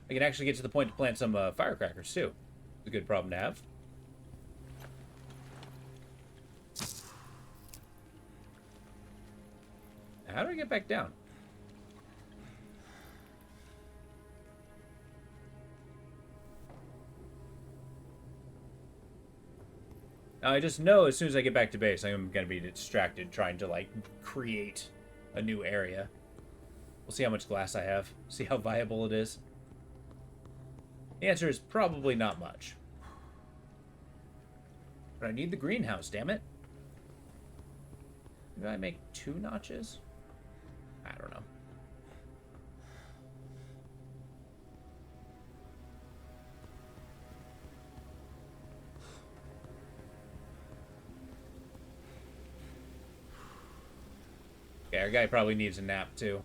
[SPEAKER 1] I can actually get to the point to plant some firecrackers too. It's a good problem to have. How do I get back down? Now, I just know as soon as I get back to base, I'm going to be distracted trying to, like, create a new area. We'll see how much glass I have. See how viable it is. The answer is probably not much. But I need the greenhouse, damn it. Maybe I make 2 notches? I don't know. Yeah, our guy probably needs a nap, too.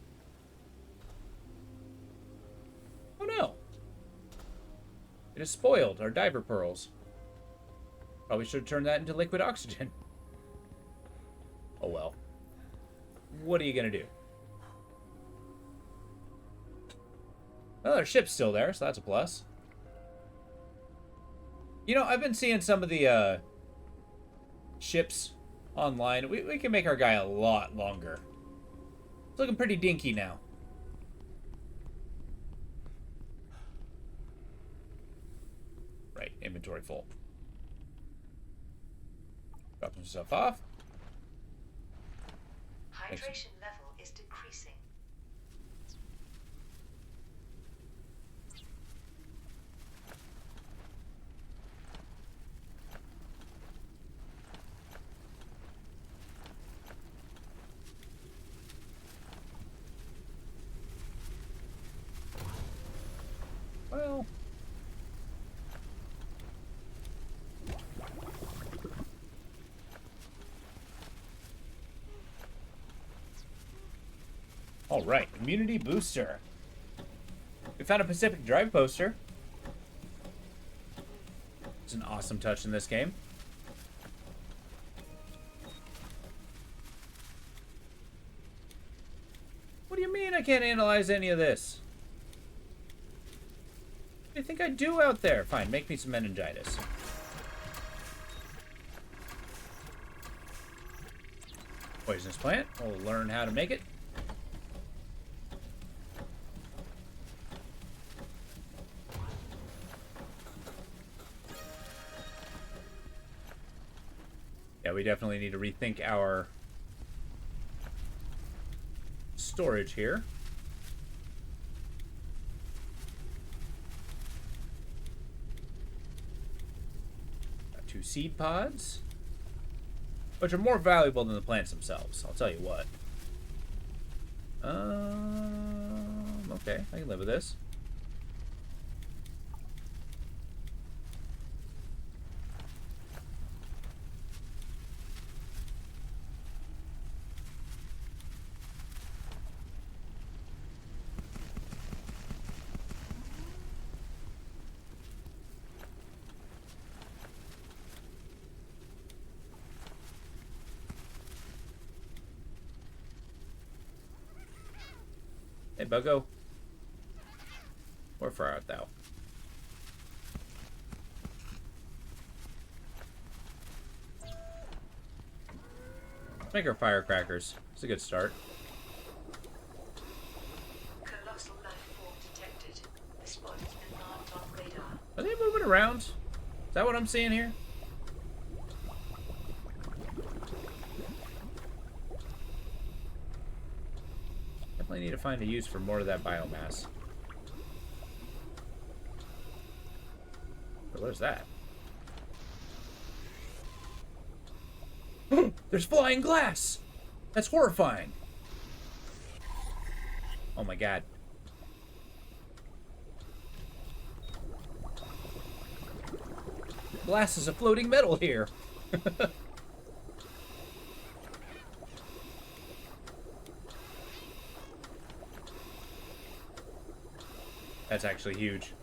[SPEAKER 1] Oh, no. It is spoiled, our diver pearls. Probably should have turned that into liquid oxygen. Oh, well. What are you gonna do? Well, our ship's still there, so that's a plus. You know, I've been seeing some of the ships online. We can make our guy a lot longer. It's looking pretty dinky now. Right, inventory full. Drop some stuff off.
[SPEAKER 2] Hydration level is decreasing.
[SPEAKER 1] Alright, immunity booster. We found a Pacific Drive poster. It's an awesome touch in this game. What do you mean I can't analyze any of this? What do you think I do out there? Fine, make me some meningitis. Poisonous plant. We'll learn how to make it. Yeah, we definitely need to rethink our storage here. Got 2 seed pods, which are more valuable than the plants themselves, I'll tell you what. Okay, I can live with this. Hey, Buggo. Wherefore art thou? Let's make our firecrackers. It's a good start.
[SPEAKER 2] Colossal life form detected. The spot has been marked on radar.
[SPEAKER 1] Are they moving around? Is that what I'm seeing here? Definitely need to find a use for more of that biomass. But what is that? There's flying glass! That's horrifying! Oh my god. Glass is a floating metal here. That's actually huge.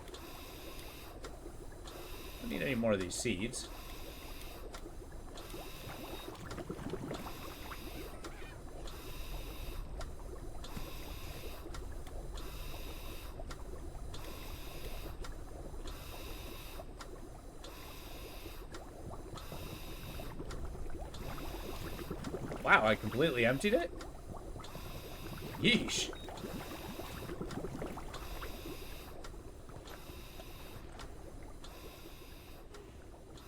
[SPEAKER 1] Don't need any more of these seeds. Wow, I completely emptied it? Yeesh.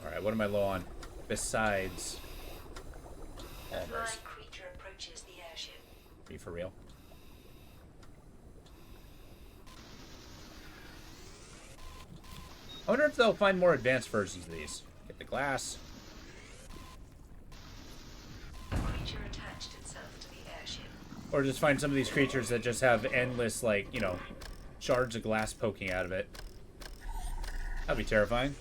[SPEAKER 1] Alright, what am I low on? Besides
[SPEAKER 2] A
[SPEAKER 1] Almers.
[SPEAKER 2] flying creature approaches the airship.
[SPEAKER 1] Are you for real? I wonder if they'll find more advanced versions of these. Get the glass.
[SPEAKER 2] The creature attached itself to the airship.
[SPEAKER 1] Or just find some of these creatures that just have endless, like, you know, shards of glass poking out of it. That'd be terrifying.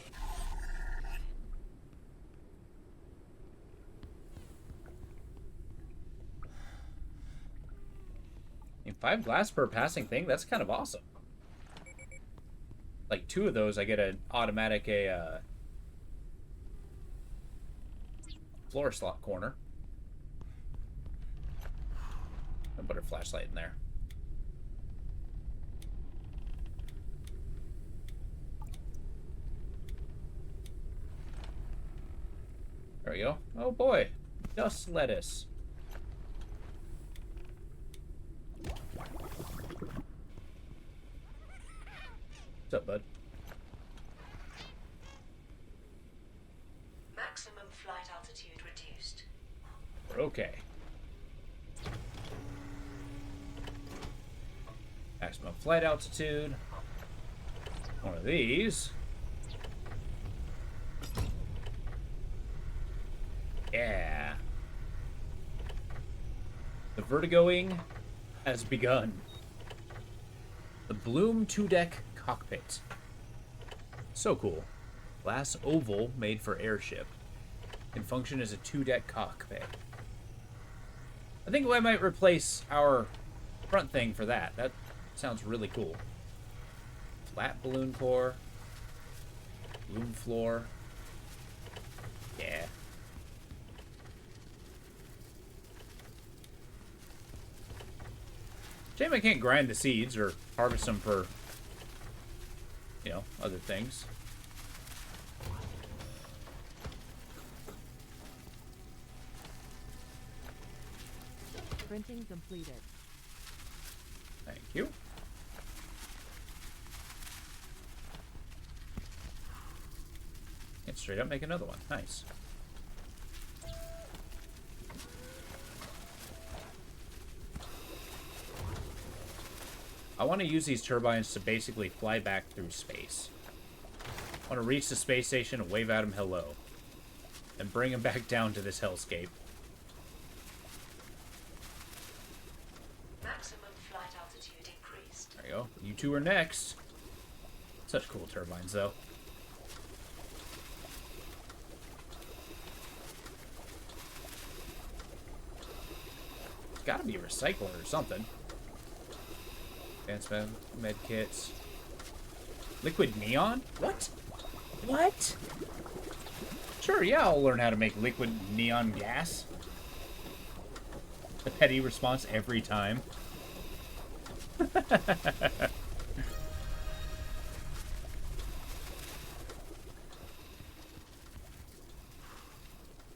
[SPEAKER 1] I mean, 5 glass per passing thing, that's kind of awesome. Like 2 of those, I get an automatic floor slot corner. I'll put a flashlight in there. There we go. Oh boy, dust lettuce. What's up, bud?
[SPEAKER 2] Maximum flight altitude reduced.
[SPEAKER 1] We're okay. Maximum flight altitude. One of these. Yeah. The vertigoing has begun. The Bloom 2-deck cockpit. So cool. Glass oval made for airship. Can function as a 2-deck cockpit. I think I might replace our front thing for that. That sounds really cool. Flat balloon core. Loom floor. Yeah. Shame I can't grind the seeds or harvest them for, you know, other things.
[SPEAKER 3] Printing completed.
[SPEAKER 1] Thank you. And straight up make another one. Nice. I want to use these turbines to basically fly back through space. I want to reach the space station and wave at him hello. And bring him back down to this hellscape.
[SPEAKER 2] Maximum flight altitude increased.
[SPEAKER 1] There you go. You two are next. Such cool turbines, though. It's gotta be a recycler or something. Advanced med kits. Liquid neon? What? What? Sure, yeah, I'll learn how to make liquid neon gas. The petty response every time.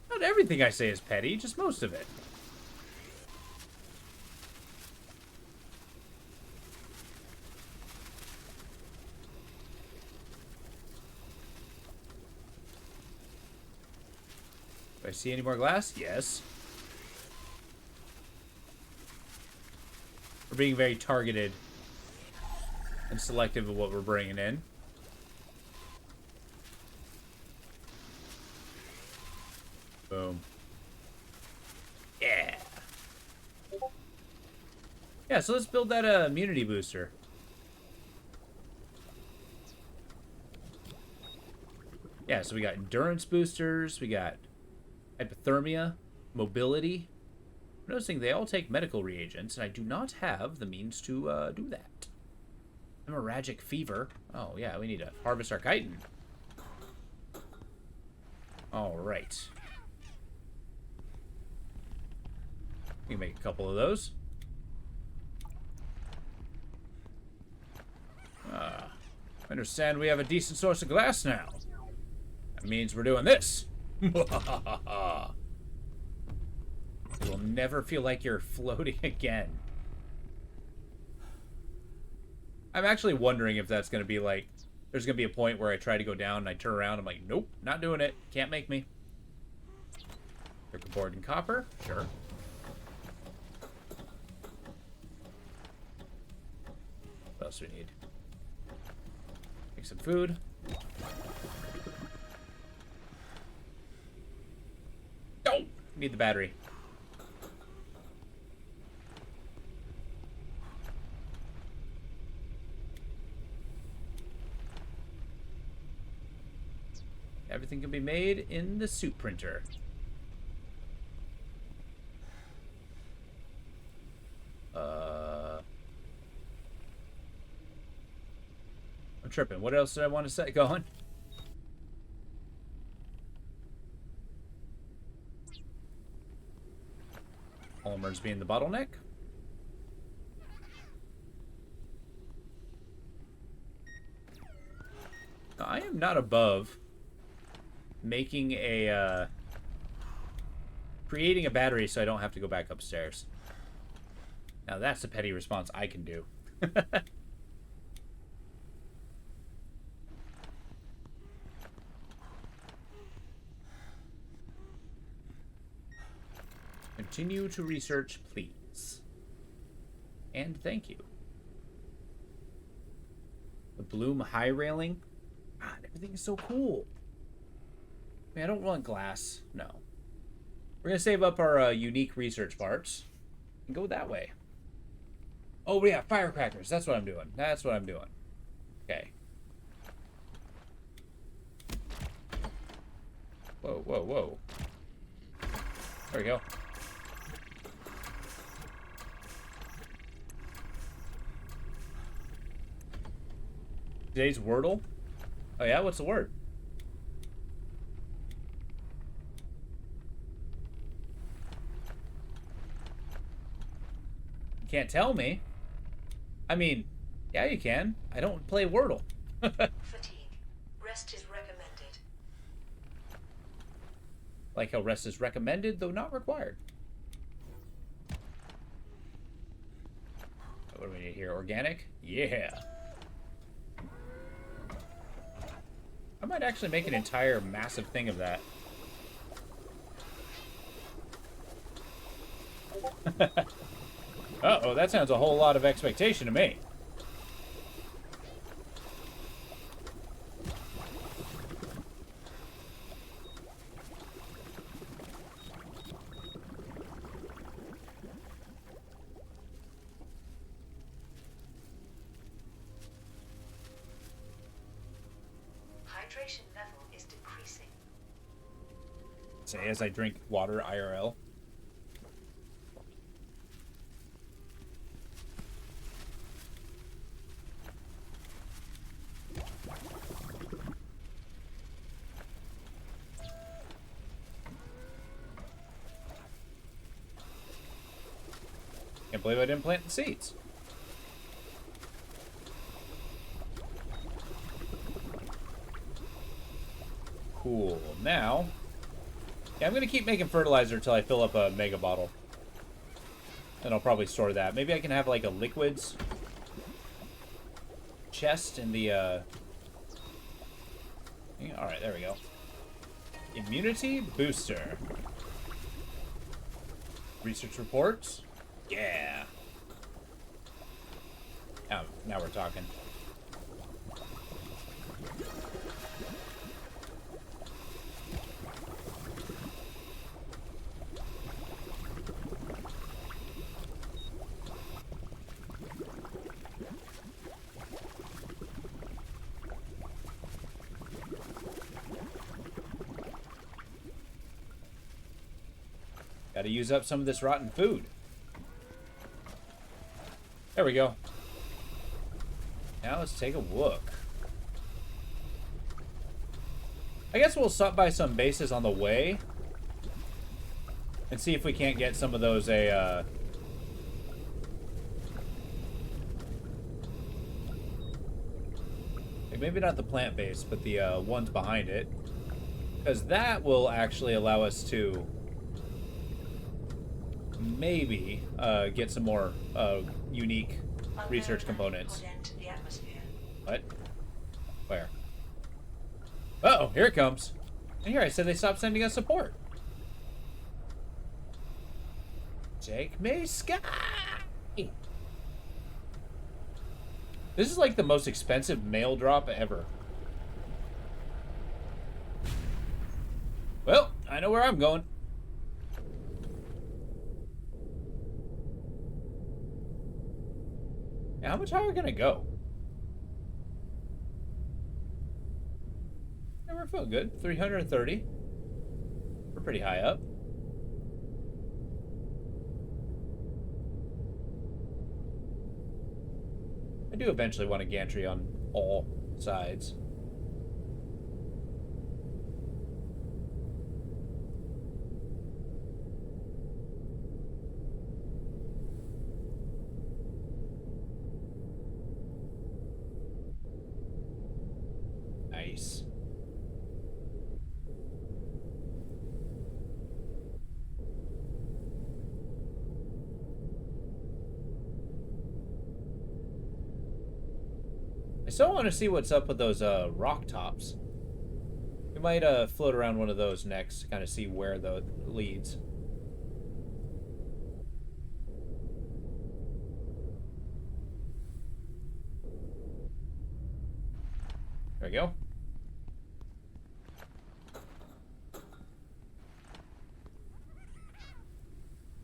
[SPEAKER 1] Not everything I say is petty, just most of it. Do I see any more glass? Yes. We're being very targeted and selective of what we're bringing in. Boom. Yeah. Yeah, so let's build that immunity booster. Yeah, so we got endurance boosters, we got hypothermia, mobility. I'm noticing they all take medical reagents, and I do not have the means to do that. Hemorrhagic fever. Oh, yeah, we need to harvest our chitin. All right. We can make a couple of those. I understand we have a decent source of glass now. That means we're doing this. You'll never feel like you're floating again. I'm actually wondering if that's going to be like, there's going to be a point where I try to go down and I turn around. I'm like, nope, not doing it. Can't make me. Circuit board and copper. Sure. What else do we need? Make some food. Oh! Need the battery. Everything can be made in the suit printer. I'm tripping. What else did I want to set going? Polymers being the bottleneck. Now, I am not above making a creating a battery so I don't have to go back upstairs. Now that's a petty response I can do. Continue to research, please. And thank you. The Bloom high railing. God, everything is so cool. I mean, I don't want glass. No. We're going to save up our unique research parts and go that way. Oh, yeah, firecrackers. That's what I'm doing. That's what I'm doing. Okay. Whoa, whoa, whoa. There we go. Today's Wordle? Oh yeah, what's the word? You can't tell me. I mean, yeah, you can. I don't play Wordle.
[SPEAKER 2] Fatigue. Rest is recommended.
[SPEAKER 1] Like how rest is recommended, though not required. What do we need here? Organic? Yeah. I might actually make an entire massive thing of that. Uh-oh, that sounds a whole lot of expectation to me.
[SPEAKER 2] Hydration level is decreasing.
[SPEAKER 1] Say as I drink water IRL. Can't believe I didn't plant the seeds. Cool. Now, yeah, I'm gonna keep making fertilizer until I fill up a mega bottle. And I'll probably store that. Maybe I can have like a liquids chest in the yeah, alright, there we go. Immunity booster. Research reports. Yeah. Now we're talking. Gotta use up some of this rotten food. There we go. Now let's take a look. I guess we'll stop by some bases on the way and see if we can't get some of those like maybe not the plant base, but the ones behind it, because that will actually allow us to maybe get some more unique research components. What? Where? Uh-oh, here it comes. And here I said they stopped sending us support. Take me, Sky! This is like the most expensive mail drop ever. Well, I know where I'm going. How much higher can I go? Yeah, we're feeling good. 330. We're pretty high up. I do eventually want a gantry on all sides. Nice. I still want to see what's up with those rock tops. We might float around one of those next to kind of see where the leads. There we go.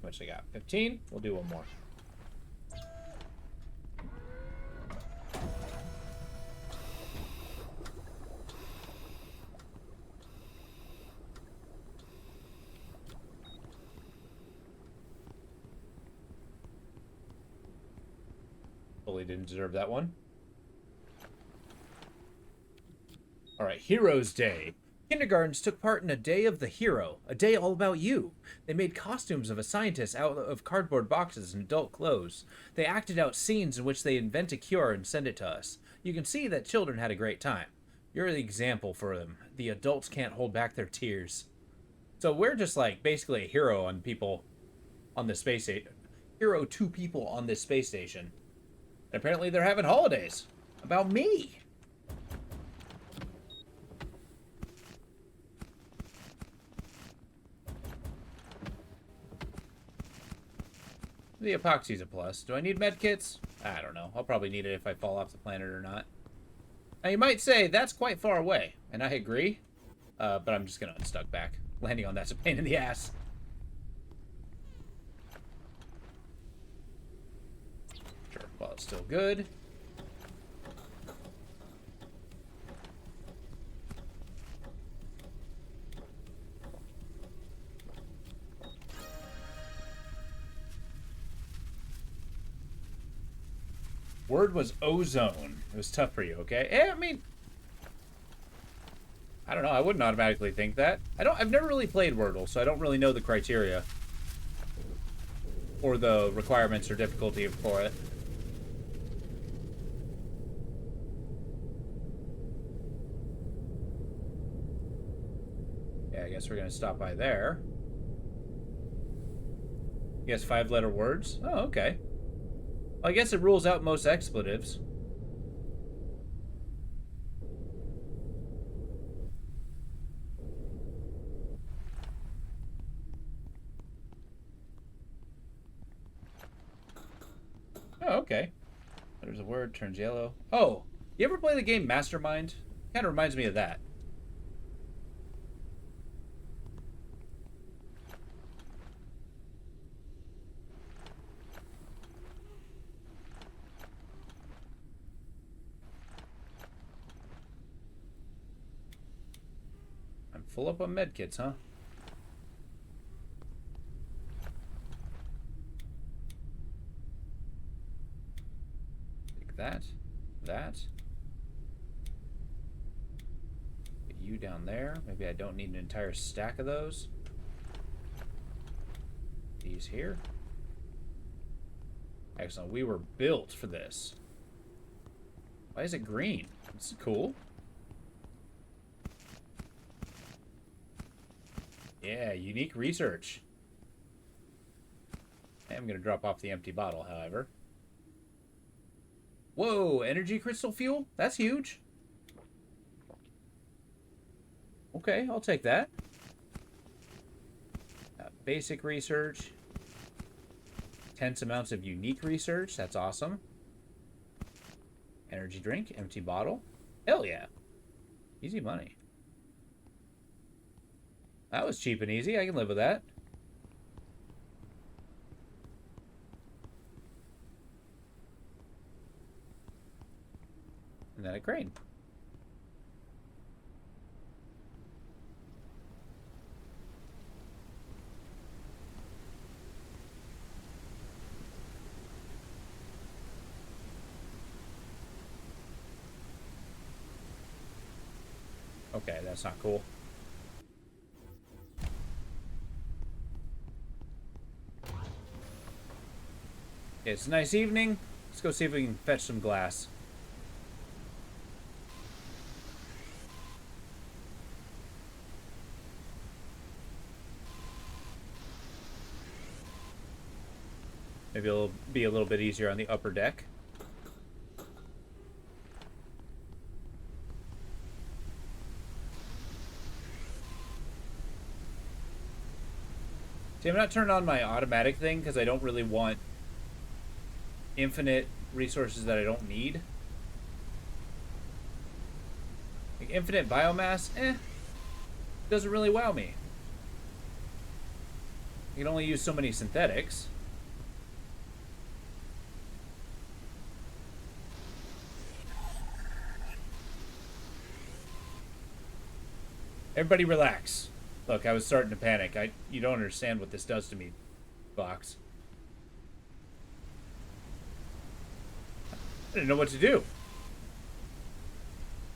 [SPEAKER 1] How much I got? 15? We'll do one more. Totally didn't deserve that one. All right, Heroes Day. Kindergartens took part in a day of the hero, a day all about you. They made costumes of a scientist out of cardboard boxes and adult clothes. They acted out scenes in which they invent a cure and send it to us. You can see that children had a great time. You're the example for them. The adults can't hold back their tears. So we're just like basically a hero on people on this space station. Hero to people on this space station. And apparently they're having holidays. About me. The epoxy's a plus. Do I need medkits? I don't know. I'll probably need it if I fall off the planet or not. Now you might say, that's quite far away. And I agree. But I'm just going to unstuck back. Landing on that's a pain in the ass. Sure, well, it's still good. Word was ozone. It was tough for you, okay? I mean, I don't know. I wouldn't automatically think that. I've never really played Wordle, so I don't really know the criteria or the requirements or difficulty for it. Yeah, I guess we're gonna stop by there. Yes, 5-letter words. Oh, okay. Well, I guess it rules out most expletives. Oh, okay. There's a word, turns yellow. Oh, you ever play the game Mastermind? Kind of reminds me of that. I'm full up on medkits, huh? Take that. That. Get you down there. Maybe I don't need an entire stack of those. These here. Excellent. We were built for this. Why is it green? This is cool. Yeah, unique research. I'm going to drop off the empty bottle, however. Whoa, energy crystal fuel? That's huge. Okay, I'll take that. Basic research. Tense amounts of unique research. That's awesome. Energy drink, empty bottle. Hell yeah. Easy money. That was cheap and easy. I can live with that. And then a crane. Okay, that's not cool. It's a nice evening. Let's go see if we can fetch some glass. Maybe it'll be a little bit easier on the upper deck. See, I'm not turning on my automatic thing because I don't really want infinite resources that I don't need. Like infinite biomass, doesn't really wow me. You can only use so many synthetics. Everybody relax. Look, I was starting to panic. You don't understand what this does to me, Box. I didn't know what to do.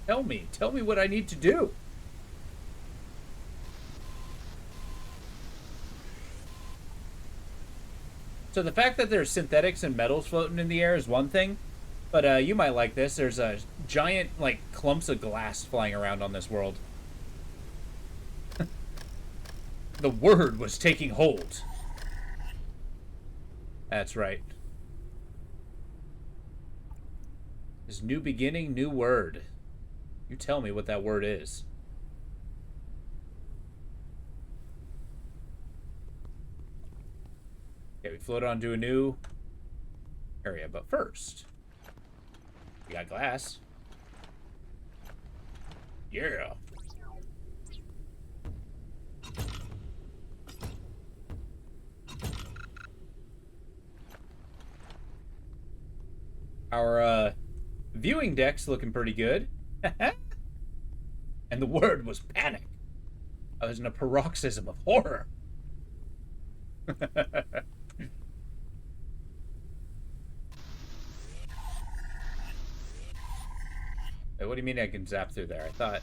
[SPEAKER 1] Tell me. Tell me what I need to do. So the fact that there's synthetics and metals floating in the air is one thing, but you might like this. There's a giant, like, clumps of glass flying around on this world. The word was taking hold. That's right. This new beginning, new word. You tell me what that word is. Okay, we float on to a new area, but first, we got glass. Yeah. Our viewing deck's looking pretty good. And the word was panic. I was in a paroxysm of horror. Wait, what do you mean I can zap through there? I thought...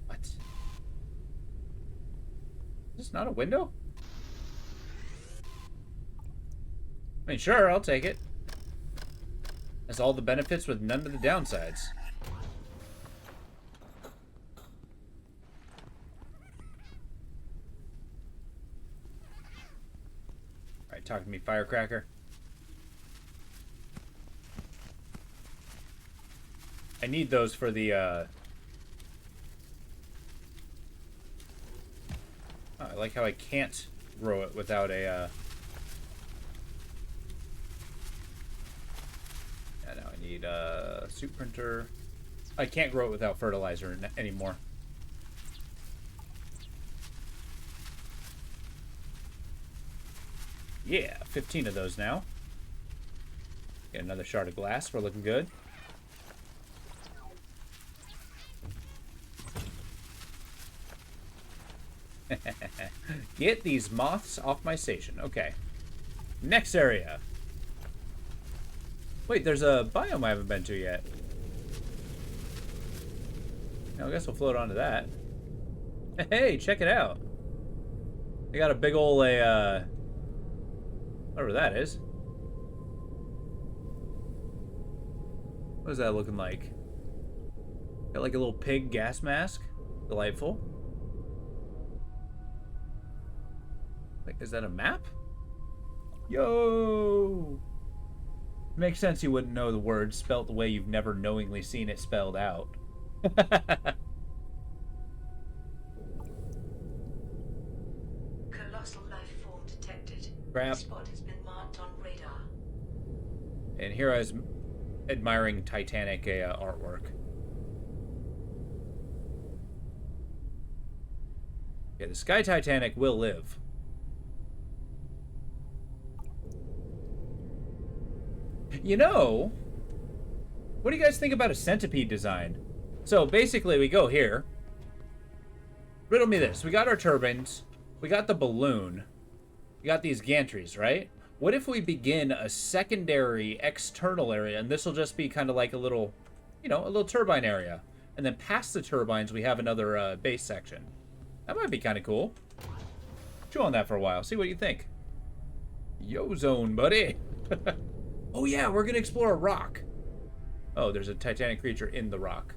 [SPEAKER 1] What? Is this not a window? I mean, sure, I'll take it. Has all the benefits with none of the downsides. Alright, talk to me, firecracker. I need those for the, Oh, I like how I can't grow it without a, Yeah, now I need a suit printer. I can't grow it without fertilizer anymore. Yeah, 15 of those now. Get another shard of glass. We're looking good. Get these moths off my station. Okay. Next area. Wait, there's a biome I haven't been to yet. Now, I guess we'll float onto that. Hey, check it out. They got a big ol' whatever that is. What is that looking like? Got like a little pig gas mask. Delightful. Like, is that a map? Yo! Makes sense you wouldn't know the word spelt the way you've never knowingly seen it spelled out.
[SPEAKER 2] Colossal life form detected.
[SPEAKER 1] Crap.
[SPEAKER 2] The spot has been marked on radar.
[SPEAKER 1] And here I was admiring Titanic artwork. Yeah, the Sky Titanic will live. You know, what do you guys think about a centipede design? So basically we go here. Riddle me this. We got our turbines. We got the balloon. We got these gantries, right? What if we begin a secondary external area, and this will just be kind of like a little, you know, a little turbine area. And then past the turbines, we have another base section. That might be kind of cool. Chew on that for a while. See what you think. Yo zone, buddy. Oh yeah, we're gonna explore a rock. Oh, there's a Titanic creature in the rock.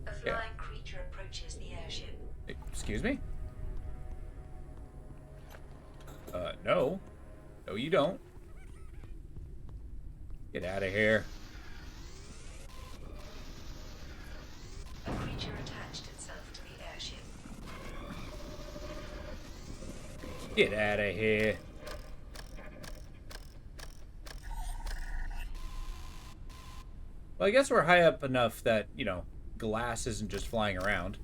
[SPEAKER 2] A flying creature approaches the airship.
[SPEAKER 1] Excuse me? No. No, you don't. Get out of here.
[SPEAKER 2] A creature attached itself to the airship.
[SPEAKER 1] Get out of here. Well, I guess we're high up enough that, you know, glass isn't just flying around.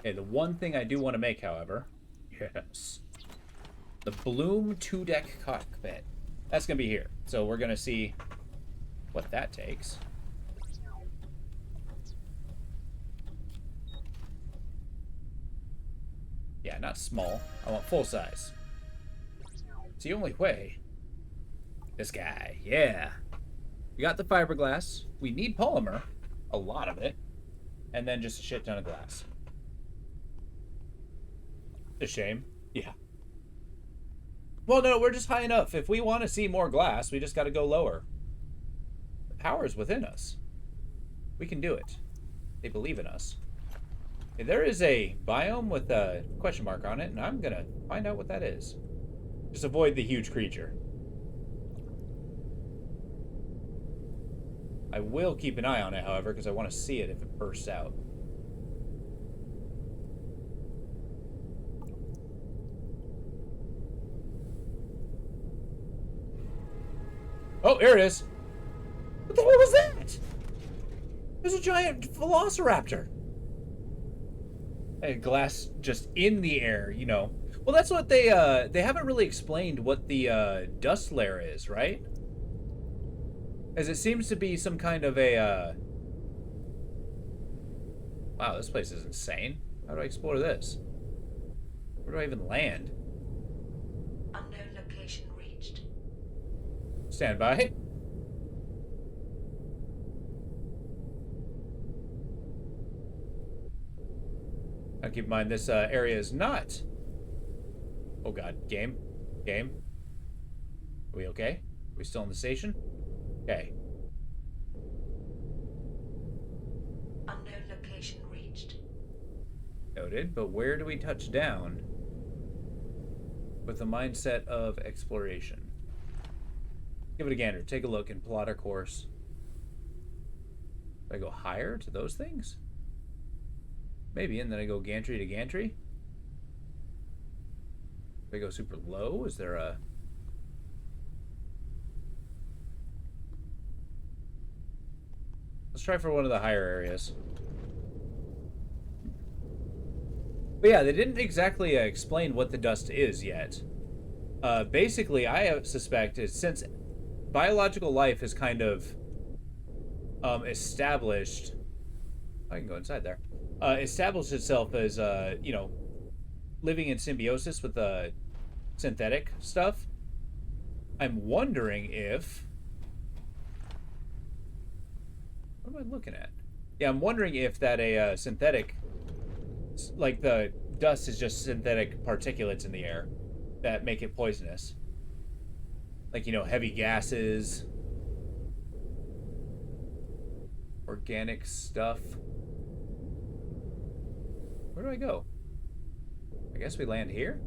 [SPEAKER 1] Okay, the one thing I do want to make, however, yes, the Bloom 2-deck cockpit. That's going to be here. So we're going to see what that takes. Yeah, not small. I want full size. It's the only way. This guy, yeah. We got the fiberglass. We need polymer, a lot of it, and then just a shit ton of glass. A shame. Yeah. Well, no, we're just high enough. If we want to see more glass, we just got to go lower. The power is within us. We can do it. They believe in us. Okay, there is a biome with a question mark on it, and I'm going to find out what that is. Just avoid the huge creature. I will keep an eye on it, however, because I want to see it if it bursts out. Oh, here it is. What the hell was that? There's a giant velociraptor. And glass just in the air, you know. Well, that's what they haven't really explained what the dust layer is, right? As it seems to be some kind of a wow, this place is insane. How do I explore this? Where do I even land?
[SPEAKER 2] Unknown location reached.
[SPEAKER 1] Stand by. Now keep in mind this area is not. Oh god, game. Are we okay? Are we still in the station? Okay.
[SPEAKER 2] Unknown location reached.
[SPEAKER 1] Noted, but where do we touch down with the mindset of exploration? Give it a gander. Take a look and plot our course. Do I go higher to those things? Maybe, and then I go gantry to gantry? Do I go super low? Is there a... Let's try for one of the higher areas. But yeah, they didn't exactly explain what the dust is yet. Basically, I suspect is since biological life is kind of established... I can go inside there. Established itself as, you know, living in symbiosis with synthetic stuff. I'm wondering if... What am I looking at? Yeah, I'm wondering if that a synthetic... Like, the dust is just synthetic particulates in the air that make it poisonous. Like, you know, heavy gases... Organic stuff... Where do I go? I guess we land here?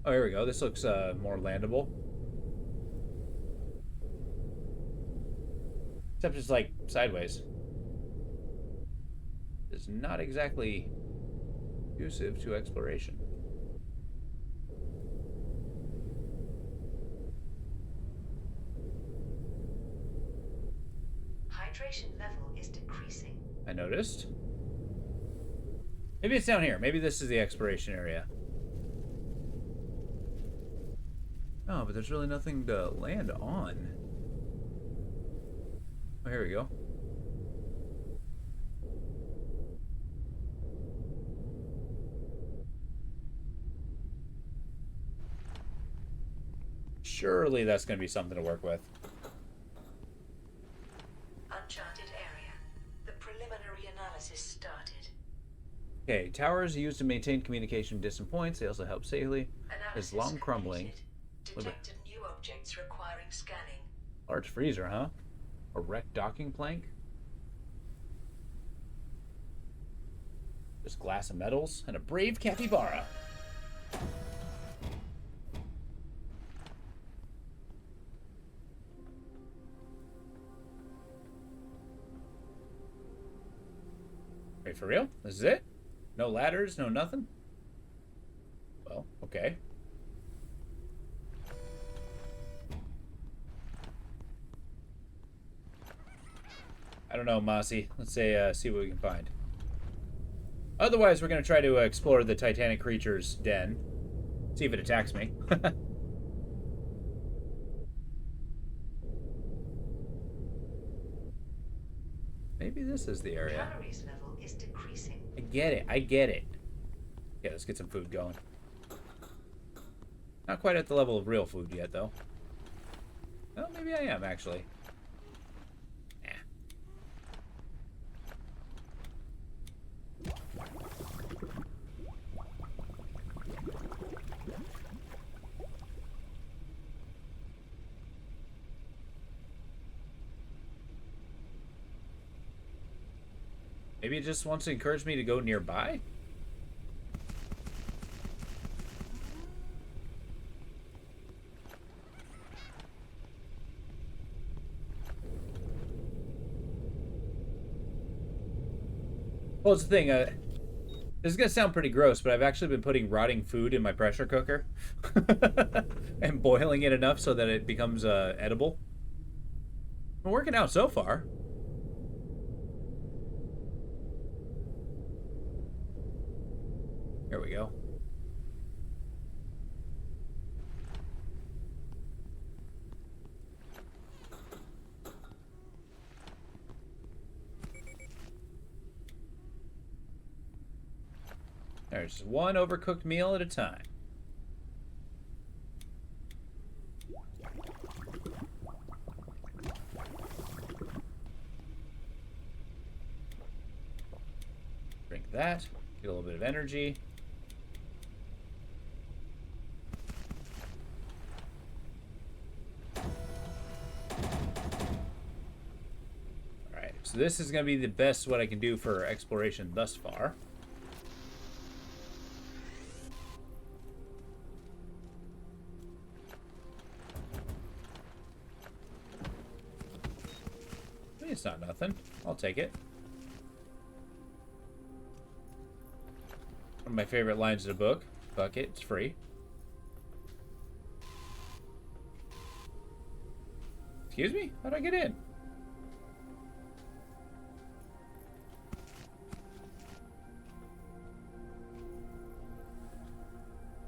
[SPEAKER 1] Oh, here we go. This looks more landable. Except it's like sideways. It's not exactly conducive to exploration.
[SPEAKER 2] Hydration level is decreasing.
[SPEAKER 1] I noticed. Maybe it's down here. Maybe this is the exploration area. Oh, but there's really nothing to land on. Oh, here we go. Surely that's going to be something to work with.
[SPEAKER 2] Uncharted area. The preliminary analysis started.
[SPEAKER 1] Okay, towers are used to maintain communication at distant points. They also help safely.
[SPEAKER 2] Analysis
[SPEAKER 1] It's long crumbling.
[SPEAKER 2] completed. Detected new objects requiring scanning.
[SPEAKER 1] Large freezer, huh? A wrecked docking plank? Just glass and metals, and a brave capybara. Wait, for real? This is it? No ladders, no nothing? Well, okay. I don't know, Mossy. Let's say, see what we can find. Otherwise, we're going to try to explore the Titanic creature's den. See if it attacks me. Maybe this is the area.
[SPEAKER 2] Calories level is decreasing.
[SPEAKER 1] I get it. I get it. Yeah, let's get some food going. Not quite at the level of real food yet, though. Well, maybe I am, actually. Nah. Maybe it just wants to encourage me to go nearby? Well, it's the thing, this is going to sound pretty gross, but I've actually been putting rotting food in my pressure cooker and boiling it enough so that it becomes edible. We're working out so far. Here we go. There's one overcooked meal at a time. Drink that. Get a little bit of energy. Alright, so this is going to be the best what I can do for exploration thus far. It's not nothing. I'll take it. One of my favorite lines of the book. Fuck it, it's free. Excuse me? How'd I get in?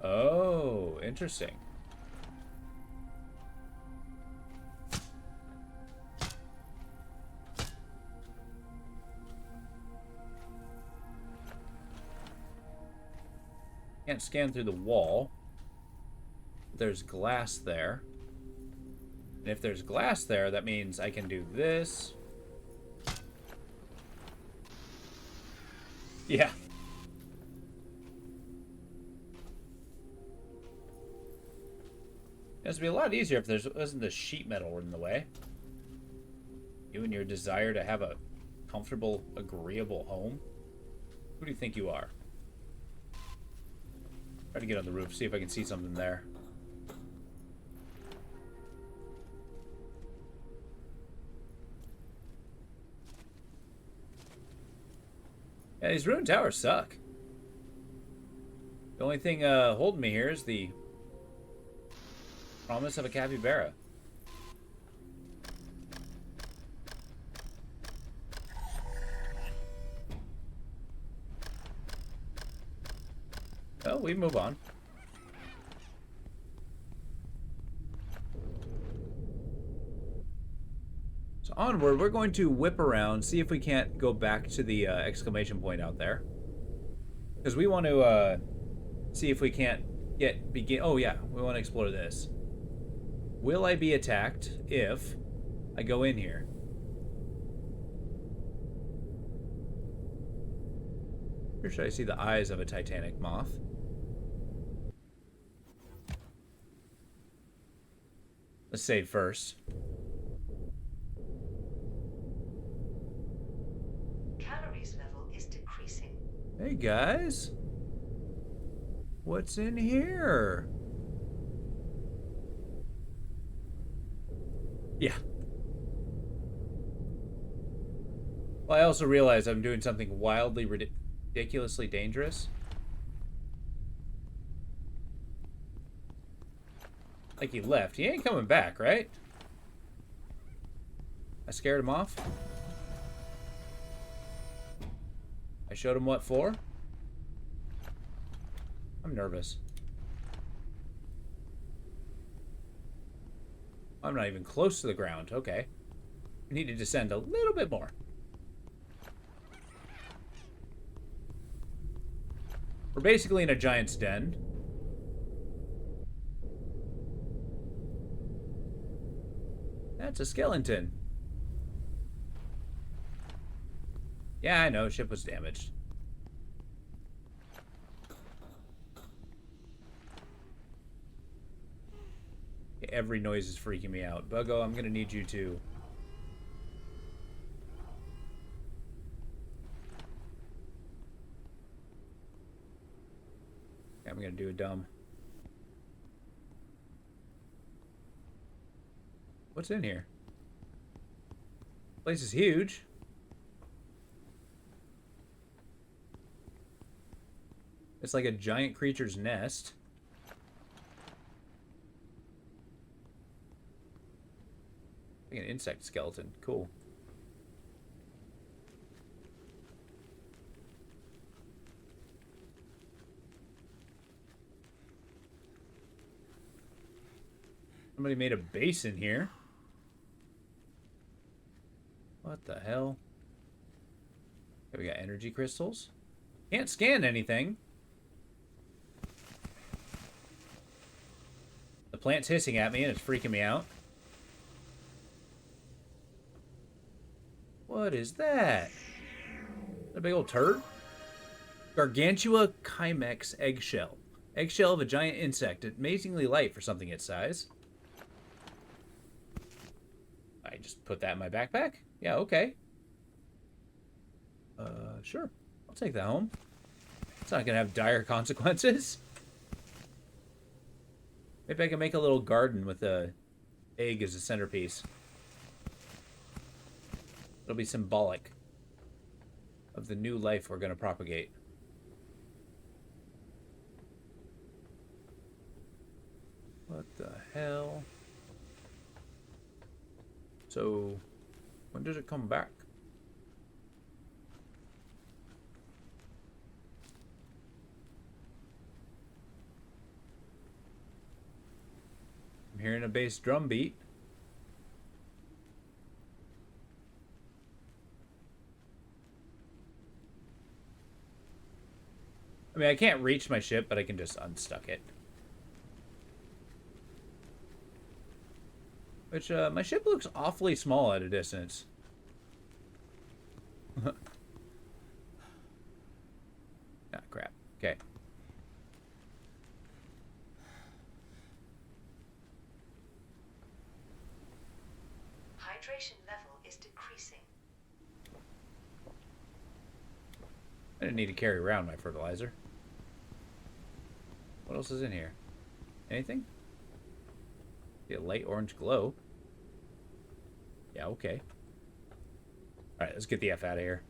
[SPEAKER 1] Oh, interesting. Can't scan through the wall. There's glass there. And if there's glass there, that means I can do this. Yeah. It would be a lot easier if there wasn't the sheet metal in the way. You and your desire to have a comfortable, agreeable home. Who do you think you are? Try to get on the roof, see if I can see something there. Yeah, these ruined towers suck. The only thing holding me here is the promise of a capybara. Oh, we move on. So onward, we're going to whip around, see if we can't go back to the exclamation point out there. Because we want to see if we can't begin. Oh yeah, we want to explore this. Will I be attacked if I go in here? Or should I see the eyes of a Titanic moth? Let's save first.
[SPEAKER 2] Calories level is decreasing.
[SPEAKER 1] Hey guys. What's in here? Yeah. Well, I also realize I'm doing something wildly ridiculously dangerous. Like he left. He ain't coming back, right? I scared him off. I showed him what for. I'm nervous. I'm not even close to the ground. Okay. I need to descend a little bit more. We're basically in a giant's den. That's a skeleton. Yeah, I know. Ship was damaged. Every noise is freaking me out. Buggo, I'm gonna need you to... I'm gonna do a dumb... What's in here? Place is huge. It's like a giant creature's nest. Like an insect skeleton. Cool. Somebody made a base in here. What the hell? Okay, we got energy crystals. Can't scan anything. The plant's hissing at me and it's freaking me out. What is that? A big old turd? Gargantua Chimex eggshell. Eggshell of a giant insect. Amazingly light for something its size. I just put that in my backpack? Yeah, okay. Sure. I'll take that home. It's not gonna have dire consequences. Maybe I can make a little garden with a egg as a centerpiece. It'll be symbolic of the new life we're gonna propagate. What the hell? So, when does it come back? I'm hearing a bass drum beat. I mean, I can't reach my ship, but I can just unstuck it. Which, my ship looks awfully small at a distance. Ah, crap. Okay.
[SPEAKER 2] Hydration level is decreasing.
[SPEAKER 1] I didn't need to carry around my fertilizer. What else is in here? Anything? See a light orange glow. Yeah, okay. Alright, let's get the F out of here.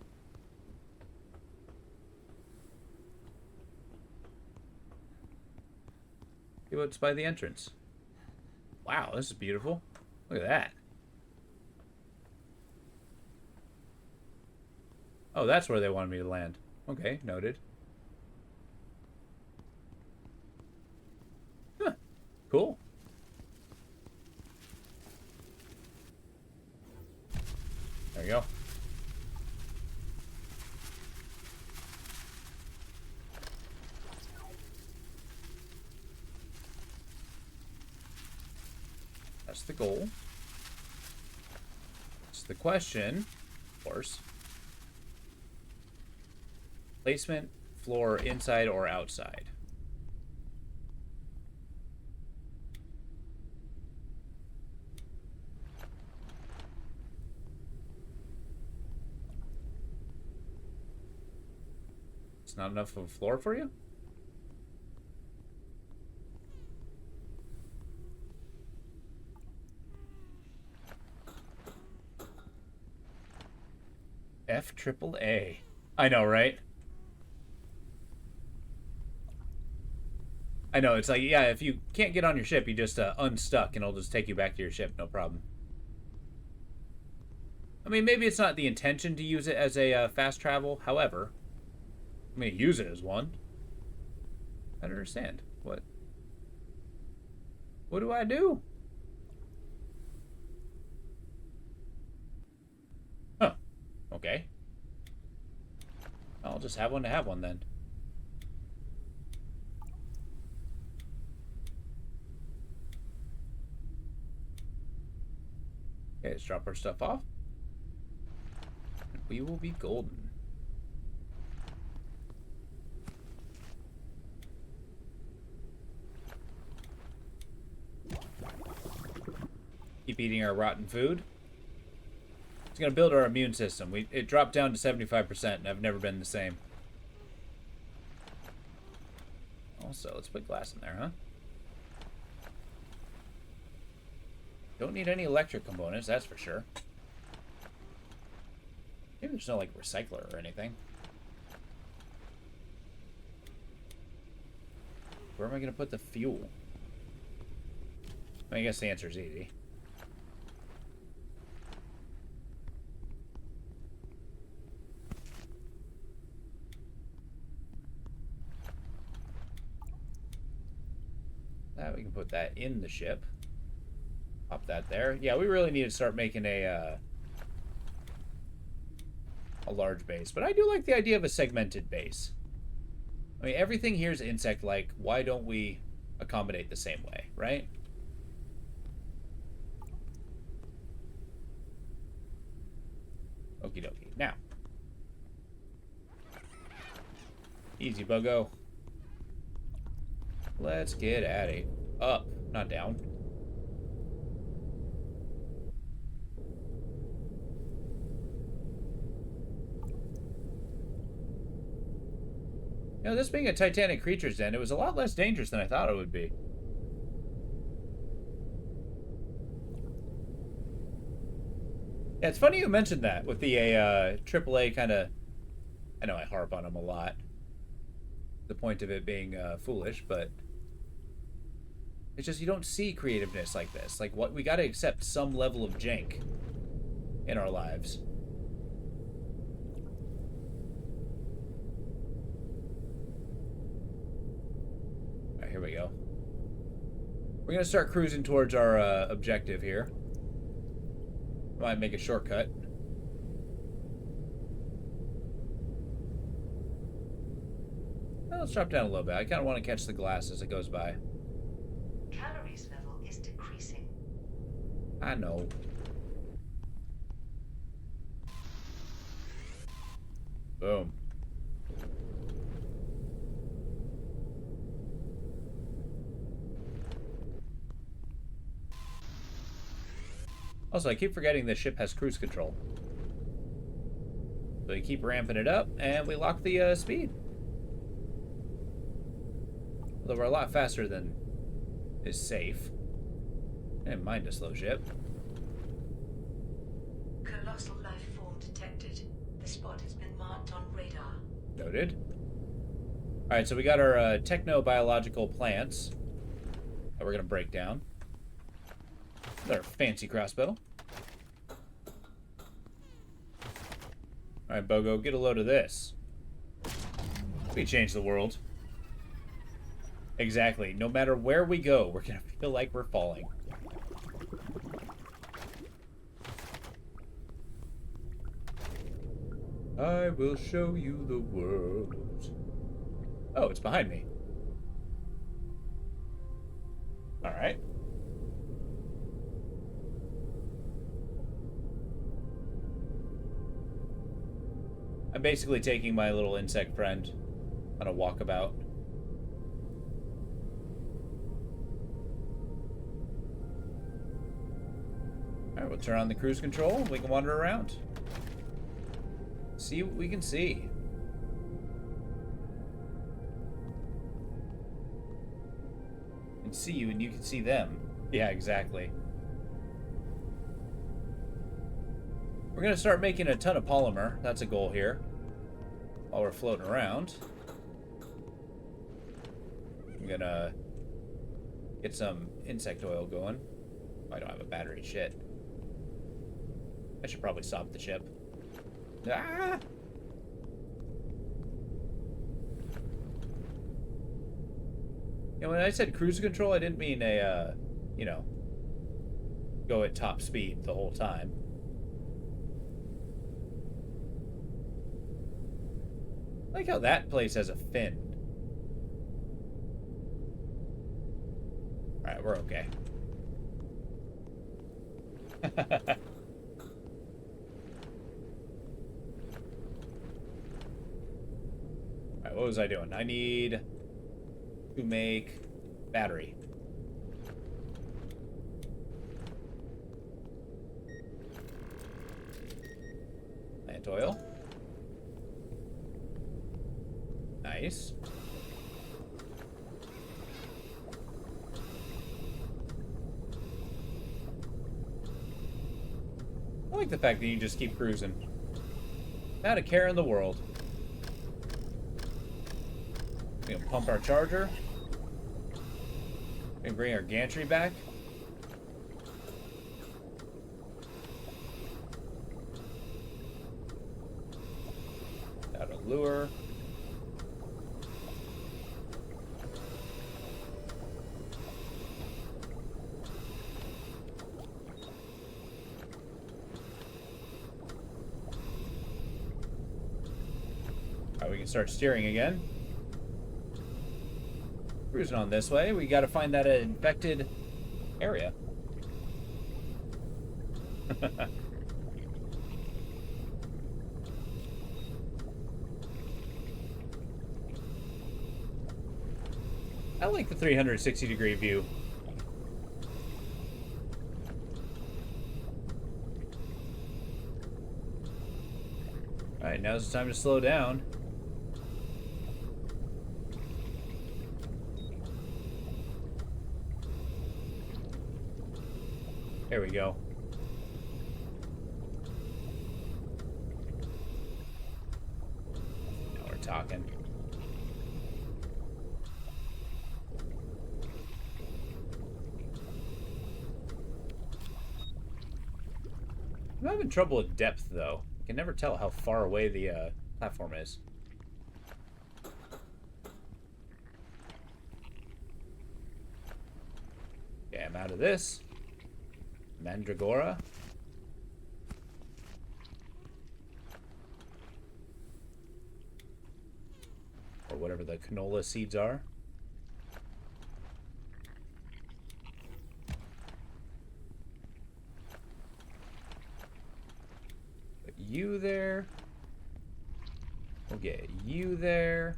[SPEAKER 1] See what's by the entrance. Wow, this is beautiful. Look at that. Oh, that's where they wanted me to land. Okay, noted. Huh. Cool. There you go. That's the goal. That's the question, of course. Placement, floor, inside or outside? It's not enough of a floor for you? FAAA. I know, right? I know, it's like, yeah, if you can't get on your ship, you just unstuck and it'll just take you back to your ship, no problem. I mean, maybe it's not the intention to use it as a fast travel, however, I'm going to use it as one. I don't understand. What do I do? Huh. Okay. I'll just have one to have one then. Okay, let's drop our stuff off. And we will be golden. Keep eating our rotten food. It's going to build our immune system. It dropped down to 75%, and I've never been the same. Also, let's put glass in there, huh? Don't need any electric components, that's for sure. Maybe there's no, like, recycler or anything. Where am I going to put the fuel? I guess the answer is easy. That we can put that in the ship. Pop that there. Yeah, we really need to start making a large base. But I do like the idea of a segmented base. I mean, everything here is insect-like. Why don't we accommodate the same way, right? Okie dokie. Now. Easy, Buggo. Let's get at it. Up, not down. You know, this being a Titanic creature's den, it was a lot less dangerous than I thought it would be. Yeah, it's funny you mentioned that with the AAA kind of... I know I harp on them a lot. The point of it being foolish, but... It's just you don't see creativeness like this. Like, what we gotta accept some level of jank in our lives. Alright, here we go. We're gonna start cruising towards our objective here. Might make a shortcut. Well, let's drop down a little bit. I kind of want to catch the glass as it goes by.
[SPEAKER 2] Calories level is decreasing.
[SPEAKER 1] I know. Boom. Also, I keep forgetting this ship has cruise control. So we keep ramping it up, and we lock the speed. Although we're a lot faster than is safe. I didn't mind a slow ship.
[SPEAKER 2] Colossal life form detected. The spot has been marked on radar.
[SPEAKER 1] Noted. Alright, so we got our techno-biological plants that we're going to break down. With our fancy crossbow. Alright, Bogo, get a load of this. We change the world. Exactly. No matter where we go, we're going to feel like we're falling. I will show you the world. Oh, it's behind me. Alright. I'm basically taking my little insect friend on a walkabout. Alright, we'll turn on the cruise control. We can wander around. See what we can see. And see you and you can see them. Yeah, exactly. We're going to start making a ton of polymer. That's a goal here. While we're floating around. I'm going to get some insect oil going. Oh, I don't have a battery. Shit. I should probably stop the ship. Ah! You know, when I said cruise control, I didn't mean a, you know, go at top speed the whole time. I like how that place has a fin. Alright, we're okay. was I doing? I need to make battery. Plant oil. Nice. I like the fact that you just keep cruising. Not a care in the world. We can pump our charger. We can bring our gantry back. Got a lure. Alright, we can start steering again. Cruising on this way. We gotta find that infected area. I like the 360-degree view. Alright, now's the time to slow down. There we go. Now we're talking. I'm having trouble with depth, though. I can never tell how far away the platform is. Okay, I'm out of this. Mandragora. Or whatever the canola seeds are. Put you there. We'll get you there.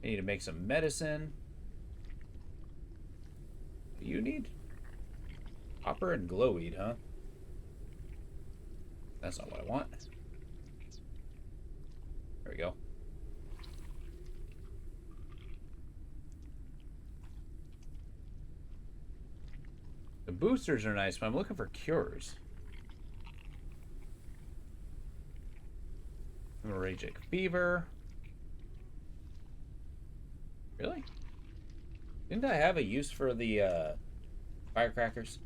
[SPEAKER 1] I need to make some medicine. What do you need? Copper and glowweed, huh? That's not what I want. There we go. The boosters are nice, but I'm looking for cures. Hemorrhagic fever. Really? Didn't I have a use for the firecrackers?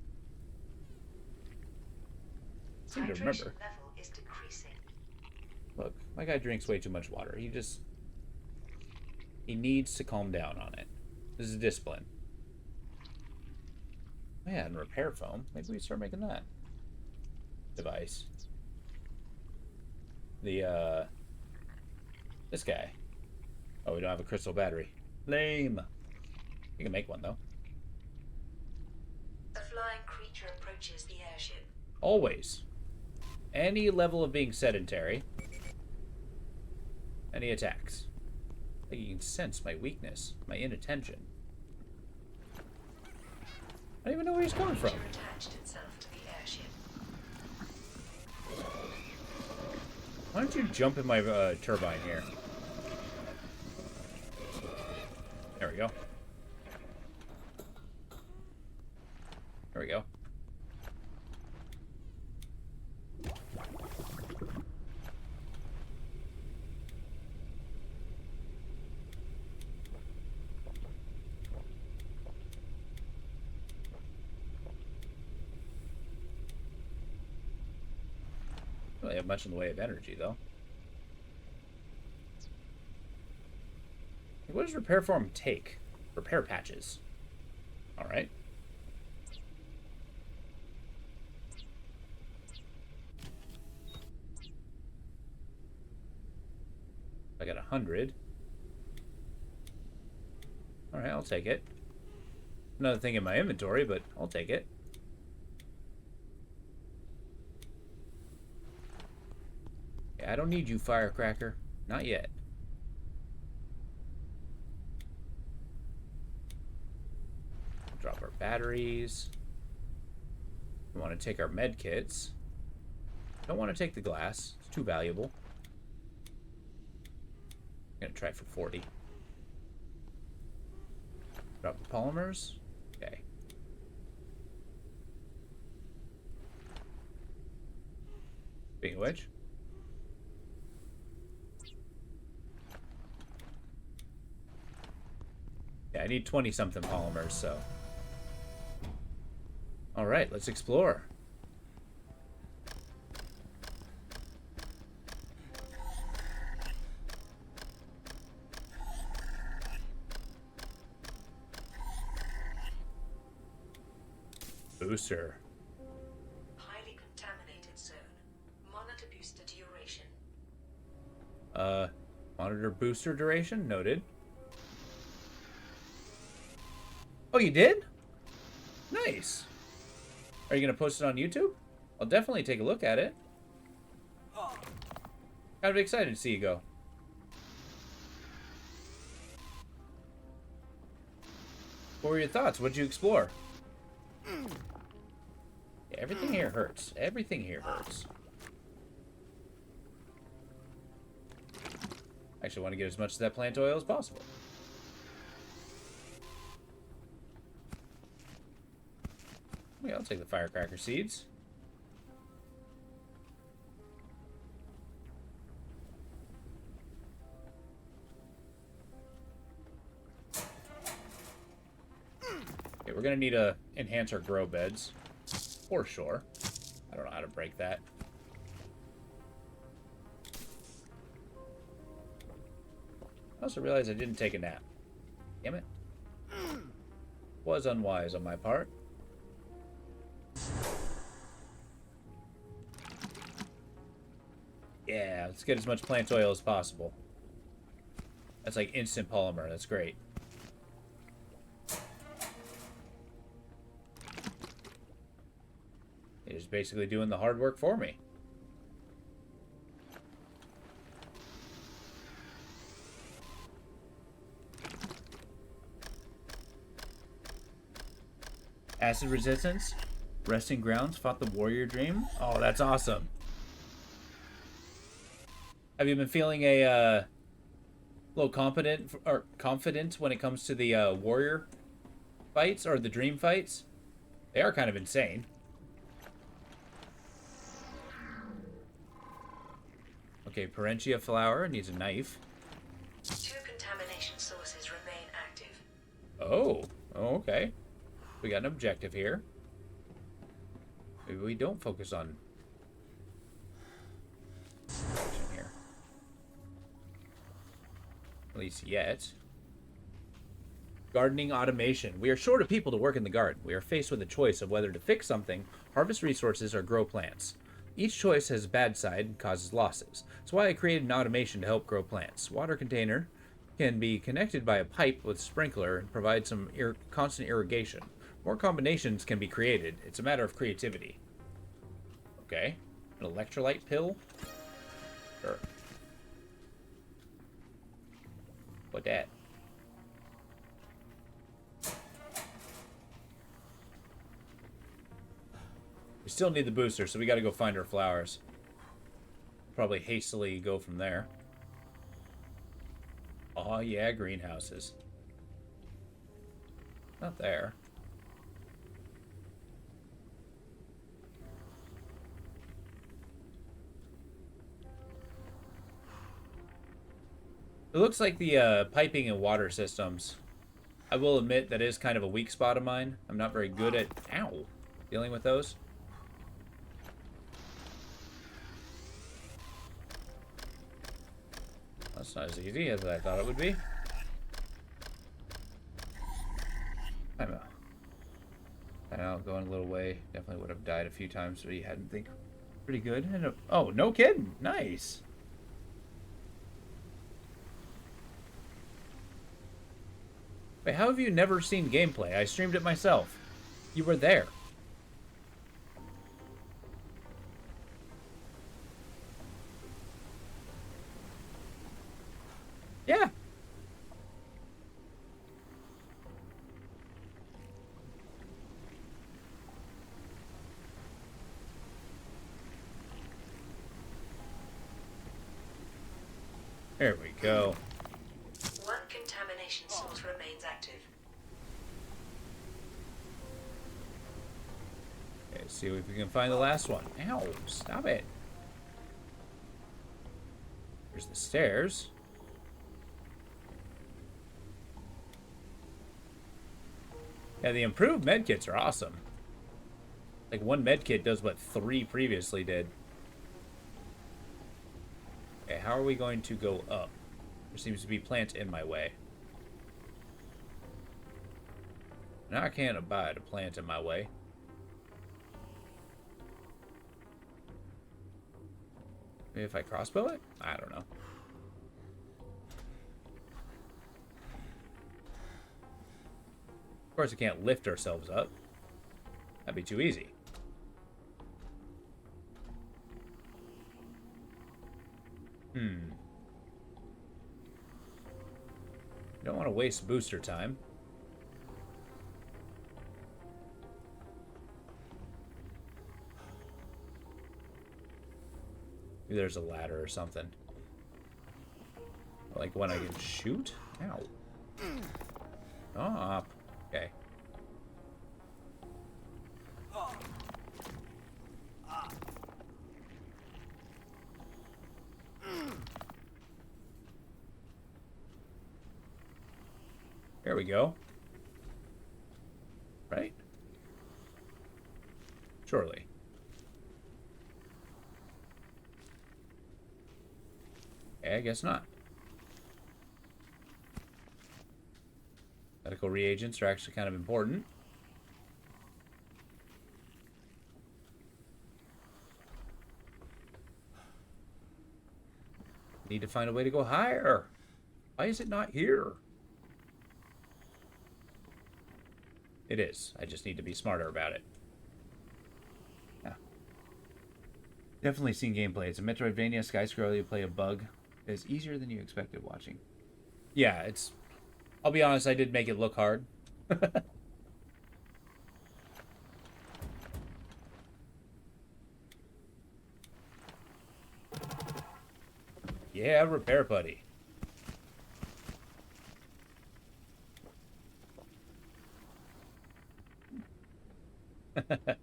[SPEAKER 1] I seem to remember.
[SPEAKER 2] Level is decreasing.
[SPEAKER 1] Look, my guy drinks way too much water. He needs to calm down on it. This is discipline. Oh yeah, and repair foam. Maybe we start making that device. This guy. Oh, we don't have a crystal battery. Lame. You can make one though.
[SPEAKER 2] A flying creature approaches the airship.
[SPEAKER 1] Always. Any level of being sedentary. Any attacks. I think you can sense my weakness, my inattention. I don't even know where he's coming from.
[SPEAKER 2] Attached itself to the airship.
[SPEAKER 1] Why don't you jump in my turbine here? There we go. There we go. Don't really have much in the way of energy, though. What does repair form take? Repair patches. Alright. I got 100. Alright, I'll take it. Another thing in my inventory, but I'll take it. Yeah, I don't need you, firecracker. Not yet. batteries. We want to take our med kits. Don't want to take the glass. It's too valuable. I'm gonna try for 40. Drop the polymers. Okay. Speaking of which. Yeah, I need 20-something polymers, so. Alright, let's explore. Booster.
[SPEAKER 2] Highly contaminated zone. Monitor booster duration.
[SPEAKER 1] Monitor booster duration? Noted. Oh, you did? Nice. Are you going to post it on YouTube? I'll definitely take a look at it. Kind of excited to see you go. What were your thoughts? What'd you explore? Yeah, everything here hurts. Everything here hurts. Actually, I want to get as much of that plant oil as possible. Yeah, I'll take the firecracker seeds. Okay, we're gonna need to enhance our grow beds. For sure. I don't know how to break that. I also realized I didn't take a nap. Damn it. Was unwise on my part. Yeah, let's get as much plant oil as possible. That's like instant polymer. That's great. It is basically doing the hard work for me. Acid resistance. Resting grounds fought the warrior dream. Oh, that's awesome. Have you been feeling a little confident when it comes to the warrior fights or the dream fights? They are kind of insane. Okay, Parentia flower needs a knife.
[SPEAKER 2] 2 contamination sources remain active.
[SPEAKER 1] Oh, okay. We got an objective here. Maybe we don't focus on here. At least yet. Gardening automation. We are short of people to work in the garden. We are faced with a choice of whether to fix something, harvest resources, or grow plants. Each choice has a bad side and causes losses. That's why I created an automation to help grow plants. Water container can be connected by a pipe with sprinkler and provide some constant irrigation. More combinations can be created. It's a matter of creativity. Okay. An electrolyte pill? Sure. What that? We still need the booster, so we gotta go find our flowers. Probably hastily go from there. Oh yeah, greenhouses. Not there. It looks like the piping and water systems. I will admit that is kind of a weak spot of mine. I'm not very good at, dealing with those. That's not as easy as I thought it would be. I'm going a little way. Definitely would have died a few times, but he hadn't think pretty good. And oh, no kidding. Nice. Wait, how have you never seen gameplay? I streamed it myself. You were there. Yeah. There we go.
[SPEAKER 2] One contamination source remains active.
[SPEAKER 1] Okay, see if we can find the last one. Ow, stop it. There's the stairs. Yeah, the improved medkits are awesome. Like, one medkit does what 3 previously did. Okay, how are we going to go up? There seems to be plant in my way. Now I can't abide a plant in my way. Maybe if I crossbow it? I don't know. Of course, we can't lift ourselves up. That'd be too easy. Don't want to waste booster time. Maybe there's a ladder or something. Like when I can shoot? Ow. Stop. Okay. There we go. Right? Surely. Okay, I guess not. Medical reagents are actually kind of important. Need to find a way to go higher. Why is it not here? It is. I just need to be smarter about it. Yeah. Definitely seen gameplay. It's a Metroidvania Skyscroller. You play a bug. It's easier than you expected watching. Yeah, it's... I'll be honest, I did make it look hard. Yeah, repair buddy. Okay,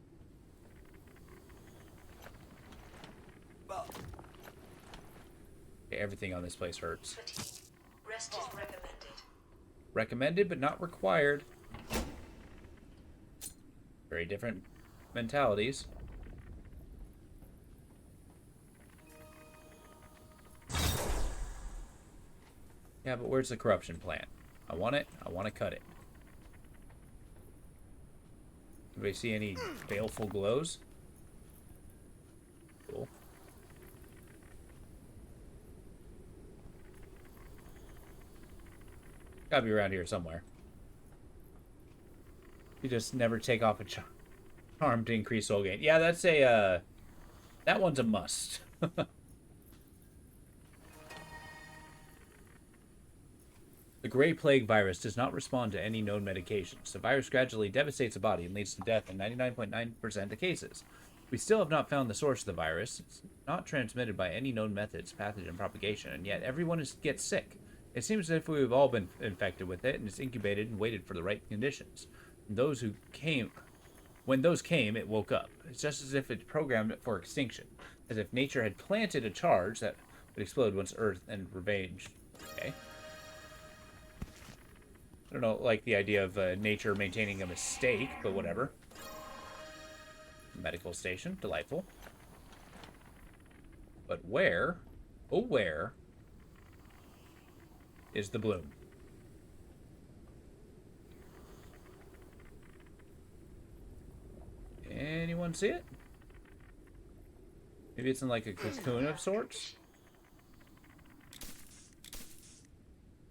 [SPEAKER 1] everything on this place hurts.
[SPEAKER 2] Fatigue. Rest is recommended.
[SPEAKER 1] Recommended, but not required. Very different mentalities. Yeah, but where's the corruption plant? I want it. I want to cut it. Anybody see any baleful glows? Cool. Gotta be around here somewhere. You just never take off a charm to increase soul gain. Yeah, that's a, that one's a must. The Gray Plague virus does not respond to any known medications. The virus gradually devastates the body and leads to death in 99.9% of cases. We still have not found the source of the virus. It's not transmitted by any known methods, pathogen propagation, and yet everyone gets sick. It seems as if we've all been infected with it, and it's incubated and waited for the right conditions. When those came, it woke up. It's just as if it programmed it for extinction, as if nature had planted a charge that would explode once Earth and revenge. Okay. I don't know, like the idea of nature maintaining a mistake, but whatever. Medical station, delightful. But where, oh where, is the bloom? Anyone see it? Maybe it's in like a cocoon of sorts?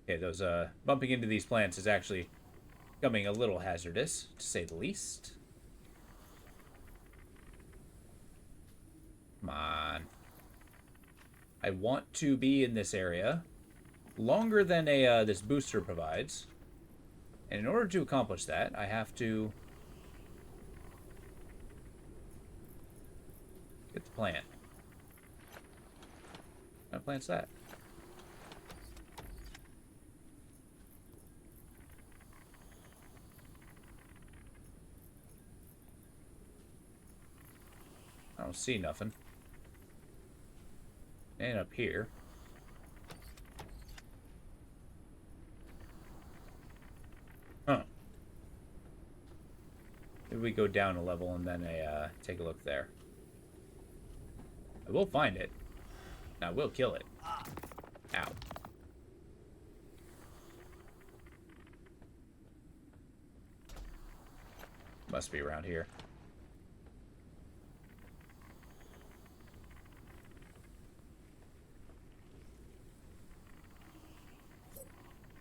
[SPEAKER 1] Okay, those, bumping into these plants is actually becoming a little hazardous, to say the least. Come on. I want to be in this area longer than this booster provides. And in order to accomplish that, I have to get the plant. What plant's that? don't see nothing. And up here. Huh. Maybe we go down a level and then take a look there. I will find it. I will kill it. Ow. Must be around here.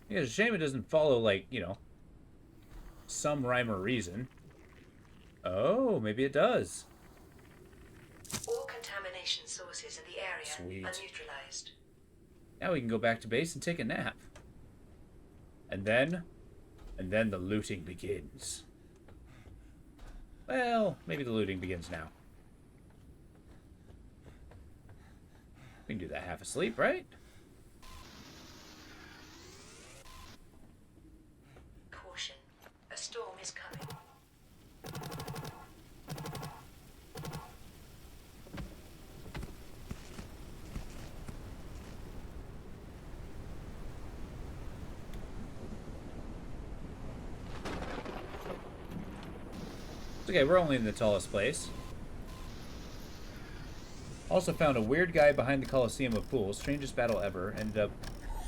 [SPEAKER 1] Yeah, it's a shame it doesn't follow, like, you know, some rhyme or reason. Oh, maybe it does.
[SPEAKER 2] All contamination sources in the area
[SPEAKER 1] Sweet.
[SPEAKER 2] are neutralized.
[SPEAKER 1] Now we can go back to base and take a nap. And then the looting begins. Well, maybe the looting begins now. We can do that half asleep, right?
[SPEAKER 2] Caution. A storm is coming.
[SPEAKER 1] It's okay, we're only in the tallest place. Also found a weird guy behind the Coliseum of Fools. Strangest battle ever. Ended up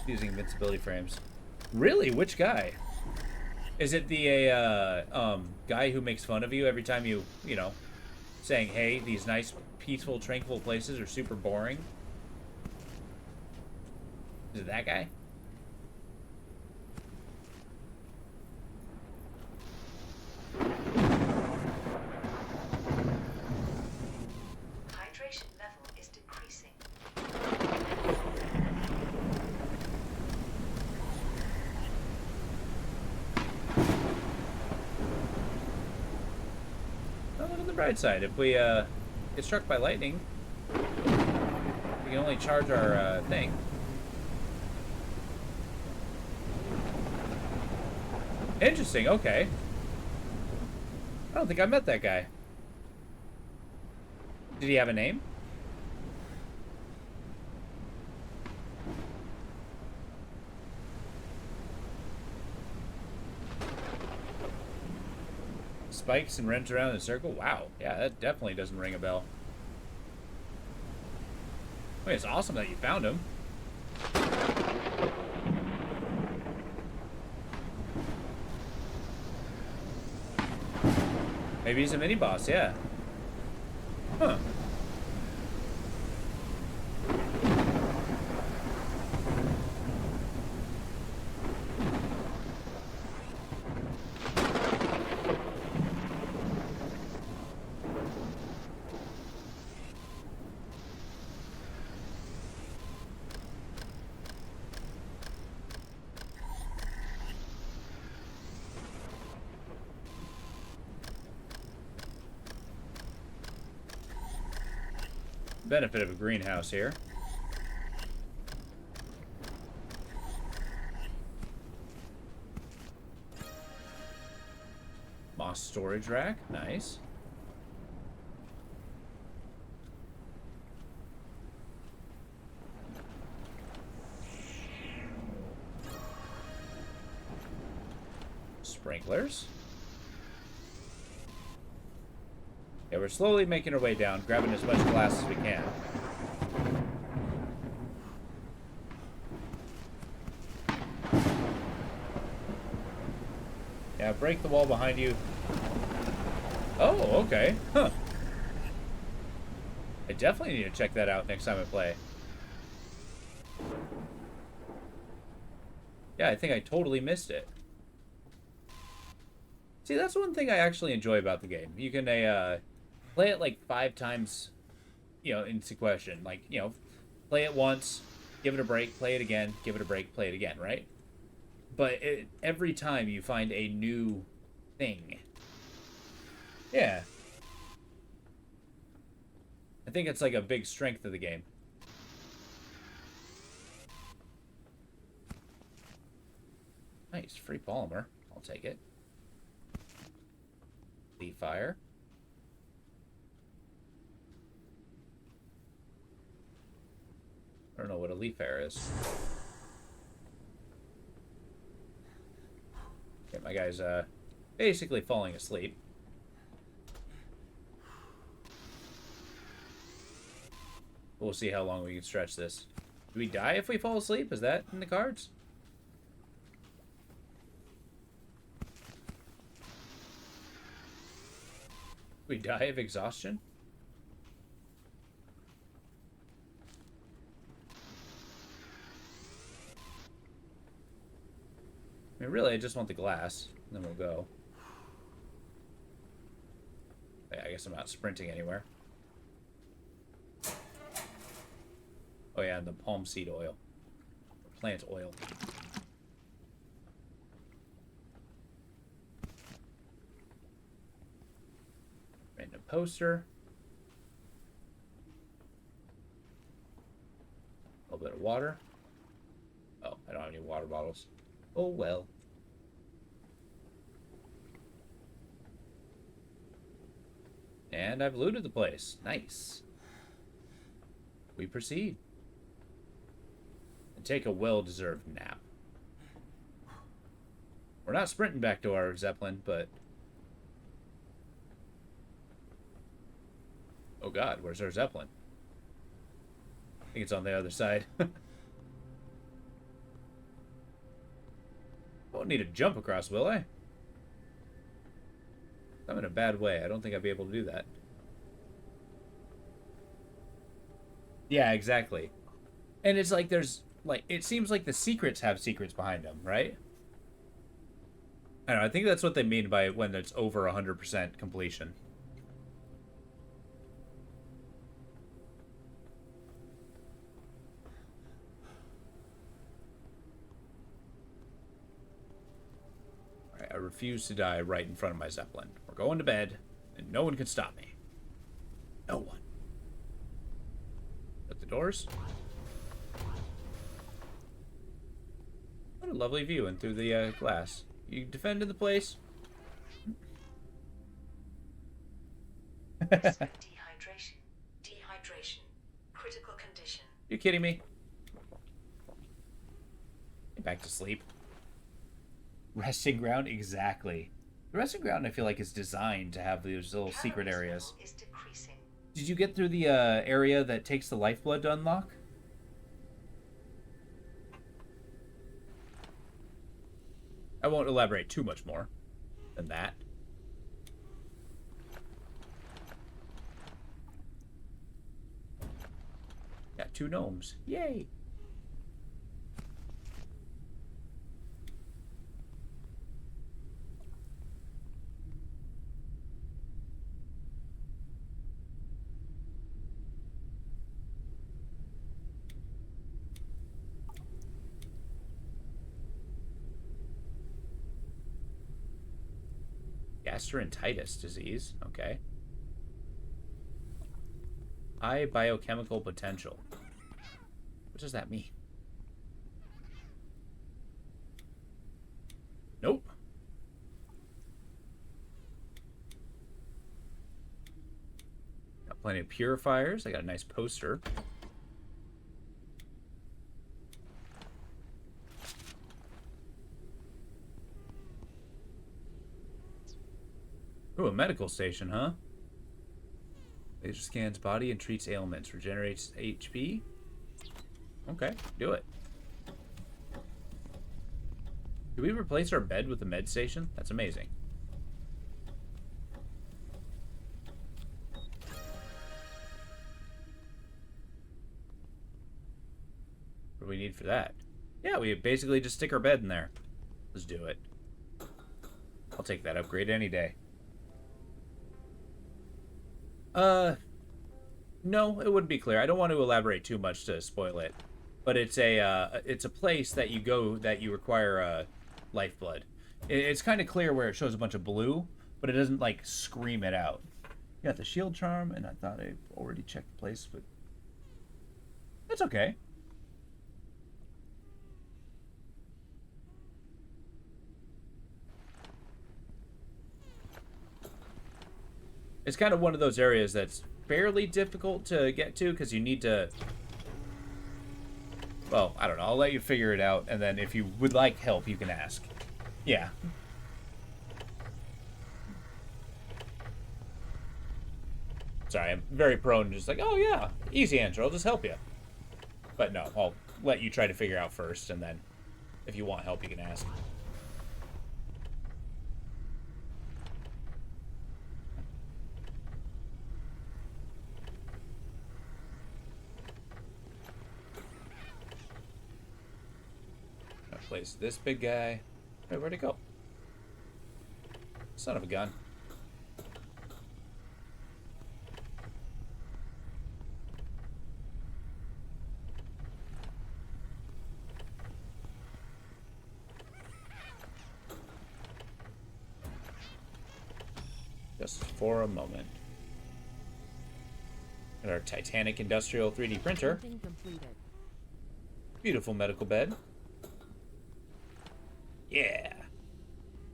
[SPEAKER 1] using invincibility frames. Really? Which guy? Is it the guy who makes fun of you every time you know, saying, hey, these nice, peaceful, tranquil places are super boring? Is it that guy?
[SPEAKER 2] Hydration level is decreasing.
[SPEAKER 1] Well, look at the bright side. If we get struck by lightning, we can only charge our thing. Interesting, okay. I don't think I met that guy. Did he have a name? Spikes and runs around in a circle? Wow. Yeah, that definitely doesn't ring a bell. Wait, it's awesome that you found him. Maybe he's a mini-boss, yeah. Huh. Benefit of a greenhouse here. Moss storage rack, nice. Sprinklers. Yeah, we're slowly making our way down, grabbing as much glass as we can. Yeah, break the wall behind you. Oh, okay. Huh. I definitely need to check that out next time I play. Yeah, I think I totally missed it. See, that's one thing I actually enjoy about the game. You can play it like 5 times, you know, in sequential. Like, you know, play it once, give it a break, play it again, give it a break, play it again, right? But every time you find a new thing. Yeah. I think it's like a big strength of the game. Nice, free polymer. I'll take it. Leaf fire. don't know what a leaf air is. Okay, my guy's basically falling asleep. We'll see how long we can stretch this. Do we die if we fall asleep? Is that in the cards? We die of exhaustion? I mean, really, I just want the glass. And then we'll go. Yeah, I guess I'm not sprinting anywhere. Oh yeah, and the palm seed oil. Plant oil. Random poster. A little bit of water. Oh, I don't have any water bottles. Oh well. And I've looted the place. Nice. We proceed. And take a well-deserved nap. We're not sprinting back to our Zeppelin, but... Oh god, where's our Zeppelin? I think it's on the other side. Won't need to jump across, will I? I'm in a bad way. I don't think I'd be able to do that. Yeah, exactly. And it's like there's... Like, it seems like the secrets have secrets behind them, right? I don't know, I think that's what they mean by when it's over 100% completion. Alright, I refuse to die right in front of my Zeppelin. We're going to bed, and no one can stop me. No one. Shut the doors. What a lovely view in through the glass. You defended the place?
[SPEAKER 2] Dehydration. Dehydration. Critical condition.
[SPEAKER 1] You kidding me? Get back to sleep. Resting ground? Exactly. The resting ground, I feel like, is designed to have those little secret areas.
[SPEAKER 2] Is decreasing.
[SPEAKER 1] Did you get through the area that takes the lifeblood to unlock? I won't elaborate too much more than that. Got 2 gnomes. Yay! Gastroenteritis disease. Okay. High biochemical potential. What does that mean? Nope. Got plenty of purifiers. I got a nice poster. Ooh, a medical station, huh? Laser scans body and treats ailments. Regenerates HP. Okay, do it. Did we replace our bed with the med station? That's amazing. What do we need for that? Yeah, we basically just stick our bed in there. Let's do it. I'll take that upgrade any day. No, it wouldn't be clear. I don't want to elaborate too much to spoil it. But it's a place that you go that you require lifeblood. It's kind of clear where it shows a bunch of blue, but it doesn't like scream it out. You got the shield charm, and I thought I already checked the place, but that's okay. It's kind of one of those areas that's fairly difficult to get to because you need to Well, I don't know. I'll let you figure it out, and then if you would like help, you can ask. Yeah. Sorry, I'm very prone to just like, oh yeah, easy answer, I'll just help you. But no, I'll let you try to figure out first, and then if you want help, you can ask. I'll place this big guy. Wait, where'd it go? Son of a gun. Just for a moment. And our Titanic Industrial 3D printer.
[SPEAKER 3] Printing completed.
[SPEAKER 1] Beautiful medical bed. Yeah.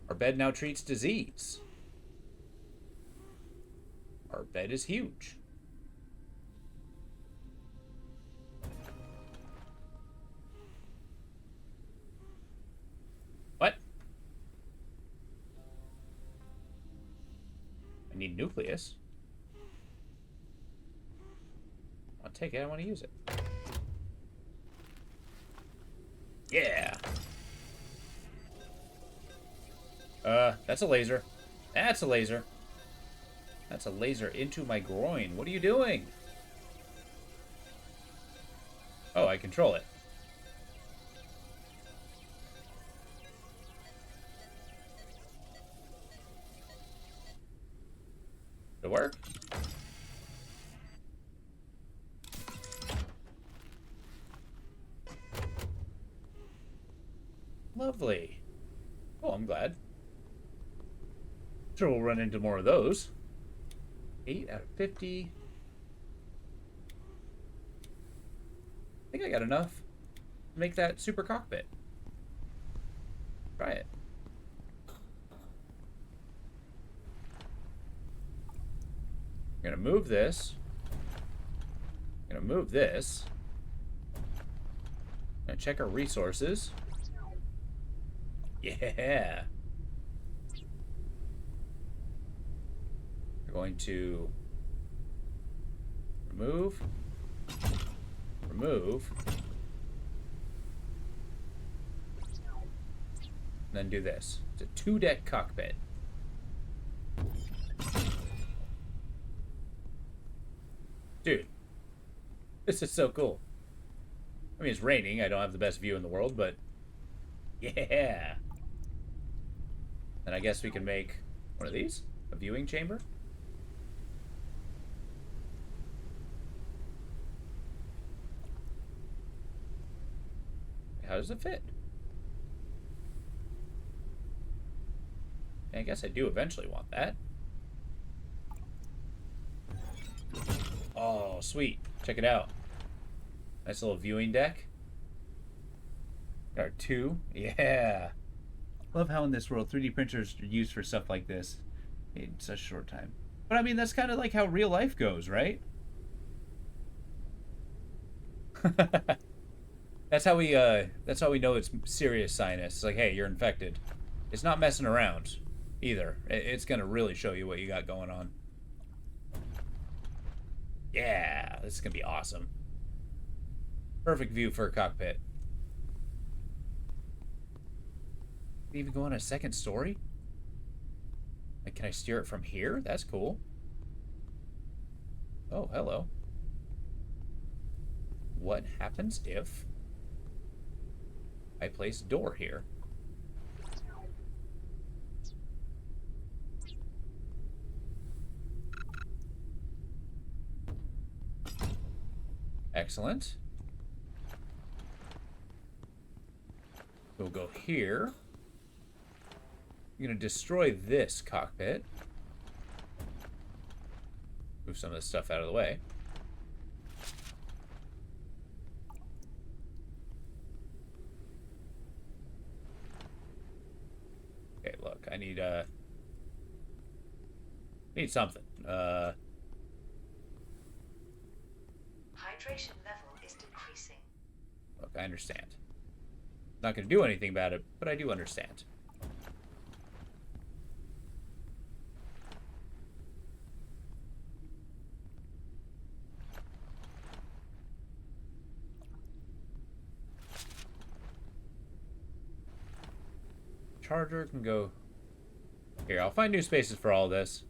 [SPEAKER 1] Our bed now treats disease. Our bed is huge. What? I need nucleus. I'll take it. I want to use it. Yeah. That's a laser. That's a laser. That's a laser into my groin. What are you doing? Oh, I control it. Did it work? Lovely. Oh, I'm glad. Sure, we'll run into more of those. 8 out of 50. I think I got enough to make that super cockpit. Try it. I'm gonna move this. I'm gonna move this. I'm gonna check our resources. Yeah. We're going to remove, remove, and then do this. It's a 2-deck cockpit. Dude, this is so cool. I mean, it's raining. I don't have the best view in the world, but yeah. And I guess we can make one of these, a viewing chamber. How does it fit? I guess I do eventually want that. Oh, sweet. Check it out. Nice little viewing deck. Got our 2. Yeah. Love how in this world 3D printers are used for stuff like this in such a short time. But I mean, that's kind of like how real life goes, right? That's how we know it's serious sinus. It's like, hey, you're infected. It's not messing around either. It's gonna really show you what you got going on. Yeah, this is gonna be awesome. Perfect view for a cockpit. Can it even go on a second story? Like, can I steer it from here? That's cool. Oh, hello. What happens if I place door here? Excellent. We'll go here. I'm going to destroy this cockpit. Move some of this stuff out of the way. Okay, look, I need something.
[SPEAKER 2] Hydration level is decreasing.
[SPEAKER 1] Look, I understand. Not going to do anything about it, but I do understand. Charger can go here. I'll find new spaces for all this.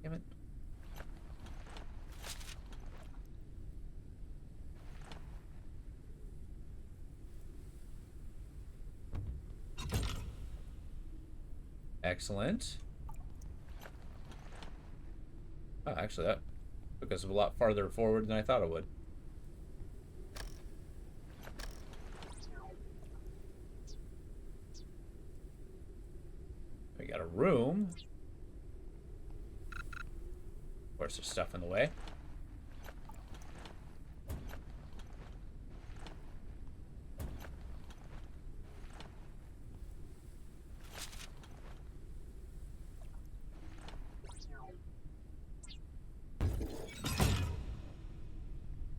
[SPEAKER 1] Damn it. Excellent. Oh, actually, that took us a lot farther forward than I thought it would. We got a room. Of course, there's stuff in the way.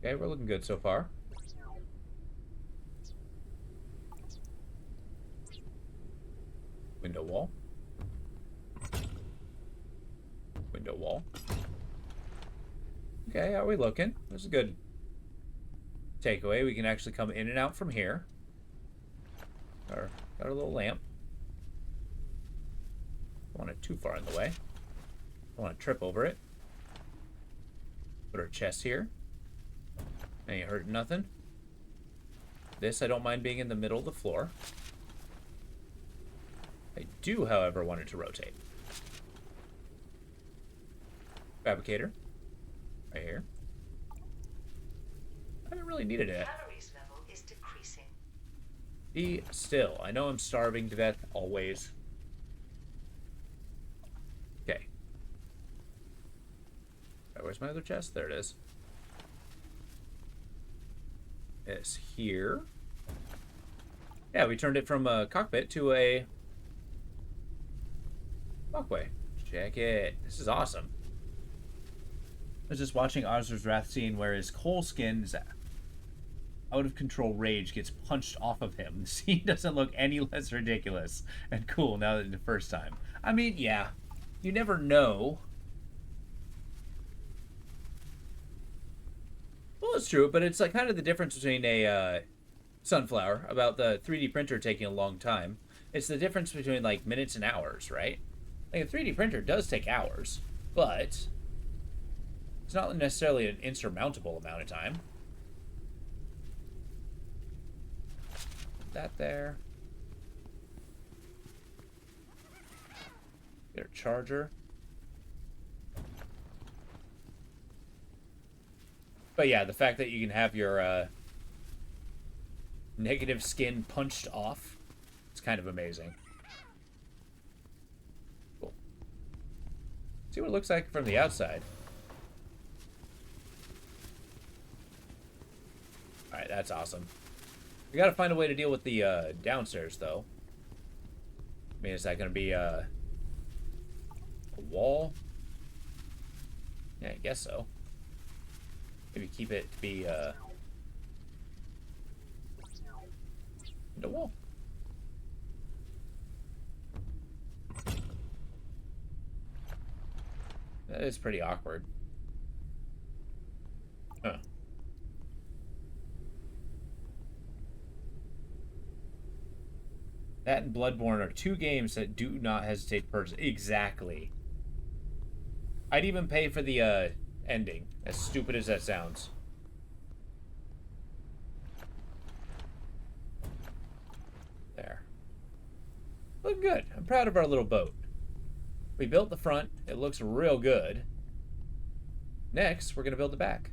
[SPEAKER 1] Okay, we're looking good so far. Window wall. Window wall. Okay, how are we looking? This is a good takeaway. We can actually come in and out from here. Got our little lamp. Don't want it too far in the way. Don't want to trip over it. Put our chest here. Ain't hurting nothing. This, I don't mind being in the middle of the floor. I do, however, want it to rotate. Fabricator. Right here. I haven't really needed it.
[SPEAKER 2] Calories level is decreasing.
[SPEAKER 1] Be still. I know I'm starving to death always. Okay. Right, where's my other chest? There it is. It's here. Yeah, we turned it from a cockpit to a walkway. Check it. This is awesome. I was just watching Ozra's Wrath scene where his whole skin's out of control rage gets punched off of him. The scene doesn't look any less ridiculous and cool now than the first time. I mean, yeah, you never know. Well, it's true, but it's like kind of the difference between a sunflower about the 3D printer taking a long time. It's the difference between like minutes and hours, right? Like a 3D printer does take hours, but it's not necessarily an insurmountable amount of time. That there. Get a charger. But yeah, the fact that you can have your negative skin punched off, it's kind of amazing. Cool. See what it looks like from the outside. Alright, that's awesome. We gotta find a way to deal with the downstairs, though. I mean, is that gonna be a wall? Yeah, I guess so. Maybe keep it to be the wall. That is pretty awkward. Huh. That and Bloodborne are two games that do not hesitate to purchase. Exactly. I'd even pay for the ending, as stupid as that sounds. There. Look good. I'm proud of our little boat. We built the front. It looks real good. Next, we're going to build the back.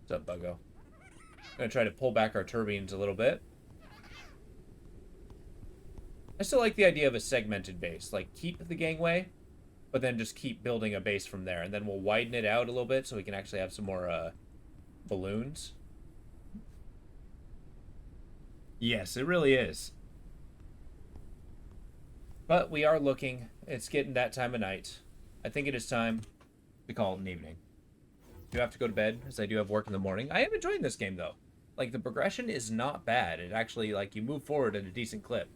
[SPEAKER 1] What's up, Buggo? I'm going to try to pull back our turbines a little bit. I still like the idea of a segmented base. Like, keep the gangway, but then just keep building a base from there. And then we'll widen it out a little bit so we can actually have some more balloons. Yes, it really is. But we are looking. It's getting that time of night. I think it is time to call it an evening. Do have to go to bed, as I do have work in the morning. I am enjoying this game, though. Like, the progression is not bad. It actually, like, you move forward at a decent clip.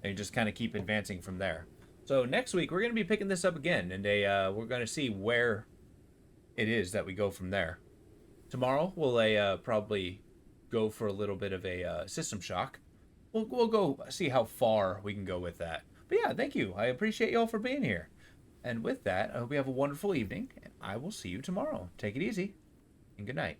[SPEAKER 1] And you just kind of keep advancing from there. So next week, we're going to be picking this up again. And we're going to see where it is that we go from there. Tomorrow, we'll probably go for a little bit of a system shock. We'll go see how far we can go with that. But yeah, thank you. I appreciate y'all for being here. And with that, I hope you have a wonderful evening. And I will see you tomorrow. Take it easy, and good night.